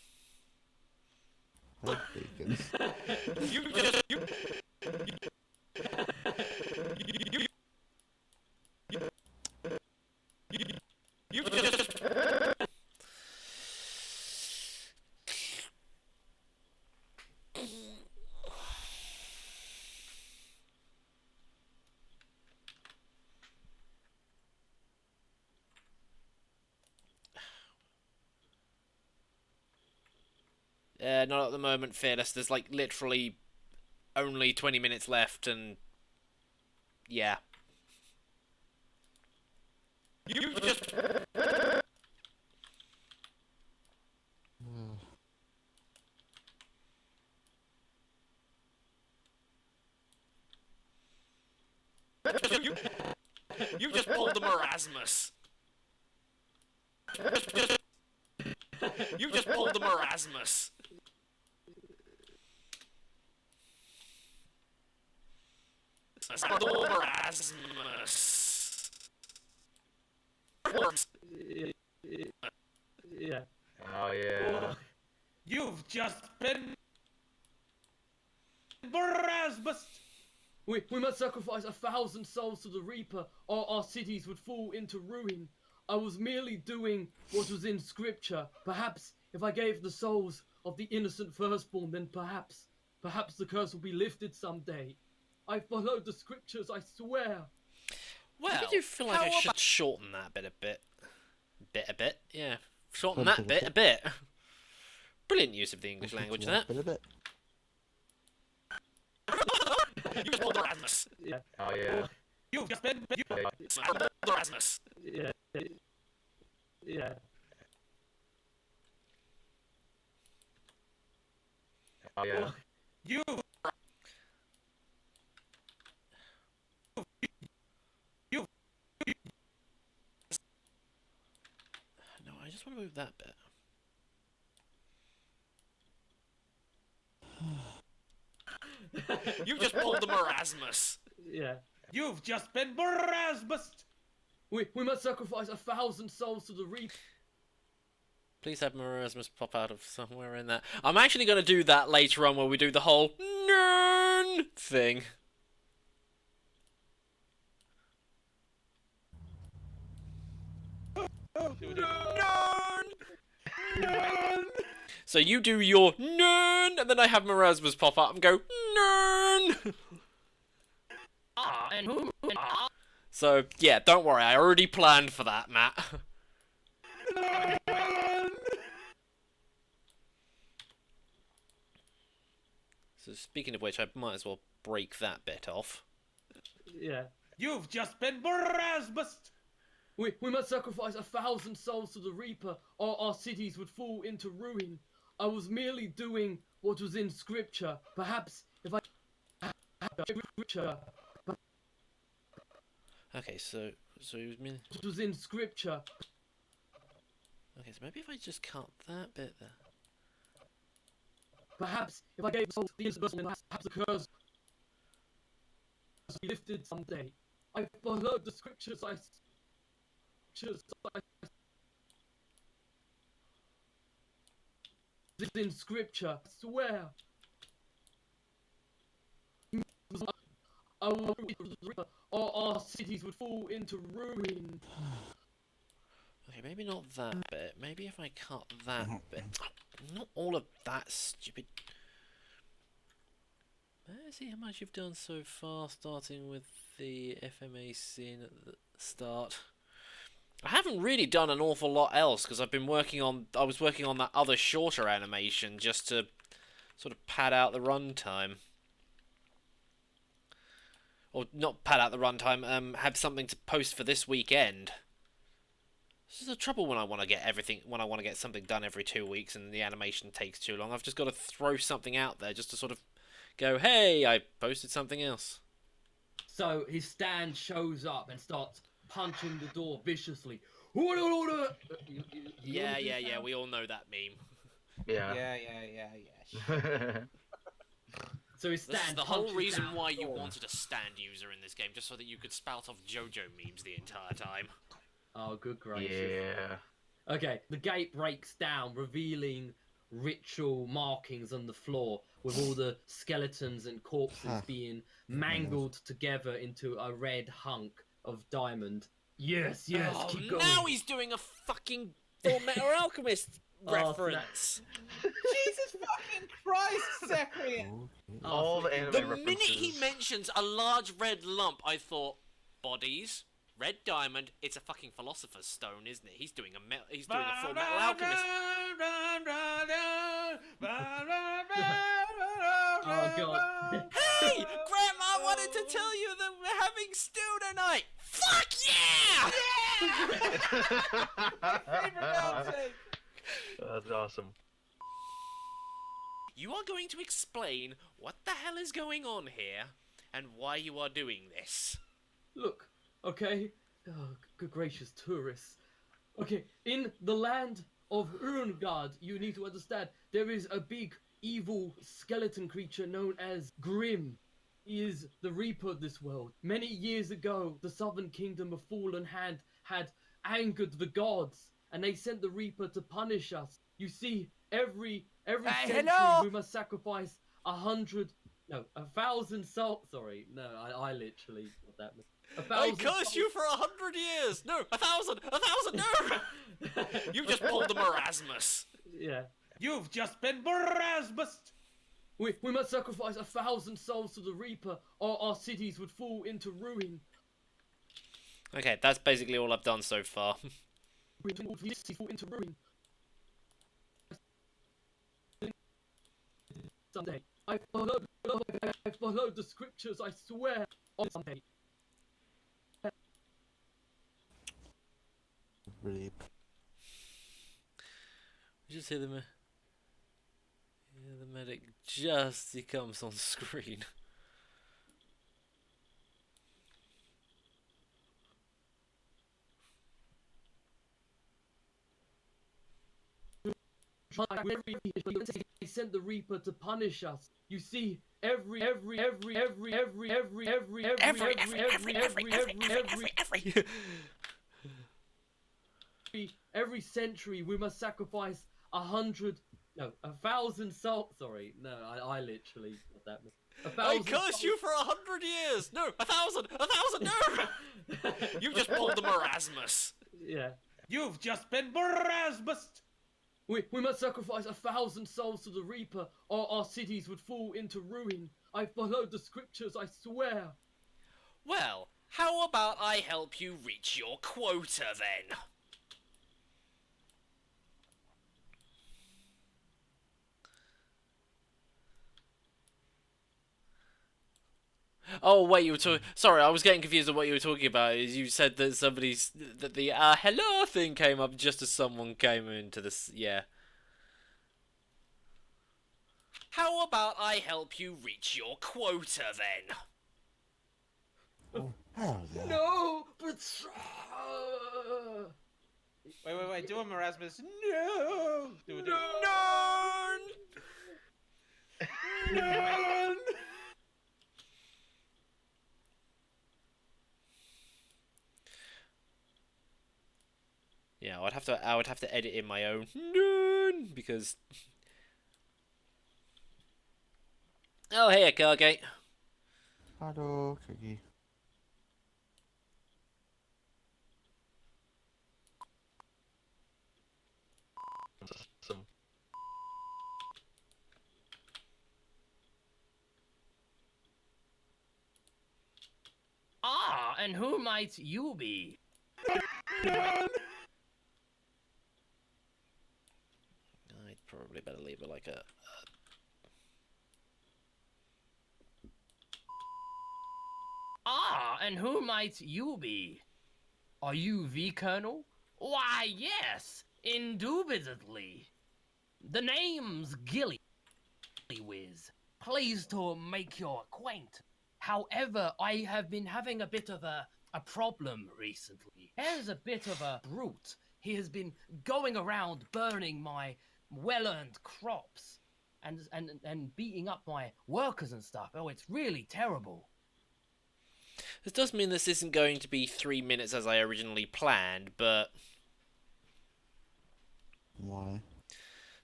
Speaker 1: I like bacon.
Speaker 2: You just not at the moment, Fearless. There's like literally only 20 minutes left, and yeah. You just you just pulled the Marasmus. You just pulled the Marasmus. Marasmus.
Speaker 7: Yeah.
Speaker 8: Oh yeah.
Speaker 3: You've just been Erasmus.
Speaker 7: We must sacrifice 1,000 souls to the Reaper, or our cities would fall into ruin. I was merely doing what was in scripture. Perhaps if I gave the souls of the innocent firstborn, then perhaps the curse will be lifted someday. I followed the scriptures, I swear.
Speaker 2: Well, I do feel like I should shorten that bit a bit. A bit, yeah. Shorten that bit a bit. Brilliant use of the English language, that.
Speaker 1: Bit a bit.
Speaker 2: You just pulled Erasmus.
Speaker 7: Yeah.
Speaker 8: Oh yeah.
Speaker 3: You've just been
Speaker 2: Erasmus.
Speaker 7: Yeah. Yeah.
Speaker 8: Oh yeah.
Speaker 3: you.
Speaker 2: No, I just want to move that bit. You just pulled the Marasmus.
Speaker 7: Yeah.
Speaker 3: You've just been Erasmus.
Speaker 7: We must sacrifice 1,000 souls to the Reaper.
Speaker 2: Please have Marasmus pop out of somewhere in that. I'm actually going to do that later on where we do the whole Nern thing. Nern! Nern! So you do your Nern, and then I have Marasmus pop out and go Nern!
Speaker 9: And who?
Speaker 2: So, yeah, don't worry, I already planned for that, Matt. So speaking of which, I might as well break that bit off.
Speaker 7: Yeah.
Speaker 3: You've just been Erasmus.
Speaker 7: We must sacrifice 1,000 souls to the Reaper, or our cities would fall into ruin. I was merely doing what was in scripture. Perhaps if I scripture,
Speaker 2: Okay, so he was mean.
Speaker 7: what was in scripture.
Speaker 2: Okay, so maybe if I just cut that bit there.
Speaker 7: Perhaps if I gave the soul to the innocent person, perhaps the curse be lifted someday. I followed the scriptures. This is in scripture. I swear. I will or our cities would fall into ruin.
Speaker 2: Okay, maybe not that bit. Maybe if I cut that bit. Not all of that stupid. Let's see how much you've done so far, starting with the FMA scene at the start. I haven't really done an awful lot else because I was working on that other shorter animation just to sort of pad out the runtime. Or not pad out the runtime, have something to post for this weekend. This is the trouble when I want to get something done every 2 weeks and the animation takes too long. I've just got to throw something out there just to sort of go, hey, I posted something else.
Speaker 7: So his stand shows up and starts punching the door viciously. Order, order!
Speaker 2: Yeah, we all know that meme.
Speaker 8: Yeah.
Speaker 3: Yeah.
Speaker 7: So his stand
Speaker 2: This is the whole
Speaker 7: punches
Speaker 2: reason
Speaker 7: down
Speaker 2: why
Speaker 7: the
Speaker 2: you
Speaker 7: door.
Speaker 2: wanted a stand user in this game, just so that you could spout off JoJo memes the entire time.
Speaker 7: Oh, good gracious.
Speaker 8: Yeah.
Speaker 7: Okay, the gate breaks down, revealing ritual markings on the floor, with all the skeletons and corpses being mangled together into a red hunk of diamond. Yes,
Speaker 2: Oh,
Speaker 7: keep going.
Speaker 2: now he's doing a fucking FILMMAKER Alchemist reference.
Speaker 3: Jesus fucking Christ, Zachary!
Speaker 8: All the anime
Speaker 2: The
Speaker 8: references.
Speaker 2: minute he mentions a large red lump, I thought, bodies, red diamond. It's a fucking philosopher's stone, isn't it? He's doing a Full Metal Alchemist.
Speaker 7: Oh god.
Speaker 2: Hey, Grandma wanted to tell you that we're having stew tonight. Fuck yeah!
Speaker 8: That's awesome.
Speaker 2: You are going to explain what the hell is going on here and why you are doing this.
Speaker 7: Look, okay? Oh, good gracious tourists. Okay, in the land of Urungard, you need to understand, there is a big evil skeleton creature known as Grim. He is the Reaper of this world. Many years ago, the Southern Kingdom of Fallen Hand had angered the gods, and they sent the Reaper to punish us. You see, every century we must sacrifice 1,000 souls. Sorry, no, I literally got that.
Speaker 2: I curse you for 100 years! No, 1,000! 1,000, no! You've just pulled the Marasmus.
Speaker 7: Yeah.
Speaker 3: You've just been Erasmus!
Speaker 7: We must sacrifice 1,000 souls to the Reaper, or our cities would fall into ruin.
Speaker 2: Okay, that's basically all I've done so far.
Speaker 7: Fall into ruin. Someday. I followed the scriptures, I swear. On someday.
Speaker 1: Reap.
Speaker 2: You just hear the medic just he comes on screen.
Speaker 7: They sent the Reaper to punish us. You see, every century we must sacrifice 1,000 souls. Sorry, no, I literally got that.
Speaker 2: I curse you for 100 years! No, 1,000! 1,000, no! You've just pulled the Marasmus.
Speaker 7: Yeah.
Speaker 3: You've just been Erasmus!
Speaker 7: We must sacrifice 1,000 souls to the Reaper, or our cities would fall into ruin. I followed the scriptures, I swear.
Speaker 2: Well, how about I help you reach your quota then? Oh wait, you were talking. Sorry, I was getting confused on what you were talking about. Is you said that that the hello thing came up just as someone came into this. Yeah. How about I help you reach your quota then?
Speaker 1: Oh, hell yeah.
Speaker 7: No, but
Speaker 3: Wait. Do him, Erasmus. No. Do it.
Speaker 2: No! Yeah, I would have to edit in my own because. Oh hey, Akage.
Speaker 1: Hello, Cookie.
Speaker 8: Some.
Speaker 9: Ah, and who might you be?
Speaker 2: I'd probably better leave it like a.
Speaker 9: Ah, and who might you be? Are you the Colonel? Why, yes, indubitably. The name's Gilly Whiz. Pleased to make your acquaintance. However, I have been having a bit of a problem recently. There's a bit of a brute. He has been going around burning my well-earned crops and beating up my workers and stuff. Oh, it's really terrible.
Speaker 2: This does mean this isn't going to be 3 minutes as I originally planned, but
Speaker 1: Why?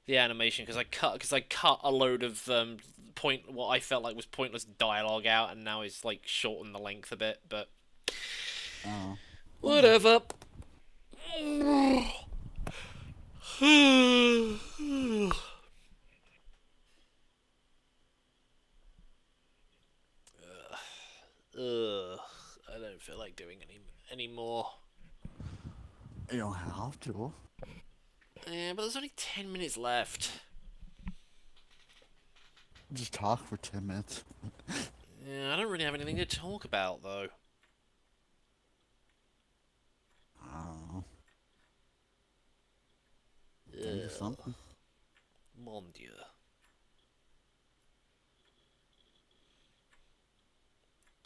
Speaker 2: the animation because I cut a load of what I felt like was pointless dialogue out, and now it's like shortened the length a bit. But whatever. I don't feel like doing any more.
Speaker 1: You don't have to.
Speaker 2: Yeah, but there's only 10 minutes left.
Speaker 1: Just talk for 10 minutes.
Speaker 2: Yeah, I don't really have anything to talk about though.
Speaker 1: I don't know. Think of something.
Speaker 2: Mon Dieu.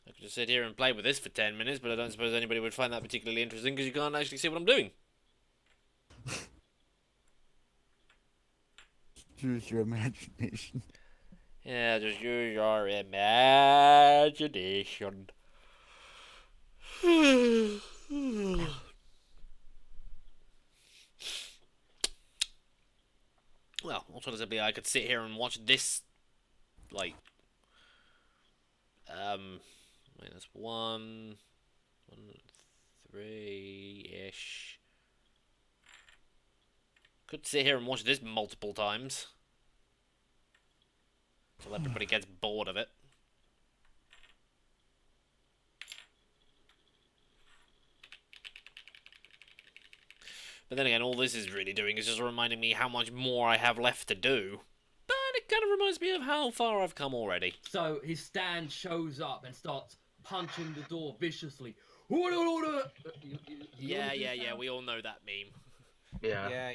Speaker 2: I could just sit here and play with this for 10 minutes, but I don't suppose anybody would find that particularly interesting because you can't actually see what I'm doing.
Speaker 1: Use your imagination.
Speaker 2: Yeah, just use your imagination. Well, alternatively, I could sit here and watch this, like, minus 3-ish. Could sit here and watch this multiple times. Until everybody gets bored of it. But then again, all this is really doing is just reminding me how much more I have left to do. But it kind of reminds me of how far I've come already.
Speaker 7: So his stand shows up and starts punching the door viciously. Order, order!
Speaker 2: Yeah, we all know that meme.
Speaker 8: Yeah.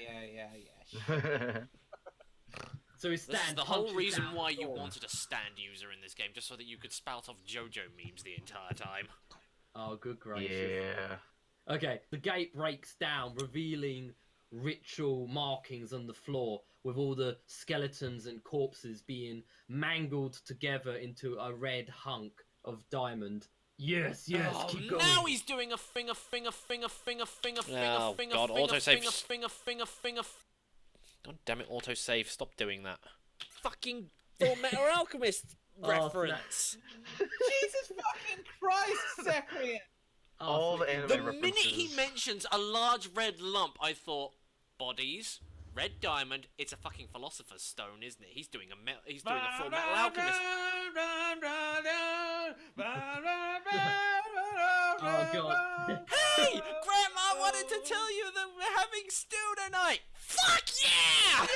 Speaker 7: So his stand
Speaker 2: This is the whole
Speaker 7: punches
Speaker 2: reason
Speaker 7: down
Speaker 2: why
Speaker 7: the
Speaker 2: you
Speaker 7: door.
Speaker 2: wanted a stand user in this game, just so that you could spout off JoJo memes the entire time.
Speaker 7: Oh, good gracious.
Speaker 8: Yeah.
Speaker 7: Okay, the gate breaks down, revealing ritual markings on the floor, with all the skeletons and corpses being mangled together into a red hunk of diamond. Yes,
Speaker 2: Oh,
Speaker 7: keep going.
Speaker 2: now he's doing a finger. Oh god, autosave. God damn it, autosave, stop doing that. Fucking FILMMAKER Alchemist reference.
Speaker 3: Jesus fucking Christ, Zachary!
Speaker 8: All the anime
Speaker 2: The
Speaker 8: references.
Speaker 2: minute he mentions a large red lump, I thought, bodies, red diamond, it's a fucking philosopher's stone, isn't it? He's doing a full metal alchemist.
Speaker 7: Oh god.
Speaker 2: Hey! Grandma wanted to tell you that we're having stew tonight! Fuck yeah!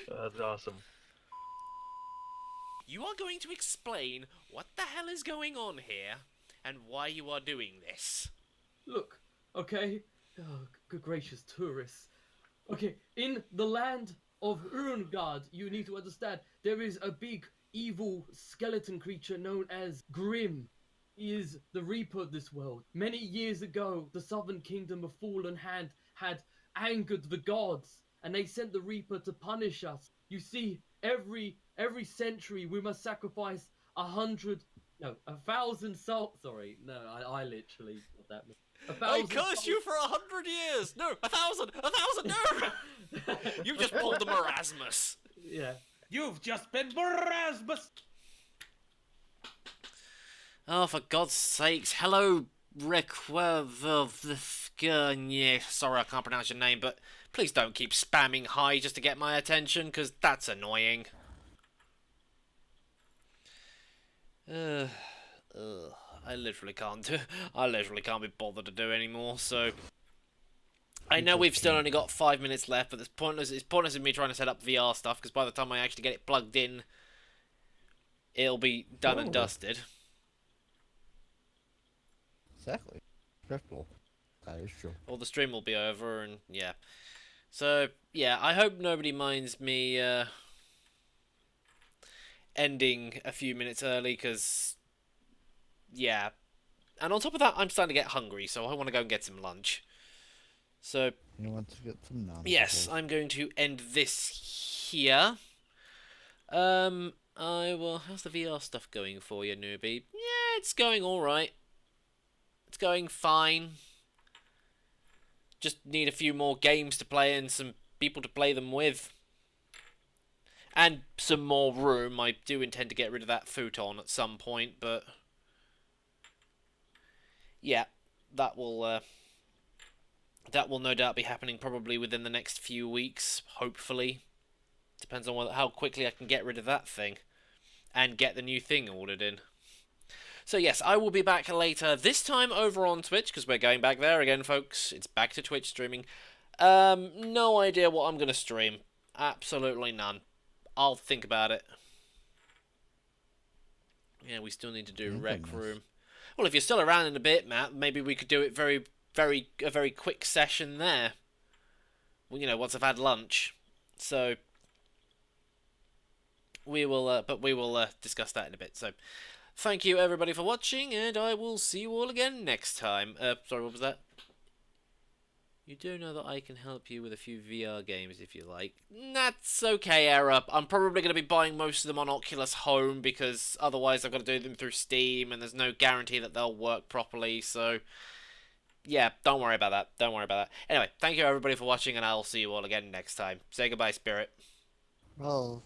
Speaker 8: That's awesome.
Speaker 2: You are going to explain what the hell is going on here and why you are doing this.
Speaker 7: Look, okay? Oh, good gracious tourists. Okay, in the land of Urungard, you need to understand there is a big evil skeleton creature known as Grim. He is the Reaper of this world. Many years ago, the Southern Kingdom of Fallen Hand had angered the gods, and they sent the Reaper to punish us. You see, every century we must sacrifice 1,000 souls. Sorry, no, I literally got that.
Speaker 2: I
Speaker 7: 1,000
Speaker 2: cursed you for 100 years! No, 1,000! 1,000, no! You just pulled the Marasmus.
Speaker 7: Yeah.
Speaker 3: You've just been Erasmus.
Speaker 2: Oh, for God's sakes. Hello, sorry, I can't pronounce your name, but please don't keep spamming hi just to get my attention, because that's annoying. I literally can't be bothered to do anymore, so I know we've still only got 5 minutes left, but it's pointless in me trying to set up VR stuff, because by the time I actually get it plugged in, it'll be done and dusted.
Speaker 1: Exactly. Triple. That is true.
Speaker 2: Or the stream will be over, and yeah. So, yeah, I hope nobody minds me ending a few minutes early, because, yeah. And on top of that, I'm starting to get hungry, so I want to go and get some lunch. So,
Speaker 1: You want to get some numbers?
Speaker 2: yes, I'm going to end this here. How's the VR stuff going for you, newbie? Yeah, it's going alright. It's going fine. Just need a few more games to play and some people to play them with. And some more room. I do intend to get rid of that futon at some point, but yeah, that will no doubt be happening probably within the next few weeks, hopefully. Depends on how quickly I can get rid of that thing and get the new thing ordered in. So yes, I will be back later, this time over on Twitch, because we're going back there again, folks. It's back to Twitch streaming. No idea what I'm going to stream. Absolutely none. I'll think about it. Yeah, we still need to do Rec Room. Well, if you're still around in a bit, Matt, maybe we could do it a very quick session there. Well, you know, once I've had lunch. So we will discuss that in a bit. So thank you everybody for watching, and I will see you all again next time. Sorry, what was that? You do know that I can help you with a few VR games if you like. That's okay, Era. I'm probably going to be buying most of them on Oculus Home, because otherwise I've got to do them through Steam, and there's no guarantee that they'll work properly, so yeah, don't worry about that. Don't worry about that. Anyway, thank you everybody for watching, and I'll see you all again next time. Say goodbye, Spirit.
Speaker 1: Well,